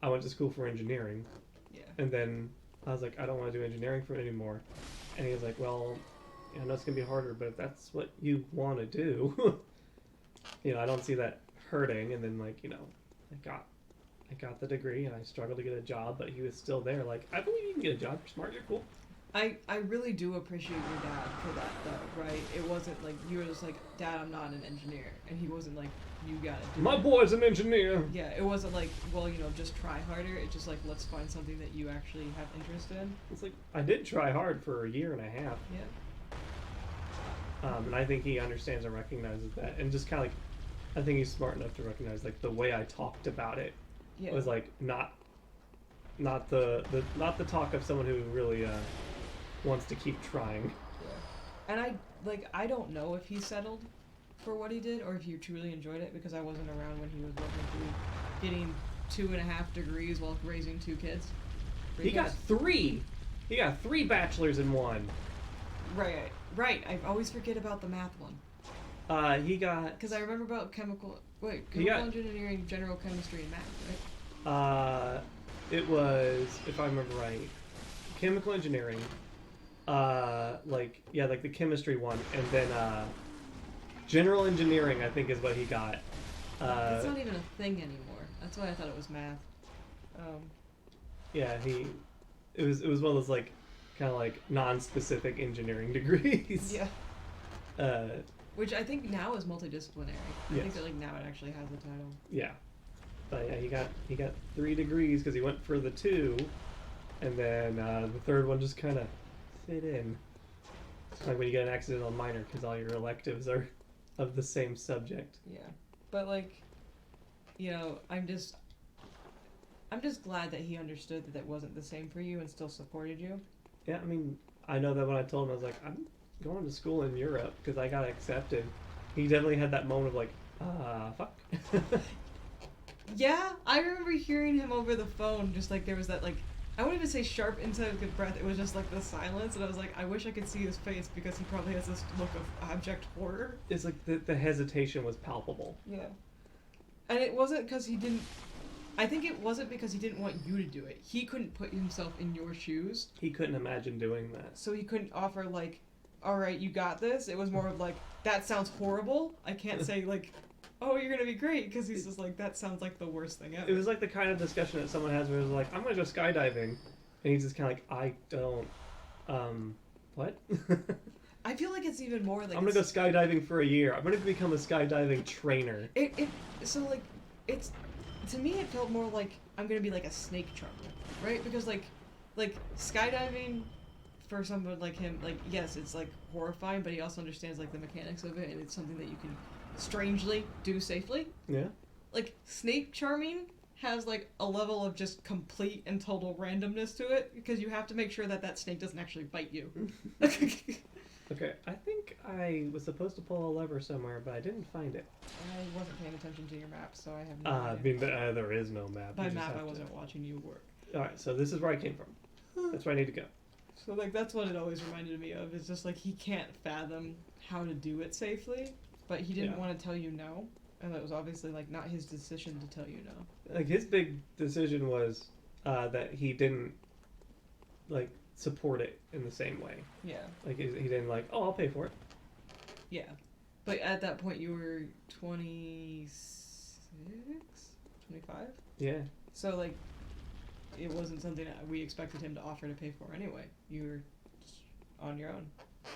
I went to school for engineering, Yeah. and then I was like, I don't want to do engineering for it anymore. And he was like, well, I know it's gonna be harder, but if that's what you want to do, you know, I don't see that hurting. And then, like, you know, I got the degree, and I struggled to get a job, but he was still there. Like, I believe you can get a job. You're smart. You're cool. I really do appreciate your dad for that, though, right? It wasn't like you were just like, Dad, I'm not an engineer. And he wasn't like, you gotta do My it. boy's an engineer. Yeah, it wasn't like, well, you know, just try harder. It's just like, let's find something that you actually have interest in. It's like, I did try hard for a year and a half. Yeah. And I think he understands and recognizes that. And just kind of like, I think he's smart enough to recognize, like, the way I talked about it Yeah. was like not the talk of someone who really wants to keep trying. Yeah. And I don't know if he settled for what he did or if he truly enjoyed it because I wasn't around when he was working through getting 2.5 degrees while raising 2 kids. He got 3. He got 3 bachelors in one. Right. I always forget about the math one. He got. Because I remember about chemical got- engineering, general chemistry, and math, right? It was, if I remember right, chemical engineering. Like the chemistry one, and then general engineering, I think, is what he got. It's not even a thing anymore. That's why I thought it was math. Yeah, it was one of those like kind of like non-specific engineering degrees. Yeah. Which I think now is multidisciplinary. I Yes. think that like now it actually has the title. Yeah, but yeah, he got 3 degrees because he went for the 2, and then the third one just kind of fit in. It's like when you get an accidental minor because all your electives are of the same subject. Yeah, but like, you know, I'm just glad that he understood that wasn't the same for you and still supported you. Yeah, I mean, I know that when I told him, I was like, I'm going to school in Europe because I got accepted. He definitely had that moment of like, fuck. Yeah, I remember hearing him over the phone, just like there was that like, I wouldn't even say sharp intake of breath, it was just like the silence, and I was like, I wish I could see his face because he probably has this look of abject horror. It's like the hesitation was palpable. Yeah. And it wasn't because he didn't, I think it wasn't because he didn't want you to do it. He couldn't put himself in your shoes, He couldn't imagine doing that. so he couldn't offer like, alright, you got this. It was more of like, that sounds horrible. I can't say like, oh, you're gonna be great, because he's just like, that sounds like the worst thing ever. It was like the kind of discussion that someone has where it's like, I'm gonna go skydiving, and he's just kind of like, I don't, what? I feel like it's even more like I'm gonna go skydiving for a year. I'm gonna become a skydiving trainer. So like, it's, to me it felt more like I'm gonna be like a snake charmer, right? Because like skydiving for someone like him, like, yes, it's like horrifying, but he also understands like the mechanics of it, and it's something that you can strangely do safely. Yeah. like snake charming has like a level of just complete and total randomness to it because you have to make sure that that snake doesn't actually bite you. Okay, I think I was supposed to pull a lever somewhere, but I didn't find it. I wasn't paying attention to your map, so I have no I idea. mean, there is no map. By You just map, have I to- wasn't watching you work. Alright, so this is where I came from. That's where I need to go. So like that's what it always reminded me of. Is just like he can't fathom how to do it safely, but he didn't Yeah. want to tell you no, and that was obviously like not his decision to tell you no. Like, his big decision was that he didn't, like, support it in the same way. Yeah, Like, he didn't, like, oh, I'll pay for it. yeah. But at that point, you were 26, 25. Yeah. So like, it wasn't something that we expected him to offer to pay for anyway. You were just on your own.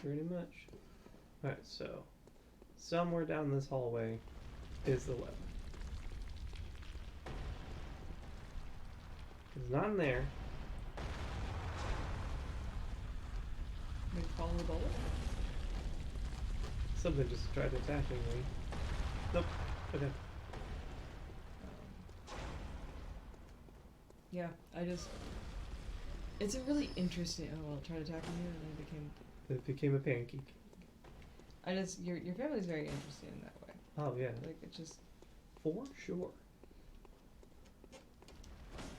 Pretty much. Alright, so somewhere down this hallway is the lever. It's not in there. Maybe follow the bullet. Something just tried attacking me. Nope. Okay. Yeah, I just. It's a really interesting. Oh well, it tried attacking you, and then it became. It became a pancake. I just your family's very interesting in that way. Oh, yeah. Like it just For sure.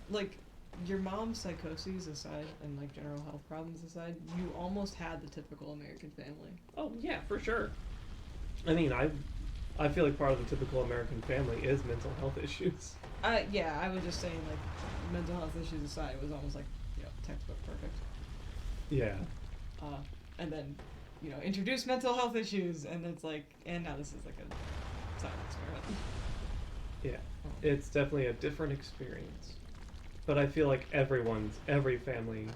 like your mom's psychoses aside and like general health problems aside, you almost had the typical American family. Oh, yeah, for sure. I mean, I feel like part of the typical American family is mental health issues. Yeah, I was just saying like mental health issues aside, it was almost like textbook perfect. Yeah. And then introduce mental health issues, and it's like, and now this is like a science experiment. Yeah. It's definitely a different experience. But I feel like every family,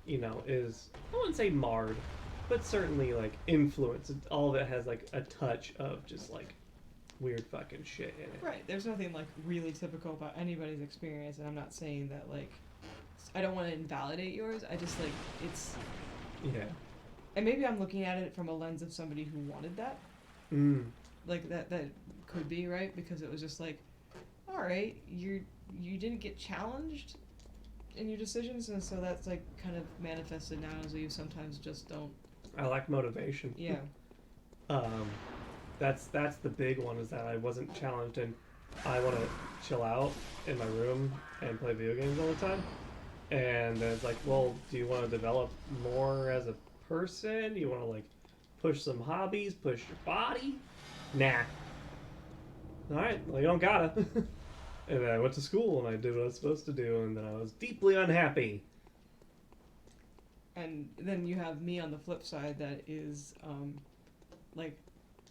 is, I wouldn't say marred, but certainly, like, influenced. All of it has, like, a touch of just, like, weird fucking shit in it. Right. There's nothing like really typical about anybody's experience, and I'm not saying that like I don't want to invalidate yours. I just like it's, Yeah. and maybe I'm looking at it from a lens of somebody who wanted that. Like that could be right, because it was just like, all right, you didn't get challenged in your decisions, and so that's like kind of manifested now as you sometimes just don't. I lack motivation. Yeah. That's the big one, is that I wasn't challenged, and I want to chill out in my room and play video games all the time. And then it's like, well, do you want to develop more as a person? Do you want to, like, push some hobbies, push your body? Nah. Alright, well, you don't gotta. And then I went to school and I did what I was supposed to do, and then I was deeply unhappy. And then you have me on the flip side that is, like,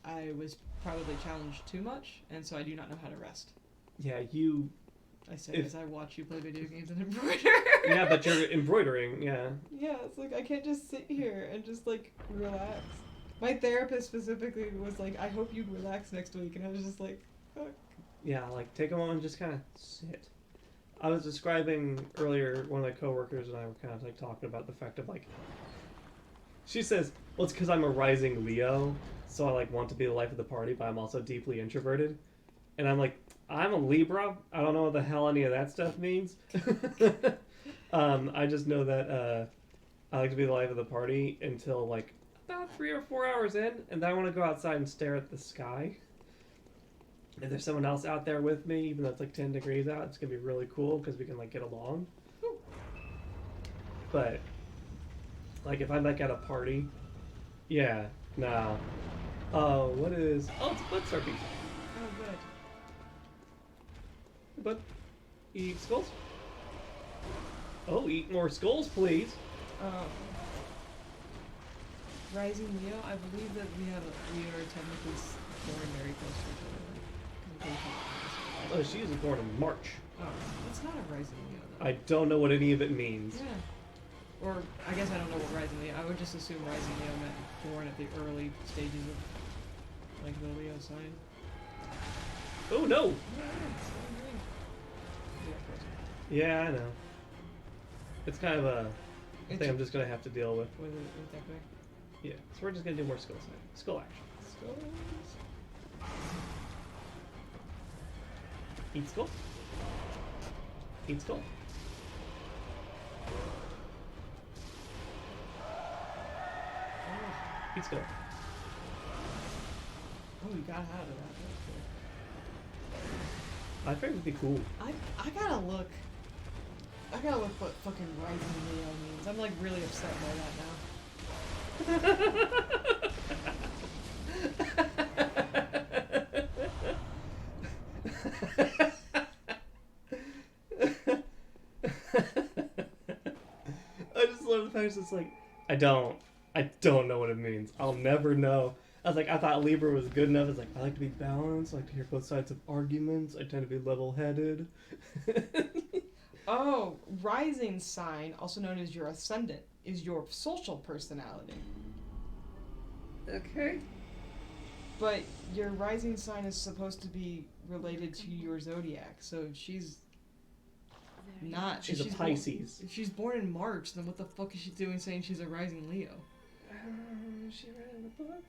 I was probably challenged too much, and so I do not know how to rest. Yeah, I say If- as I watch you play video games and embroider. yeah, but you're embroidering, yeah. Yeah, it's like I can't just sit here and just like relax. My therapist specifically was like, I hope you'd relax next week, and I was just like, fuck. Yeah, like, take a moment and just kind of sit. I was describing earlier, one of my coworkers and I were kind of, like, talking about the fact of, like, she says, well, it's because I'm a rising Leo, so I, like, want to be the life of the party, but I'm also deeply introverted. And I'm like, I'm a Libra. I don't know what the hell any of that stuff means. I just know that I like to be the life of the party until, like, about 3 or 4 hours in, and then I want to go outside and stare at the sky. If there's someone else out there with me, even though it's like 10 degrees out, it's gonna be really cool because we can, like, get along. But, like, if I'm, like, at a party, yeah, no. Oh, what is? Oh, it's a Bloodstar pizza. Oh, good. But eat skulls. Oh, eat more skulls, please. Rising Leo, I believe that we are technically born very close to each other. Oh, she was born in March. Oh, it's not a Rising Leo though. I don't know what any of it means. Yeah. Or I guess I don't know what Rising Leo. I would just assume Rising Leo meant born at the early stages of like the Leo sign. Oh no! Yeah, Yeah, I know. It's kind of a It's thing I'm just gonna have to deal with. with that guy. Yeah, so we're just gonna do more skulls. Skull action. Skulls. Eat skull. Eat skull. Eat skull. Oh, you got out of that. I think it would be cool. I gotta look. I gotta look what fucking Rising Leo means. I'm like really upset by that now. I just love the fact it's like, I don't know what it means. I'll never know. I was like, I thought Libra was good enough. It's like, I like to be balanced. I like to hear both sides of arguments. I tend to be level-headed. Oh, rising sign, also known as your ascendant, is your social personality. Okay. But your rising sign is supposed to be related to your zodiac, so she's Very not. She's if a she's Pisces. If she's born in March, then what the fuck is she doing saying she's a rising Leo? She read in the book.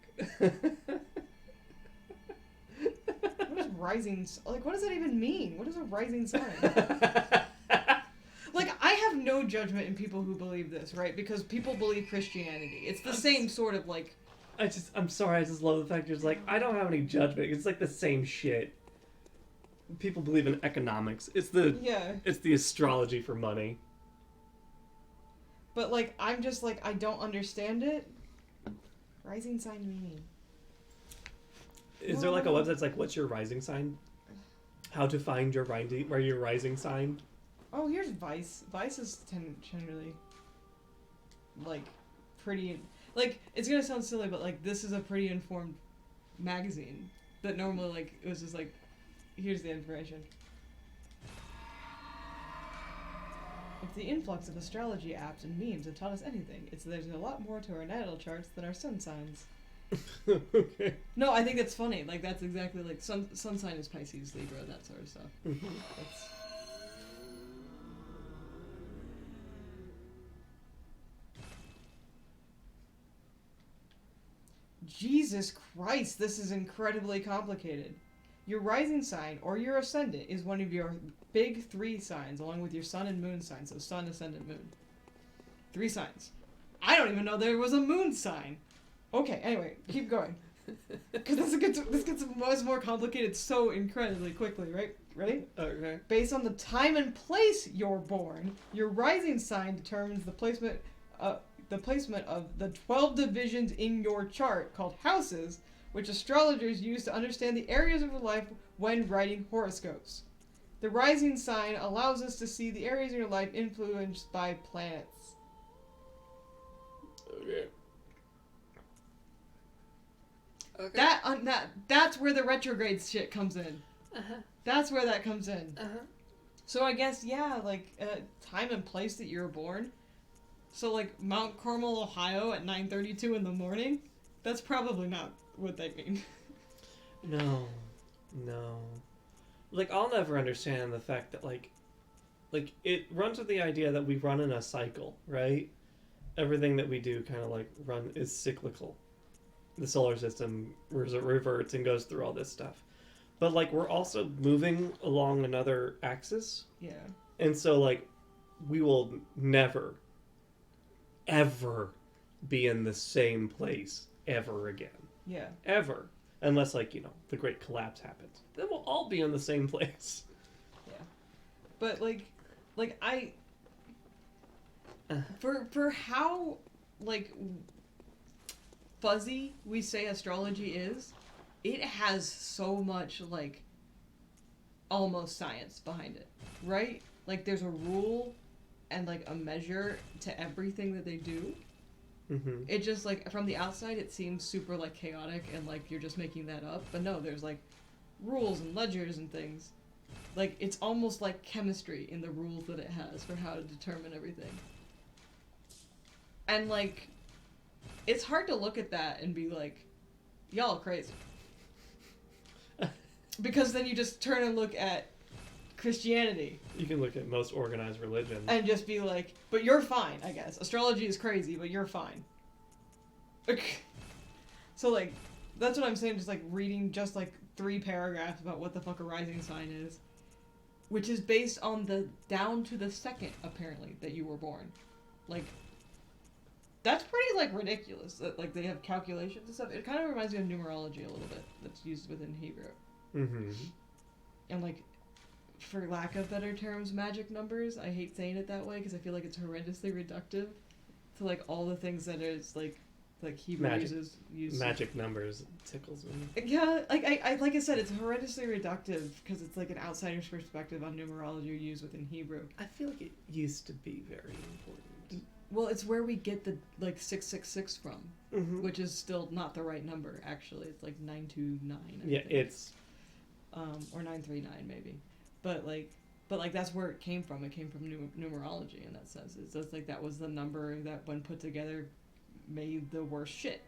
What is rising? Like, what does that even mean? What is a rising sign? Like, I have no judgment in people who believe this, right? Because people believe Christianity. It's the same sort of like. I'm sorry, I just love the fact you're just like, I don't have any judgment. It's like the same shit. People believe in economics. It's the astrology for money. But like, I'm just like, I don't understand it. Rising sign meaning. Is there like a website that's like, what's your rising sign? How to find your rising sign? Oh, here's Vice. Vice is generally like pretty. Like, it's gonna sound silly, but like, this is a pretty informed magazine that normally like it was just like, here's the information. If the influx of astrology apps and memes have taught us anything, it's that there's a lot more to our natal charts than our sun signs. Okay. No, I think that's funny. Like, that's exactly like sun sign is Pisces, Libra, that sort of stuff. Mm-hmm. That's... Jesus Christ, this is incredibly complicated. Your rising sign, or your ascendant, is one of your big 3 signs, along with your sun and moon sign. So sun, ascendant, moon. 3 signs. I don't even know there was a moon sign. Okay, anyway, keep going. Because this gets much more complicated so incredibly quickly, right? Ready? Okay. Based on the time and place you're born, your rising sign determines the placement of the 12 divisions in your chart called houses, which astrologers use to understand the areas of your life when writing horoscopes. The rising sign allows us to see the areas in your life influenced by planets. Okay. That's where the retrograde shit comes in. Uh-huh. That's where that comes in. Uh-huh. So I guess, yeah, like, time and place that you were born. So, like, Mount Carmel, Ohio at 9:32 in the morning? That's probably not what they mean. No. Like, I'll never understand the fact that, like, it runs with the idea that we run in a cycle, right? Everything that we do kind of, like, is cyclical. The solar system reverts and goes through all this stuff. But, like, we're also moving along another axis. Yeah. And so, like, we will never, ever be in the same place ever again. Yeah. Ever. Unless, like, the great collapse happens. Then we'll all be in the same place. Yeah. But, for how, like, fuzzy we say astrology is, it has so much, like, almost science behind it, right? Like, there's a rule and, like, a measure to everything that they do. Mm-hmm. It just, like, from the outside, it seems super, like, chaotic and, like, you're just making that up. But no, there's, like, rules and ledgers and things. Like, it's almost like chemistry in the rules that it has for how to determine everything. And, like, it's hard to look at that and be like, y'all crazy. Because then you just turn and look at Christianity. You can look at most organized religions. And just be like, but you're fine, I guess. Astrology is crazy, but you're fine. So, like, that's what I'm saying, just, like, reading just, like, 3 paragraphs about what the fuck a rising sign is. which is based on the down to the second, apparently, that you were born. Like, that's pretty, like, ridiculous. That, like, they have calculations and stuff. It kind of reminds me of numerology a little bit, that's used within Hebrew. Mm-hmm. And, like, for lack of better terms, magic numbers. I hate saying it that way because I feel like it's horrendously reductive to, like, all the things that is, like Hebrew uses. Magic numbers tickles me. Yeah, like I said, it's horrendously reductive because it's like an outsider's perspective on numerology used within Hebrew. I feel like it used to be very important. Well, it's where we get the, like, 666 from, Mm-hmm. which is still not the right number, actually. It's like 929, I Yeah, think. it's... Or 939, maybe. But that's where it came from. It came from numerology in that sense. It's just like that was the number that, when put together, made the worst shit.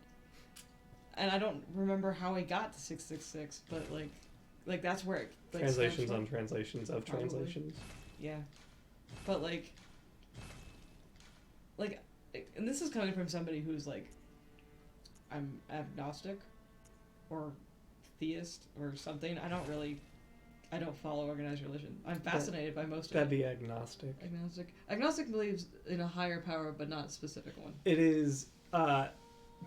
And I don't remember how I got to 666, but like that's where it, like, translations on translations of Probably. translations. Yeah. But like, and this is coming from somebody who's like, I'm agnostic or theist or something. I don't follow organized religion. I'm fascinated by most of That'd it. be agnostic. Agnostic believes in a higher power, but not a specific one. It is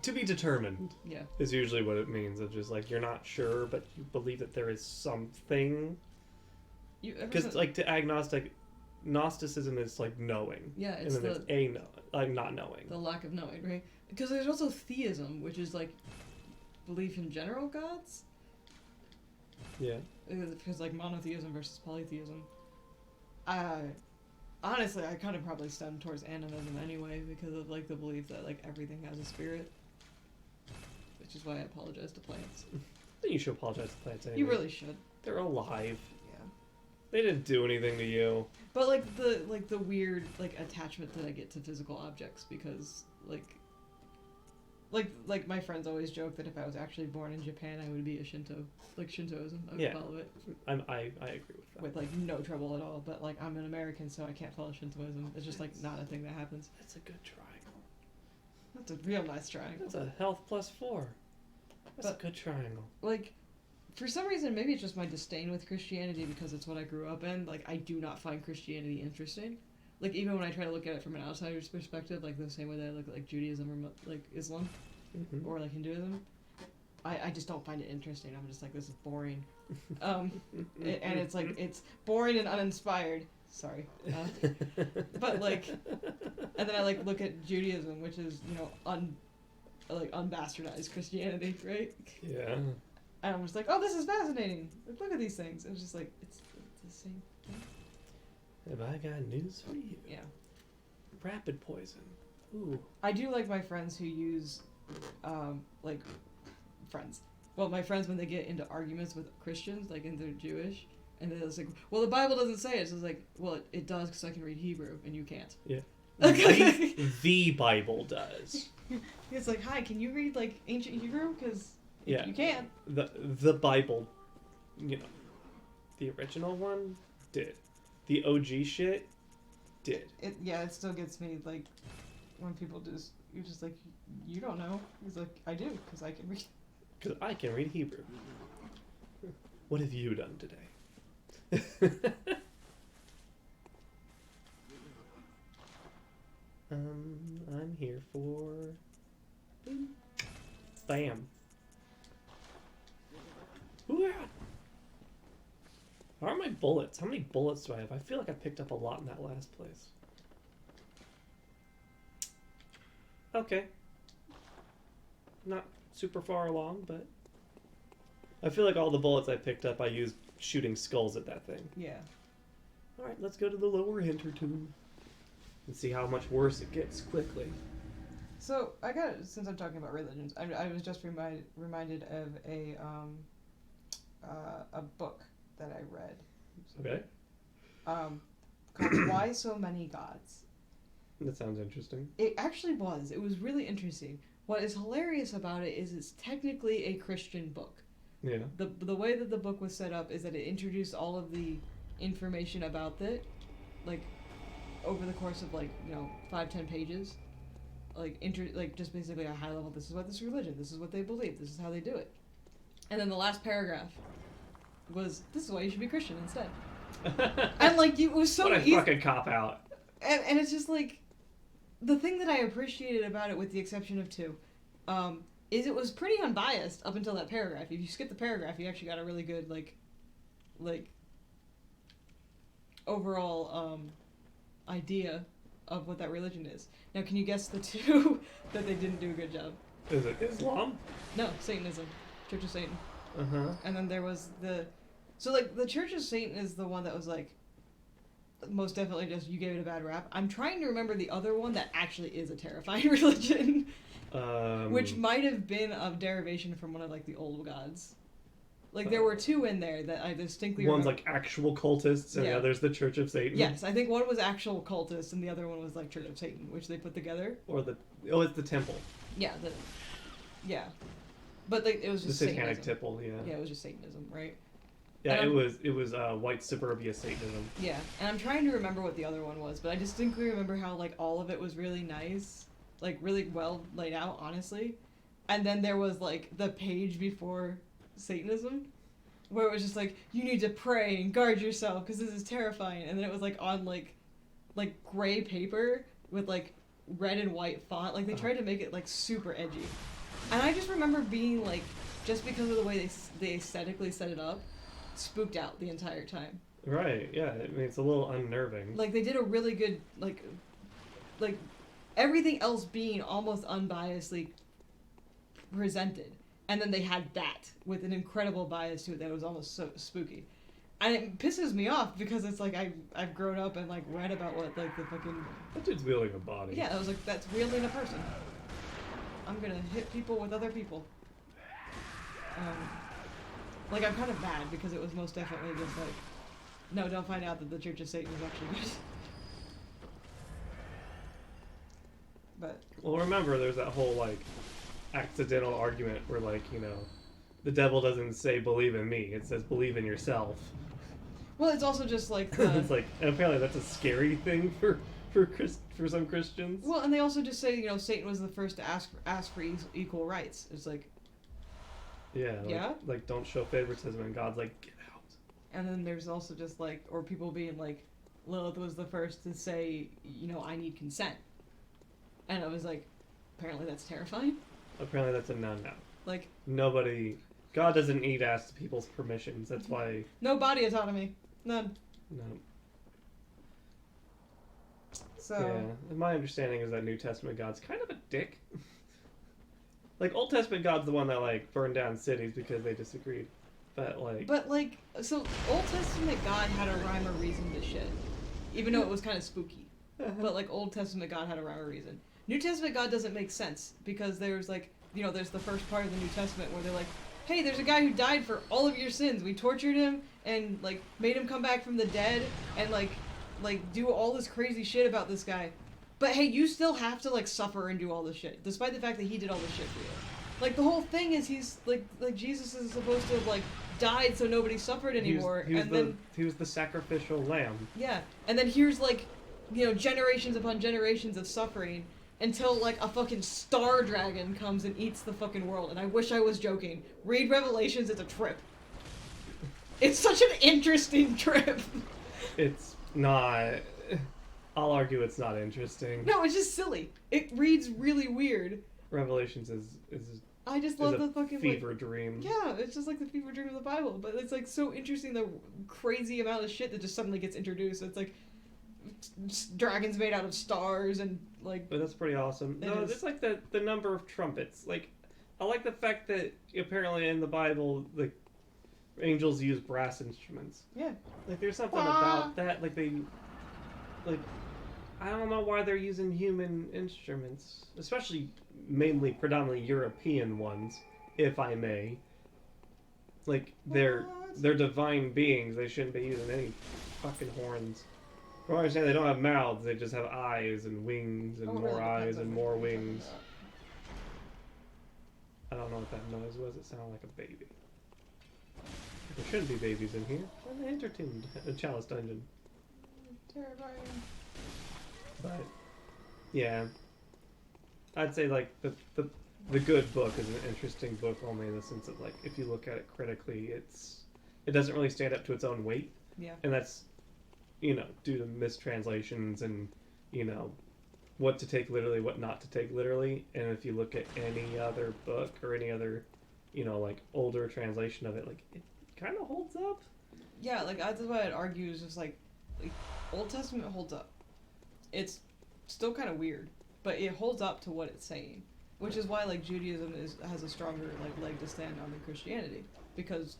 to be determined. Yeah. Is usually what it means. It's just like you're not sure, but you believe that there is something. Because like to agnostic, Gnosticism is like knowing. Yeah, it's and then there's like not knowing. the lack of knowing, right? Because there's also theism, which is like belief in general gods. Yeah. Because like monotheism versus polytheism. Honestly, I kind of probably stem towards animism anyway because of like the belief that like everything has a spirit. Which is why I apologize to plants. You should apologize to plants anyway. You really should. They're alive. Yeah. They didn't do anything to you. But like the weird like attachment that I get to physical objects because like my friends always joke that if I was actually born in Japan I would be a Shintoism. I would follow it. I agree with that. With like no trouble at all. But like I'm an American so I can't follow Shintoism. It's just like not a thing that happens. That's a good triangle. That's a real nice triangle. That's a health +4. That's But- a good triangle. Like, for some reason, maybe it's just my disdain with Christianity because it's what I grew up in. Like, I do not find Christianity interesting. Like, even when I try to look at it from an outsider's perspective, like the same way that I look at like Judaism or like Islam Mm-hmm. or like Hinduism, I just don't find it interesting. I'm just like, this is boring. And it's like, it's boring and uninspired. Sorry. But like, and then I like look at Judaism, which is, you know, unbastardized Christianity, right? Yeah. And I'm just like, oh, this is fascinating. Like, look at these things. It's just like, it's the same thing. Have I got news for you? Yeah. Rapid poison. Ooh. I do like my friends who use, like, friends. Well, my friends, when they get into arguments with Christians, like, and they're Jewish, and they're just like, well, the Bible doesn't say it. So it's like, well, it does because I can read Hebrew, and you can't. Yeah. Okay. The Bible does. It's like, hi, can you read, like, ancient Hebrew? Because Yeah. you can. The Bible, you know, the original one did. The OG shit did. It still gets me, like, when people just, you're just like, you don't know. He's like, I do, because I can read. Because I can read Hebrew. What have you done today? I'm here for... Bam. Ooh, yeah. How are my bullets? How many bullets do I have? I feel like I picked up a lot in that last place. Okay. Not super far along, but... I feel like all the bullets I picked up I used shooting skulls at that thing. Yeah. Alright, let's go to the lower hinter tomb. And see how much worse it gets quickly. So, since I'm talking about religions, I was just reminded of a book that I read. Okay. Called Why So Many Gods? That sounds interesting. It actually was. It was really interesting. What is hilarious about it is it's technically a Christian book. Yeah. The way that the book was set up is that it introduced all of the information about it, like, over the course of, like, 5-10 pages. Like, just basically a high level, this is what this religion, this is what they believe, this is how they do it. And then the last paragraph was, this is why you should be Christian instead. And like it was so what a easy. fucking cop out. And it's just like the thing that I appreciated about it, with the exception of two, is it was pretty unbiased up until that paragraph. If you skip the paragraph, you actually got a really good like overall idea of what that religion is. Now, can you guess the two that they didn't do a good job? Is it Islam? No, Satanism, Church of Satan. Uh-huh. And then there was the Church of Satan is the one that was like most definitely just you gave it a bad rap. I'm trying to remember the other one that actually is a terrifying religion, which might have been a derivation from one of like the old gods. Like there were two in there that I distinctly One's remember. like actual cultists and Yeah. the other's the Church of Satan. Yes, I think one was actual cultists and the other one was like Church of Satan, which they put together. Or it's the temple. Yeah, but it was The just satanic Satanism. temple, yeah. Yeah, it was just Satanism, right? Yeah, And it was white suburbia Satanism. Yeah, and I'm trying to remember what the other one was, but I distinctly remember how like all of it was really nice, like really well laid out, honestly. And then there was like the page before Satanism, where it was just like you need to pray and guard yourself because this is terrifying. And then it was like on like gray paper with like red and white font. Like they tried to make it like super edgy. And I just remember being like, just because of the way they aesthetically set it up, spooked out the entire time. Right, yeah. I mean, it's a little unnerving. Like they did a really good like everything else being almost unbiasedly presented, and then they had that with an incredible bias to it that was almost so spooky. And it pisses me off because it's like I've grown up and like read about what like the fucking That dude's wielding a body. I was like, that's wielding a person. I'm gonna hit people with other people. Like I'm kind of mad because it was most definitely just like, no, don't find out that the Church of Satan is actually good. But Well, remember, there's that whole, like, accidental argument where, like, you know, the devil doesn't say believe in me, it says believe in yourself. well, it's also just like It's like, and apparently that's a scary thing for some Christians. well, and they also just say, you know, Satan was the first to ask for equal rights. It's like, Yeah. Yeah? Like, don't show favoritism, and God's like, get out. and then there's also just like, or people being like, Lilith was the first to say, you know, I need consent. And I was like, apparently that's terrifying. Apparently that's a no-no. Like, God doesn't need to ask people's permissions. That's why, no body autonomy. None. no. So, Yeah, and my understanding is that New Testament God's kind of a dick. Like, Old Testament God's the one that, like, burned down cities because they disagreed. But, like... so Old Testament God had a rhyme or reason to shit. Even though it was kind of spooky. But, like, Old Testament God had a rhyme or reason. New Testament God doesn't make sense because there's, like, you know, there's the first part of the New Testament where they're like, hey, there's a guy who died for all of your sins. We tortured him and, like, made him come back from the dead and, like do all this crazy shit about this guy. But, hey, you still have to, like, suffer and do all this shit, despite the fact that he did all this shit for you. Like, the whole thing is he's, like Jesus is supposed to have, like, died so nobody suffered anymore. He was the sacrificial lamb. Yeah, and then here's, like, you know, generations upon generations of suffering until, like, a fucking star dragon comes and eats the fucking world. And I wish I was joking. Read Revelations, it's a trip. It's such an interesting trip. It's not... I'll argue it's not interesting. No, it's just silly. It reads really weird. Revelations is I just love a the fucking fever dream. Yeah, it's just like the fever dream of the Bible, but it's like so interesting the crazy amount of shit that just suddenly gets introduced. It's like dragons made out of stars and like. But that's pretty awesome. No, it's like the number of trumpets. Like, I like the fact that apparently in the Bible, like, angels use brass instruments. Yeah. Like, there's something about that. Like, I don't know why they're using human instruments, especially predominantly European ones, if I may. Like, they're divine beings. They shouldn't be using any fucking horns. From what I understand, they don't have mouths. They just have eyes and wings and more eyes and more wings. I don't know what that noise was. It sounded like a baby. There shouldn't be babies in here. I'm entertained. A chalice dungeon. Terrifying. But yeah, I'd say like the good book is an interesting book only in the sense of like if you look at it critically, it doesn't really stand up to its own weight. Yeah. And that's, due to mistranslations and, what to take literally, what not to take literally. And if you look at any other book or any other, like older translation of it, like it kind of holds up. Yeah, like that's what I'd argue is just like Old Testament holds up. It's still kind of weird, but it holds up to what it's saying, which is why like Judaism has a stronger like leg to stand on than Christianity, because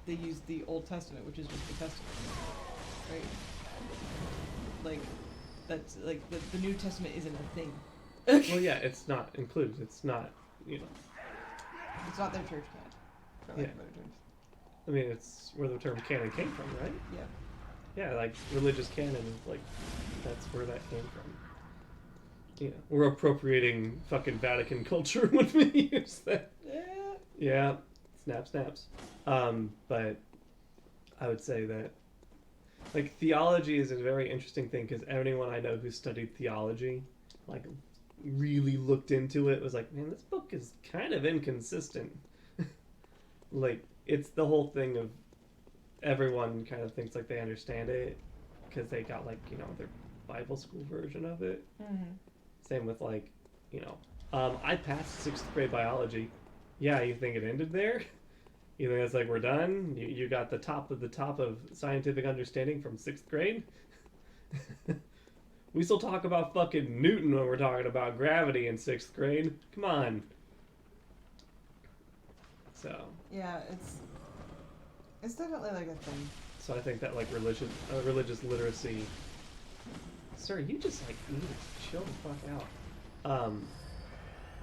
they use the Old Testament, which is just the Testament, right? Like that's like the New Testament isn't a thing. Well, yeah, it's not included. It's not, It's not their church canon, for lack of better terms. I mean, it's where the term canon came from, right? Yeah. Yeah, like religious canon is like that's where that came from. We're appropriating fucking Vatican culture when we use that. Yeah, snaps. But I would say that like theology is a very interesting thing because anyone I know who studied theology, like really looked into it, was like, man, this book is kind of inconsistent. Like it's the whole thing of everyone kind of thinks like they understand it because they got like their Bible school version of it. Mm-hmm. Same with like I passed 6th grade biology. Yeah, you think it ended there? You think it's like we're done? You got the top of scientific understanding from 6th grade? We still talk about fucking Newton when we're talking about gravity in 6th grade. Come on. So. Yeah, it's definitely like a thing. So I think that like religious literacy. Sir, you just like need to chill the fuck out.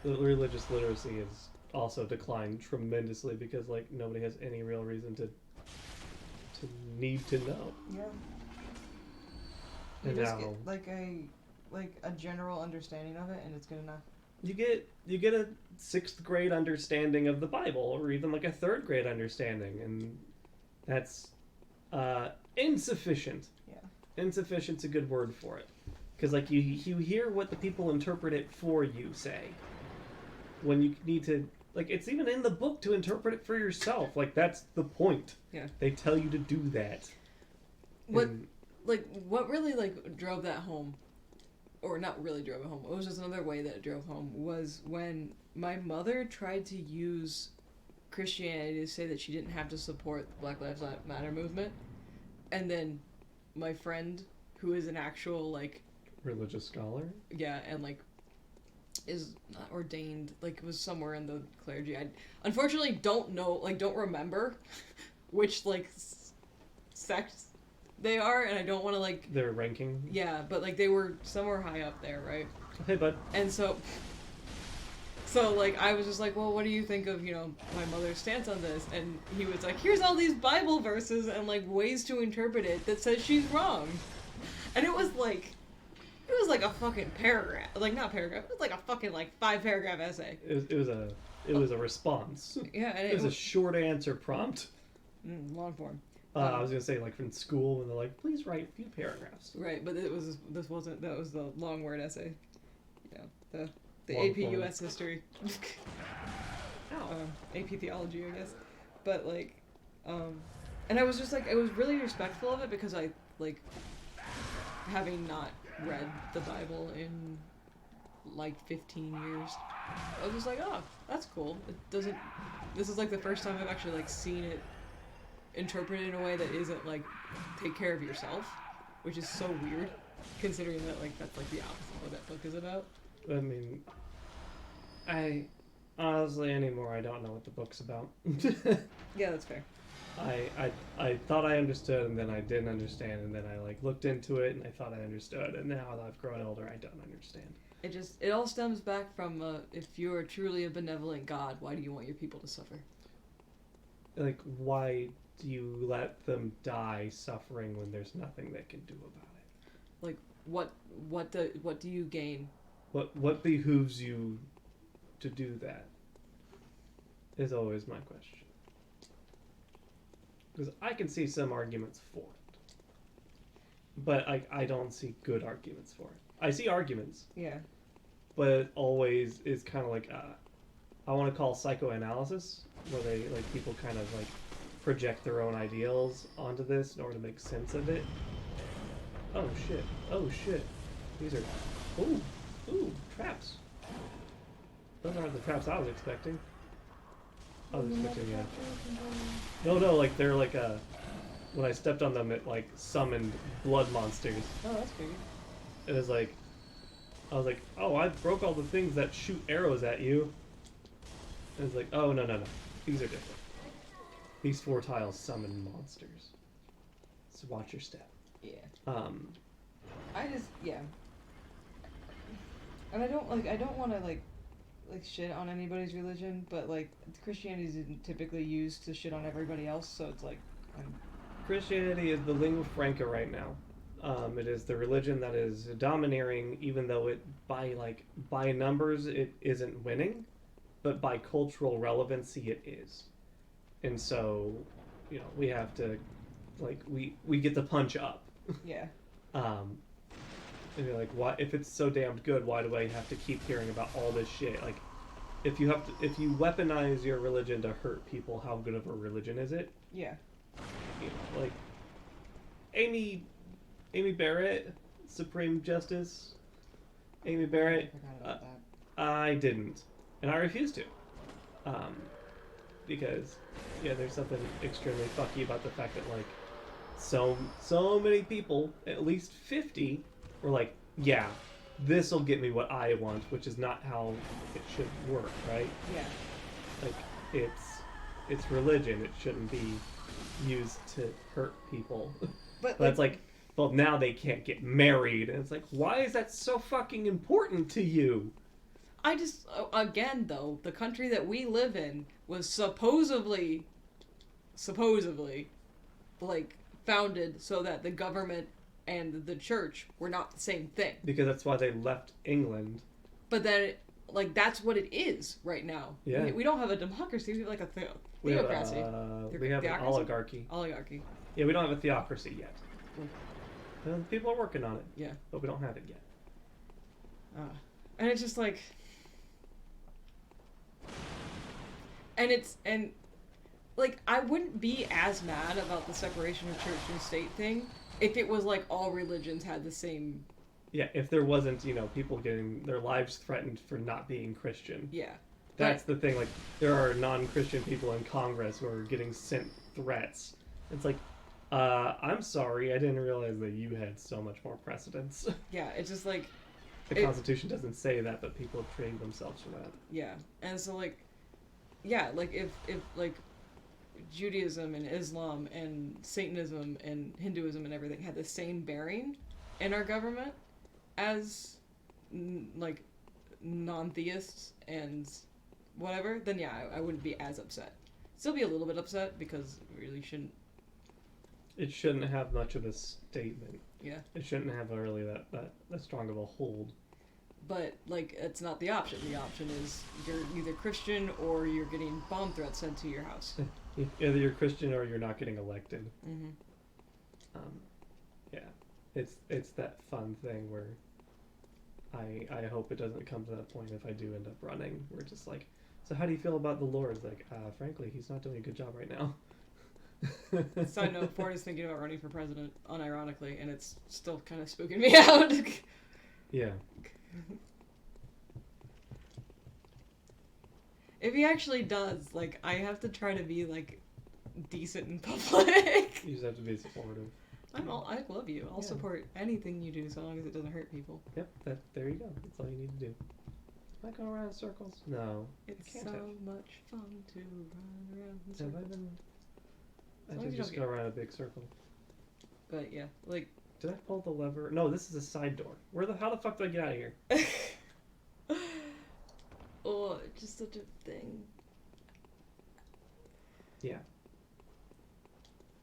The religious literacy has also declined tremendously because like nobody has any real reason to need to know. Yeah. And You just now get a general understanding of it, and it's good enough. you get a 6th grade understanding of the Bible, or even like a 3rd grade understanding, and that's insufficient. Yeah. Insufficient's a good word for it, because like you hear what the people interpret it for you say, when you need to like it's even in the book to interpret it for yourself. Like that's the point. Yeah. They tell you to do that. What really like drove that home, or not really drove it home, it was just another way that it drove home, was when my mother tried to use Christianity to say that she didn't have to support the Black Lives Matter movement, and then my friend, who is an actual like religious scholar. Yeah, and like is not ordained, like was somewhere in the clergy. I unfortunately don't remember which like sect they are, and I don't want to like their ranking. Yeah, but like they were somewhere high up there, right? Hey, bud. And so like I was just like, well, what do you think of my mother's stance on this? And he was like, here's all these Bible verses and like ways to interpret it that says she's wrong, and it was like a fucking paragraph, like not paragraph, it was like a fucking like 5-paragraph essay. It was a response. Yeah, and it was a short answer prompt. Long form. I was gonna say like from school when they're like, please write a few paragraphs. Right, but that was the long word essay. Yeah, the Long AP form. US history. AP theology, I guess. But like, and I was just like, I was really respectful of it because I like, having not read the Bible in like 15 years, I was just like, oh, that's cool. This is like the first time I've actually like seen it interpreted in a way that isn't like take care of yourself, which is so weird considering that like that's like the opposite of what that book is about. I mean, I honestly anymore I don't know what the book's about. Yeah, that's fair. I thought I understood, and then I didn't understand, and then I like looked into it and I thought I understood, and now that I've grown older I don't understand. It all stems back from if you are truly a benevolent God, why do you want your people to suffer? Like, why do you let them die suffering when there's nothing they can do about it? Like, what do you gain? What behooves you to do that? Is always my question. Because I can see some arguments for it, but I don't see good arguments for it. I see arguments. Yeah. But it always is kind of like I want to call psychoanalysis, where they like people kind of like project their own ideals onto this in order to make sense of it. Oh shit! Oh shit! These are, ooh, traps. Those aren't the traps I was expecting. I was expecting, No, like they're like when I stepped on them, it like summoned blood monsters. Oh, that's creepy. It was like, I was like, oh, I broke all the things that shoot arrows at you. And it's like, oh, no. These are different. These 4 tiles summon monsters. So watch your step. Yeah. Yeah. And I don't want to like shit on anybody's religion, but like Christianity isn't typically used to shit on everybody else, so it's like Christianity is the lingua franca right now. It is the religion that is domineering, even though it by numbers it isn't winning, but by cultural relevancy it is. And so, we have to, we get the punch up. Yeah. And you're like, why? If it's so damned good, why do I have to keep hearing about all this shit? Like, if you weaponize your religion to hurt people, how good of a religion is it? Yeah. Like, Amy Barrett, Supreme Justice, Amy Barrett. I forgot about that. I didn't, and I refuse to, because there's something extremely fucky about the fact that like, so many people, at least 50. We're like, yeah, this will get me what I want, which is not how it should work, right? Yeah. Like, it's religion. It shouldn't be used to hurt people. But it's like, well, now they can't get married. And it's like, why is that so fucking important to you? I just, again, though, the country that we live in was supposedly, like, founded so that the government and the church were not the same thing. Because that's why they left England. But then, that's what it is right now. Yeah. We don't have a democracy, we have like a theocracy. We have an oligarchy. Oligarchy. Yeah, we don't have a theocracy yet. People are working on it. Yeah. But we don't have it yet. And it's just like... And I wouldn't be as mad about the separation of church and state thing if it was like all religions had the same... Yeah, if there wasn't, people getting their lives threatened for not being Christian. Yeah. That's the thing, like, there are non-Christian people in Congress who are getting sent threats. It's like, I'm sorry, I didn't realize that you had so much more precedence. Yeah, it's just like... The Constitution doesn't say that, but people have trained themselves for that. Yeah, and so like... Yeah, like, if like, Judaism and Islam and Satanism and Hinduism and everything had the same bearing in our government as, like, non-theists and whatever, then yeah, I wouldn't be as upset. Still be a little bit upset because it really shouldn't... It shouldn't have much of a statement. Yeah. It shouldn't have really that strong of a hold. But, like, it's not the option. The option is you're either Christian or you're getting bomb threats sent to your house. Either you're Christian or you're not getting elected. Mm-hmm. Yeah. It's that fun thing where I hope it doesn't come to that point if I do end up running. We're just like, so how do you feel about the Lord? It's like, frankly, he's not doing a good job right now. Side note, Ford is thinking about running for president, unironically, and it's still kind of spooking me out. Yeah. If he actually does, like, I have to try to be, like, decent in public. You just have to be supportive. I love you. I'll support anything you do so long as it doesn't hurt people. Yep, there you go. That's all you need to do. Am I going around in circles? No. It's so much fun to run around in Have circles. I did just go around a big circle. But yeah, like... Did I pull the lever? No, this is a side door. How the fuck do I get out of here? Oh, it's just such a thing. Yeah.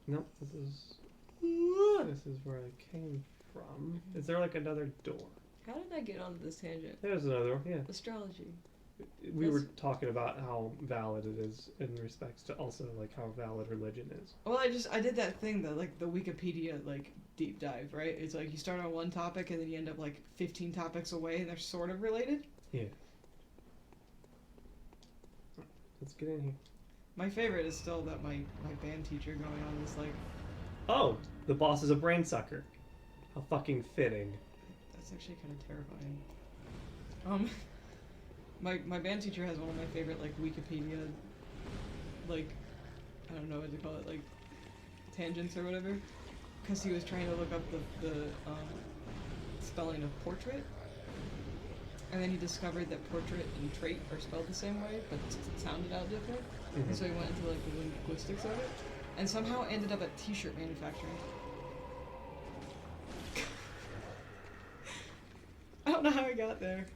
Nope, this is where I came from. Is there like another door? How did I get onto this tangent? There's another one, yeah. Astrology. We were talking about how valid it is in respects to also like how valid religion is. Well, I did that thing though, like the Wikipedia like deep dive, right? It's like you start on one topic and then you end up like 15 topics away and they're sort of related. Yeah. Let's get in here. My favorite is still that my band teacher going on this like. Oh, the boss is a brain sucker. How fucking fitting. That's actually kind of terrifying. My band teacher has one of my favorite like Wikipedia, like, I don't know what to call it, like tangents or whatever, because he was trying to look up the spelling of portrait, and then he discovered that portrait and trait are spelled the same way, but sounded out different. And so he went into like the linguistics of it, and somehow ended up at t-shirt manufacturing. I don't know how I got there.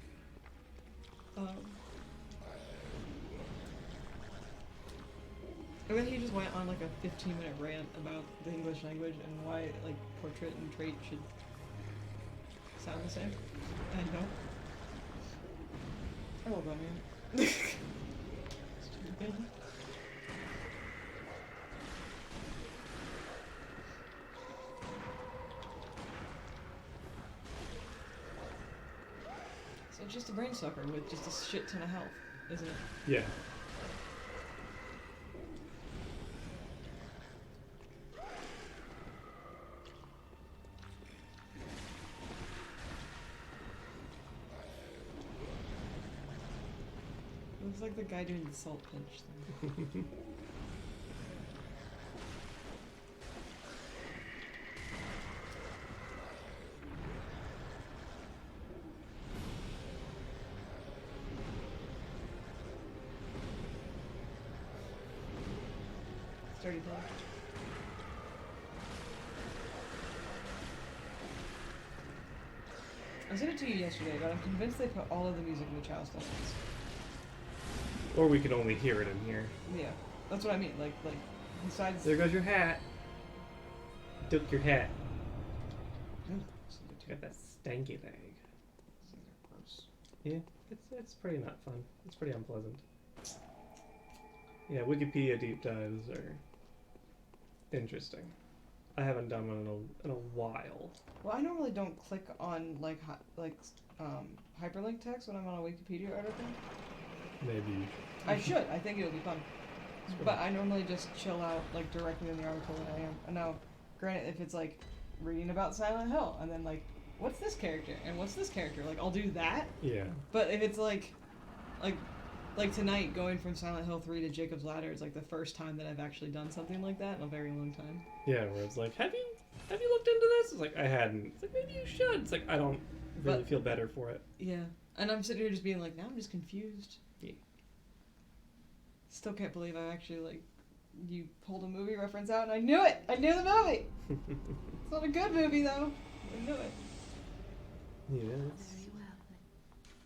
And then he just went on like a 15-minute rant about the English language and why like portrait and trait should sound the same. And I don't. I love that man. Stupid. So it's just a brain sucker with just a shit ton of health, isn't it? Yeah. Looks like the guy doing the salt pinch thing. Sturdy play. I sent it to you yesterday, but I'm convinced they put all of the music in the chalice lessons. Or we could only hear it in here. Yeah, that's what I mean. Like besides. There goes your hat. Took your hat. Ooh, Got that stanky thing. these things are gross. Yeah, it's pretty not fun. It's pretty unpleasant. Yeah, Wikipedia deep dives are interesting. I haven't done one in a while. Well, I normally don't click on hyperlink text when I'm on a Wikipedia article. Maybe you I should. I think it would be fun. should. But I normally just chill out like directly in the article that I am. And now, granted, if it's like reading about Silent Hill and then like, what's this character and what's this character? Like, I'll do that. Yeah. But if it's like tonight, going from Silent Hill 3 to Jacob's Ladder is like the first time that I've actually done something like that in a very long time. Yeah, where it's like, have you looked into this? It's like, I hadn't. It's like, maybe you should. It's like, I don't really feel better for it. Yeah. And I'm sitting here just being like, now I'm just confused. Yeah. Still can't believe I actually like, you pulled a movie reference out and I knew it! I knew the movie! It's not a good movie though. I knew it. Yeah, Very well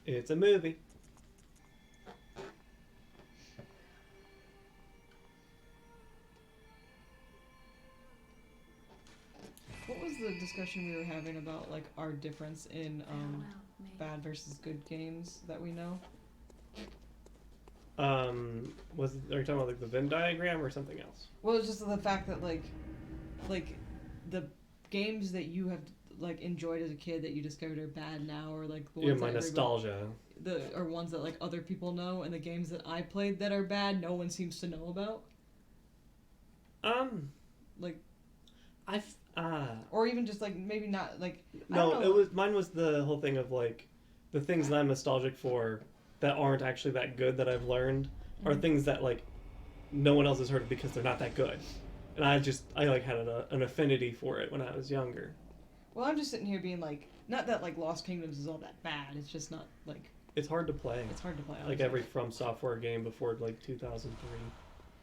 then. it's a movie. What was the discussion we were having about like our difference in Farewell, May. bad versus good games that we know? Are you talking about like the Venn diagram or something else? Well, it's just the fact that like the games that you have like enjoyed as a kid that you discovered are bad now, or like the Yeah, ones my that nostalgia. or ones that like other people know, and the games that I played that are bad, no one seems to know about. Like, or even just like maybe not like. I No, don't know. mine was the whole thing of like the things that I'm nostalgic for that aren't actually that good that I've learned are Mhm. things that like no one else has heard of because they're not that good. And I like had an affinity for it when I was younger. Well, I'm just sitting here being like, not that like Lost Kingdoms is all that bad. It's just not like It's hard to play. it's hard to play. Like obviously. every From Software game before like 2003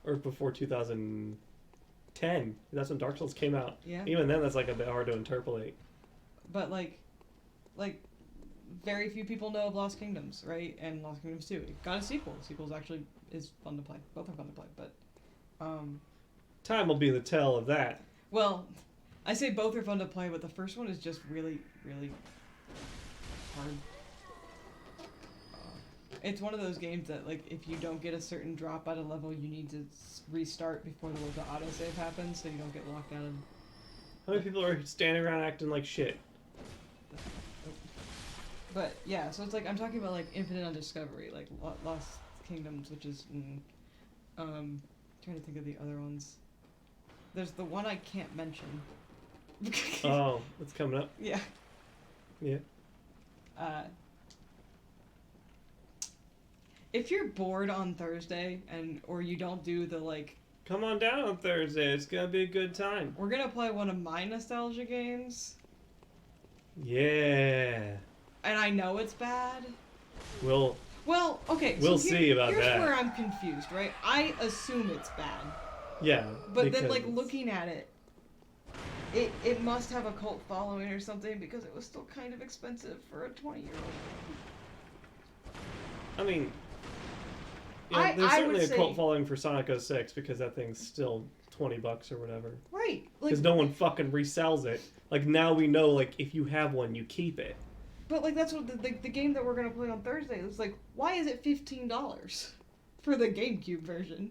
or before 2010. That's when Dark Souls came out. Yeah. Even then, that's like a bit hard to interpolate. But like very few people know of Lost Kingdoms, right? And Lost Kingdoms 2. It got a sequel. The sequel's actually is fun to play. Both are fun to play, but Time will be the tell of that. well, I say both are fun to play, but the first one is just really, really hard. It's one of those games that, like, if you don't get a certain drop at a level, you need to restart before the autosave happens, so you don't get locked out of. How many people are standing around acting like shit? But yeah, so it's like I'm talking about like Infinite Undiscovery, like Lost Kingdoms, which is trying to think of the other ones. There's the one I can't mention. Oh, it's coming up. Yeah. Yeah. If you're bored on Thursday or you don't do the like, come on down on Thursday. It's gonna be a good time. we're gonna play one of my nostalgia games. Yeah. And I know it's bad. Well, okay. We'll see about here's that. Here's where I'm confused, right? I assume it's bad. yeah. But then, like, looking at it, it must have a cult following or something because it was still kind of expensive for a 20-year-old. I mean, yeah, there's I certainly would a cult say- following for Sonic 06 because that thing's still $20 or whatever. Right. Like, Because no one fucking resells it. Like, now we know, like, if you have one, you keep it. but, like, that's what the game that we're going to play on Thursday is like, why is it $15 for the GameCube version?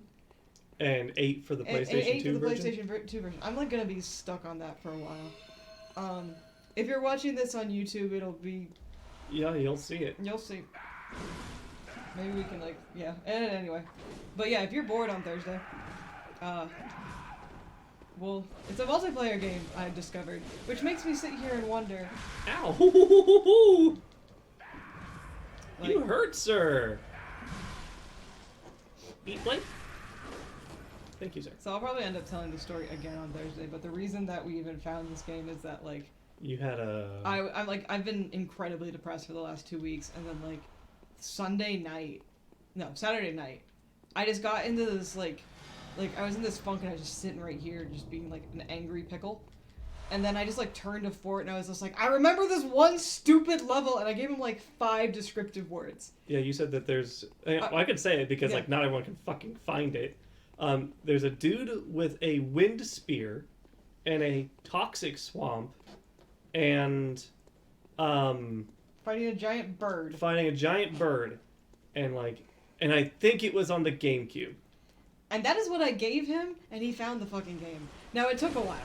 And 8 for the PlayStation and 8 2 for the version? PlayStation 2 version. I'm, like, going to be stuck on that for a while. If you're watching this on YouTube, it'll be... Yeah, you'll see it. You'll see. Maybe we can, like, yeah. Anyway. But yeah, if you're bored on Thursday, well, it's a multiplayer game, I've discovered. Which makes me sit here and wonder... Ow! Like, You hurt, sir! Eat plate? Thank you, sir. So I'll probably end up telling the story again on Thursday, but the reason that we even found this game is that, like... You had a... I'm like, I've been incredibly depressed for the last 2 weeks, and then, like, Saturday night, I just got into this, like, I was in this funk and I was just sitting right here just being, like, an angry pickle. And then I just, like, turned to Fort and I was just like, I remember this one stupid level, and I gave him, like, 5 descriptive words. Yeah, you said that there's... I could say it because, yeah. like, not everyone can fucking find it. There's a dude with a wind spear and a toxic swamp and... Fighting a giant bird. And, like... And I think it was on the GameCube. And that is what I gave him, and he found the fucking game. Now, it took a while.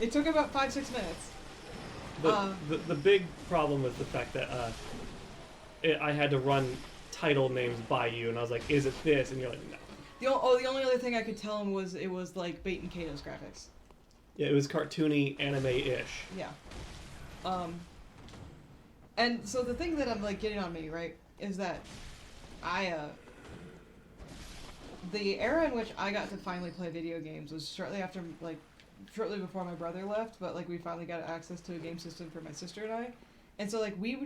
It took about 5-6 minutes. But the big problem was the fact that I had to run title names by you, and I was like, is it this? And you're like, no. The only other thing I could tell him was it was, like, Bait and Kato's graphics. Yeah, it was cartoony, anime-ish. Yeah. And so the thing that I'm, like, getting on me, right, is that the era in which I got to finally play video games was shortly before my brother left, but, like, we finally got access to a game system for my sister and I. And so, like, we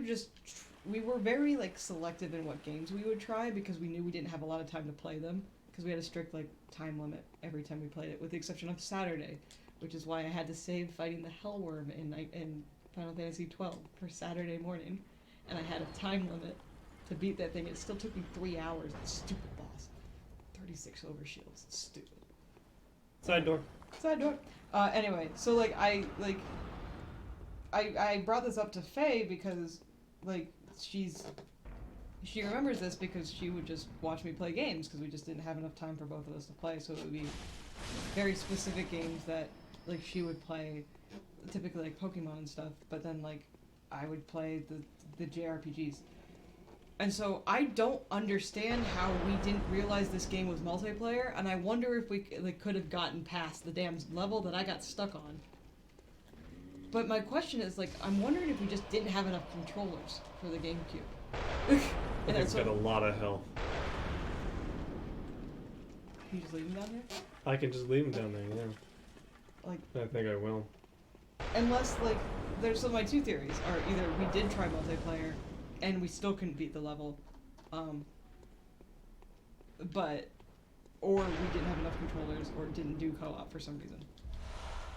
were very, like, selective in what games we would try because we knew we didn't have a lot of time to play them because we had a strict, like, time limit every time we played it, with the exception of Saturday, which is why I had to save fighting the Hellworm in Final Fantasy XII for Saturday morning, and I had a time limit to beat that thing. It still took me 3 hours. That stupid boss. 36 over shields. It's stupid. Side door. Anyway, so, like, I brought this up to Faye because, like, she remembers this because she would just watch me play games because we just didn't have enough time for both of us to play, so it would be very specific games that, like, she would play, typically, like, Pokemon and stuff, but then, like, I would play the JRPGs. And so I don't understand how we didn't realize this game was multiplayer, and I wonder if we, like, could have gotten past the damn level that I got stuck on. But my question is, like, I'm wondering if we just didn't have enough controllers for the GameCube. I think it's got a lot of health. Can you just leave him down here? I can just leave him down there, yeah. Like, I think I will. unless, like, so my 2 theories are either we did try multiplayer and we still couldn't beat the level, or we didn't have enough controllers or didn't do co-op for some reason.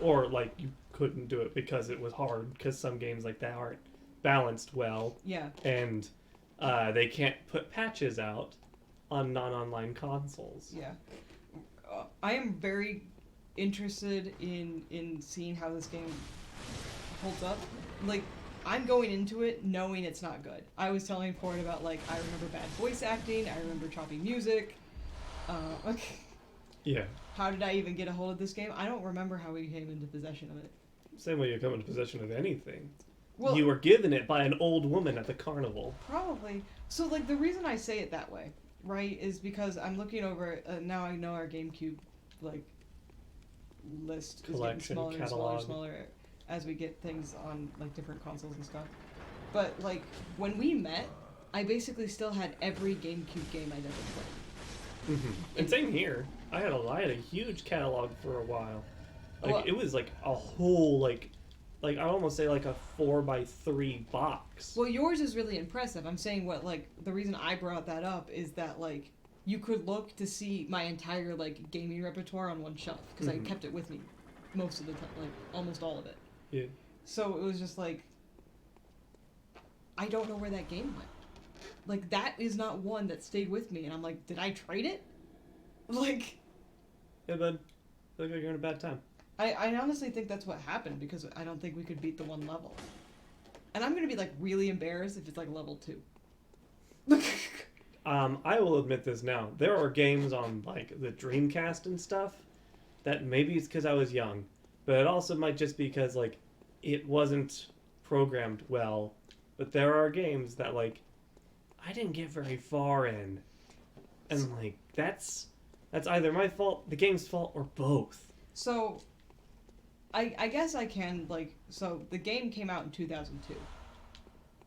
Or, like, you couldn't do it because it was hard, because some games like that aren't balanced well. Yeah. And they can't put patches out on non-online consoles. Yeah. I am very interested in seeing how this game holds up. Like, I'm going into it knowing it's not good. I was telling Ford about, like, I remember bad voice acting, I remember choppy music. Okay. Yeah. How did I even get a hold of this game? I don't remember how we came into possession of it. Same way you come into possession of anything. Well, You were given it by an old woman at the carnival. probably. So, like, the reason I say it that way right, is because I'm looking over now. I know our GameCube like list is getting Collection, smaller and smaller and catalog. smaller as we get things on like different consoles and stuff. But like when we met, I basically still had every GameCube game I'd ever played. And same here. I had a huge catalog for a while. Like Well- it was like a whole like I almost say like a 4x3 box. Well, yours is really impressive. I'm saying what like the reason I brought that up is that like you could look to see my entire like gaming repertoire on one shelf because I kept it with me most of the time, like almost all of it. Yeah. So it was just like I don't know where that game went. Like that is not one that stayed with me, and I'm like, did I trade it? Like, Yeah, bud. I look like you're in a bad time. I honestly think that's what happened because I don't think we could beat the one level. And I'm gonna be like really embarrassed if it's like level 2. I will admit this now. There are games on like the Dreamcast and stuff that maybe it's because I was young, but it also might just be because like it wasn't programmed well. But there are games that like I didn't get very far in, and like that's either my fault, the game's fault, or both. So, I guess I can like so the game came out in 2002.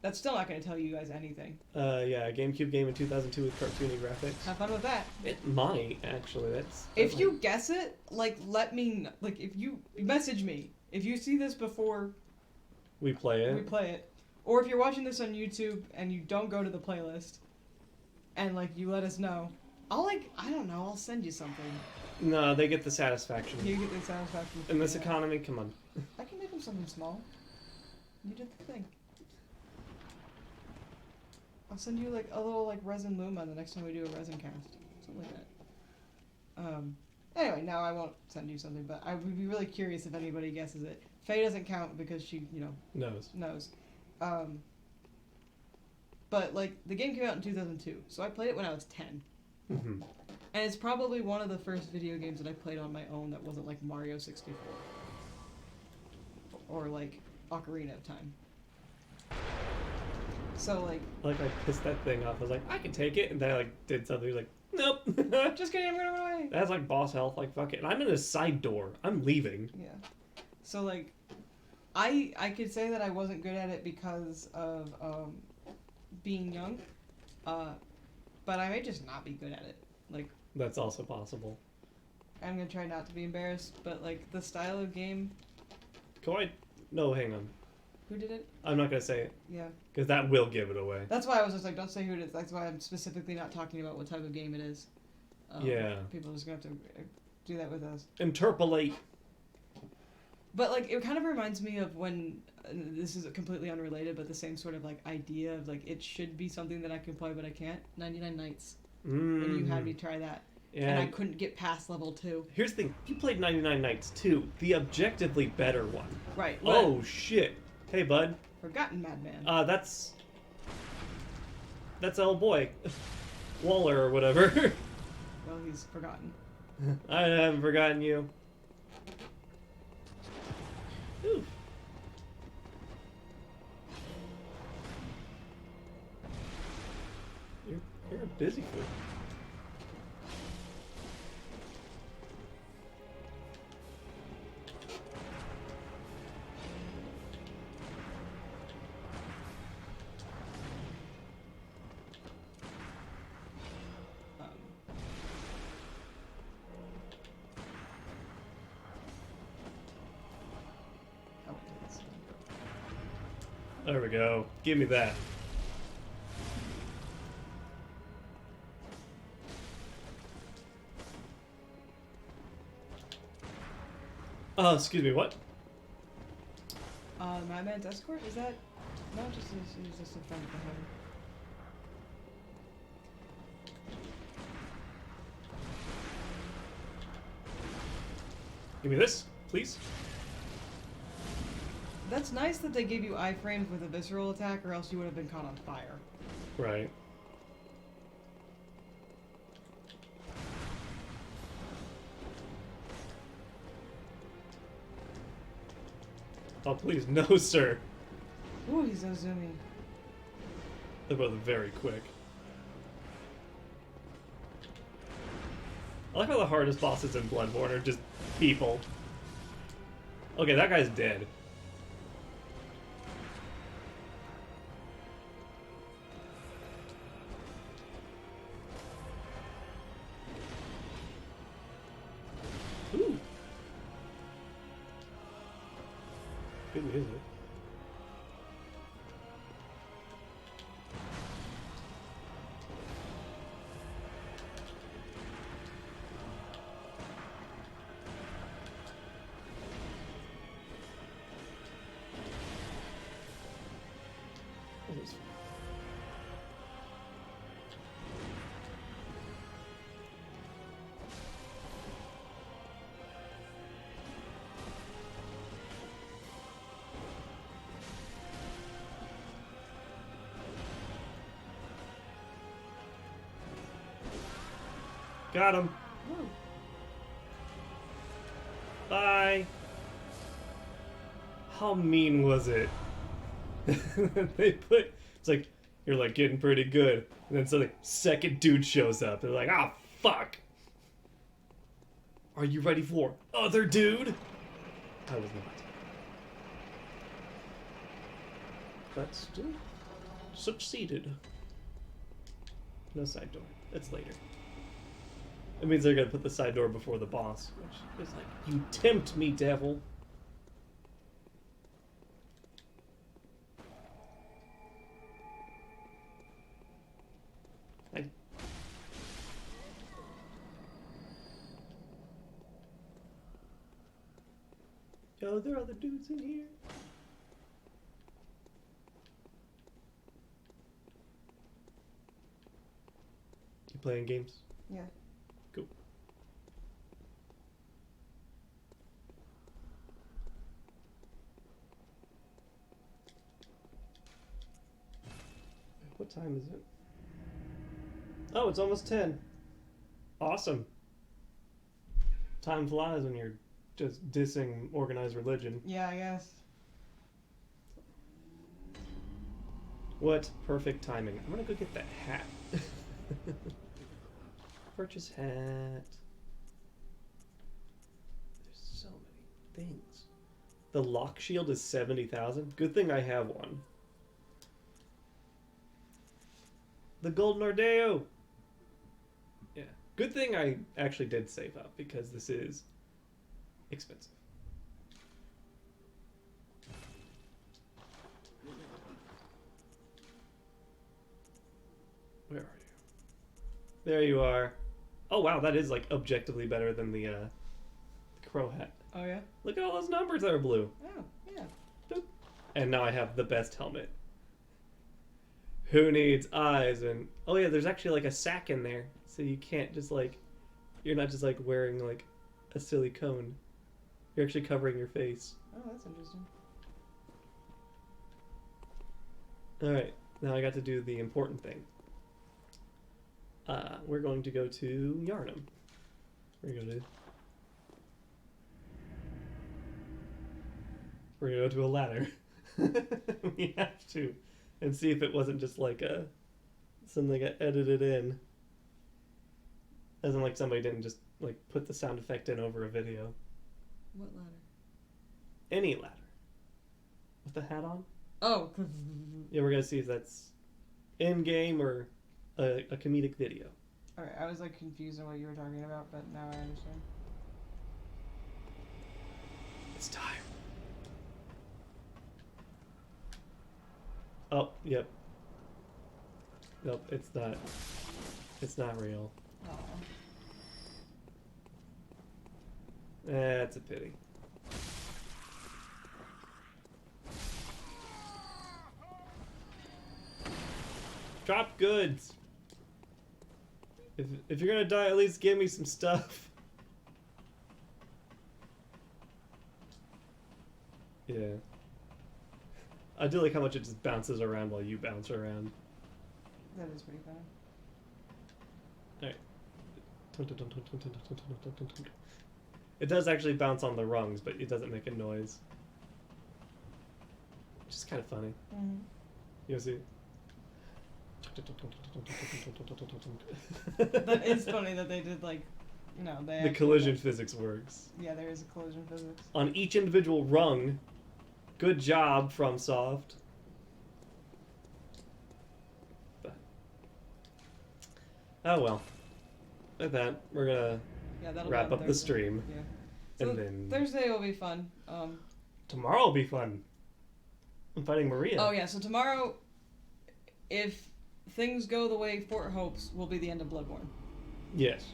That's still not gonna tell you guys anything. Yeah, a GameCube game in 2002 with cartoony graphics. Have fun with that. It might actually. That's If you guess it, like let me like if you message me if you see this before we play it. we play it, or if you're watching this on YouTube and you don't go to the playlist, and like you let us know, I'll like I don't know, I'll send you something. No, they get the satisfaction. You get the satisfaction. In this Yeah. economy, come on. I can make them something small. You did the thing. I'll send you like a little like resin luma the next time we do a resin cast, something like that. Anyway, now I won't send you something, but I would be really curious if anybody guesses it. Faye doesn't count because she, knows. But like the game came out in 2002, so I played it when I was 10, Mm-hmm. and it's probably one of the first video games that I played on my own that wasn't like Mario 64 or like Ocarina of Time. So like, I pissed that thing off. I was like, I can take it, and then I like did something. He was like, nope. just kidding, I'm gonna run away. That's like boss health. Like fuck it. And I'm in a side door. I'm leaving. Yeah. So like, I could say that I wasn't good at it because of being young, but I may just not be good at it. Like, That's also possible. I'm gonna try not to be embarrassed, but like the style of game. No, hang on. Who did it? I'm not gonna say it Yeah. because that will give it away. That's why I was just like, don't say who it is. That's why I'm specifically not talking about what type of game it is. Yeah. People are just gonna have to do that with us. Interpolate. But like, it kind of reminds me of when this is completely unrelated, but the same sort of like idea of like it should be something that I can play, but I can't. 99 Nights. When you had me try that, and I couldn't get past level 2. Here's the thing. You played 99 Nights too, the objectively better one. Right. Oh shit. Hey bud. Forgotten Madman. That's old boy. Waller or whatever. Well, he's forgotten. I haven't forgotten you. Ooh. You're a busy food. Um, oh, it's, There we go. Give me that. Oh, excuse me, what? Madman's Escort? Is that? No, just he's just a friend of him. Give me this, please. That's nice that they gave you iframes with a visceral attack, or else you would have been caught on fire. Right. Oh, please, no, sir. Ooh, he's so zoomy. They're both very quick. I like how the hardest bosses in Bloodborne are just people. Okay, that guy's dead. Ooh. Good music. Got him. Woo. Bye. How mean was it? They put, it's like, you're like getting pretty good. And then suddenly, second dude shows up. They're like, ah, fuck. Are you ready for other dude? I was not. But still succeeded. No side door. That's later. It means they're gonna put the side door before the boss, which is like, you tempt me, devil. Yo, there are other dudes in here. You playing games? Yeah. Cool. What time is it? Oh, it's almost 10. Awesome. Time flies when you're just dissing organized religion. Yeah, I guess. What perfect timing. I'm gonna go get that hat. Purchase hat. There's so many things. The lock shield is 70,000. Good thing I have one. The golden Ordeo. Yeah. Good thing I actually did save up because this is expensive. Where are you? There you are. Oh wow, that is like objectively better than the crow hat. Oh, yeah? Look at all those numbers that are blue. Oh, yeah. Boop. And now I have the best helmet. Who needs eyes? And oh yeah, there's actually like a sack in there, so you can't just like, you're not just like wearing like a silly cone. You're actually covering your face. Oh, that's interesting. Alright, now I got to do the important thing. We're going to go to Yarnum. We're going to go to a ladder. We have to. And see if it wasn't just like a something that got edited in. As in like somebody didn't just like put the sound effect in over a video. What ladder? Any ladder. With the hat on? Oh. Yeah, we're gonna see if that's in-game or a comedic video. Alright, I was like confused on what you were talking about, but now I understand. It's time. Oh, yep. Nope, it's not. It's not real. Aw. That's a pity. Drop goods. If you're gonna die, at least give me some stuff. Yeah. I do like how much it just bounces around while you bounce around. That is pretty funny. It does actually bounce on the rungs, but it doesn't make a noise. Which is kind of funny. Mm-hmm. You see? That is funny that they did like No, they The actually collision physics works. Yeah, there is a collision physics. On each individual rung, good job, FromSoft. But, oh well. With that, we're gonna Yeah, that'll wrap be on up the Thursday. stream. Yeah. And So then Thursday will be fun. tomorrow will be fun. I'm fighting Maria. Oh yeah, so tomorrow, if things go the way Fort hopes, will be the end of Bloodborne. Yes.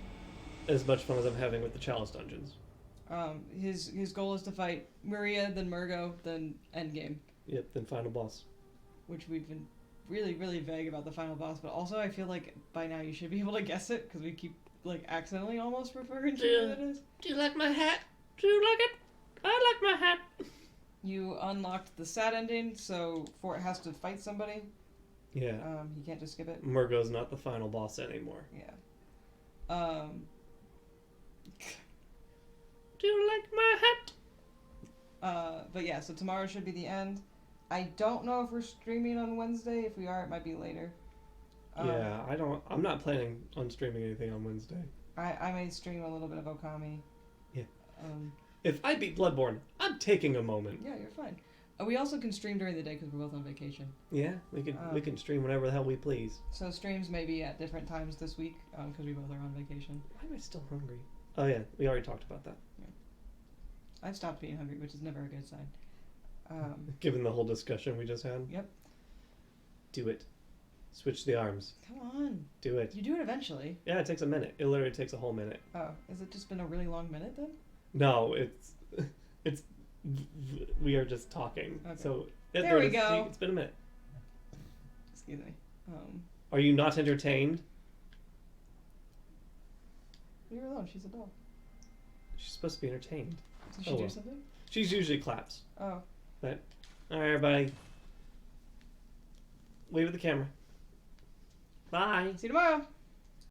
As much fun as I'm having with the chalice dungeons. His goal is to fight Maria, then Murgo, then Endgame. Yep, then final boss. Which we've been really, really vague about the final boss, but also I feel like by now you should be able to guess it, because we keep, like, accidentally almost referring to what it is. Do you like my hat? Do you like it? I like my hat. You unlocked the sad ending, so Fort has to fight somebody. Yeah. He can't just skip it. Murgo's not the final boss anymore. Yeah. Do you like my hat? But yeah, so tomorrow should be the end. I don't know if we're streaming on Wednesday. If we are, it might be later. Yeah, I'm not planning on streaming anything on Wednesday. I may stream a little bit of Okami. Yeah. Um, If I beat Bloodborne, I'm taking a moment. yeah, you're fine. We also can stream during the day because we're both on vacation. Yeah, we can stream whenever the hell we please. So streams may be at different times this week because we both are on vacation. Why am I still hungry? Oh yeah, we already talked about that. I've stopped being hungry, which is never a good sign. Given the whole discussion we just had. Yep. Do it. Switch the arms. Come on. Do it. You do it eventually. Yeah, it takes a minute. It literally takes a whole minute. Oh, has it just been a really long minute then? No, it's we are just talking. Okay. So There we go. It's been a minute. Excuse me. Are you not entertained? Leave her alone. She's a dog. She's supposed to be entertained. Did she Oh, do well. something? She's usually claps. Oh. But all right, everybody. Wave at the camera. Bye. See you tomorrow.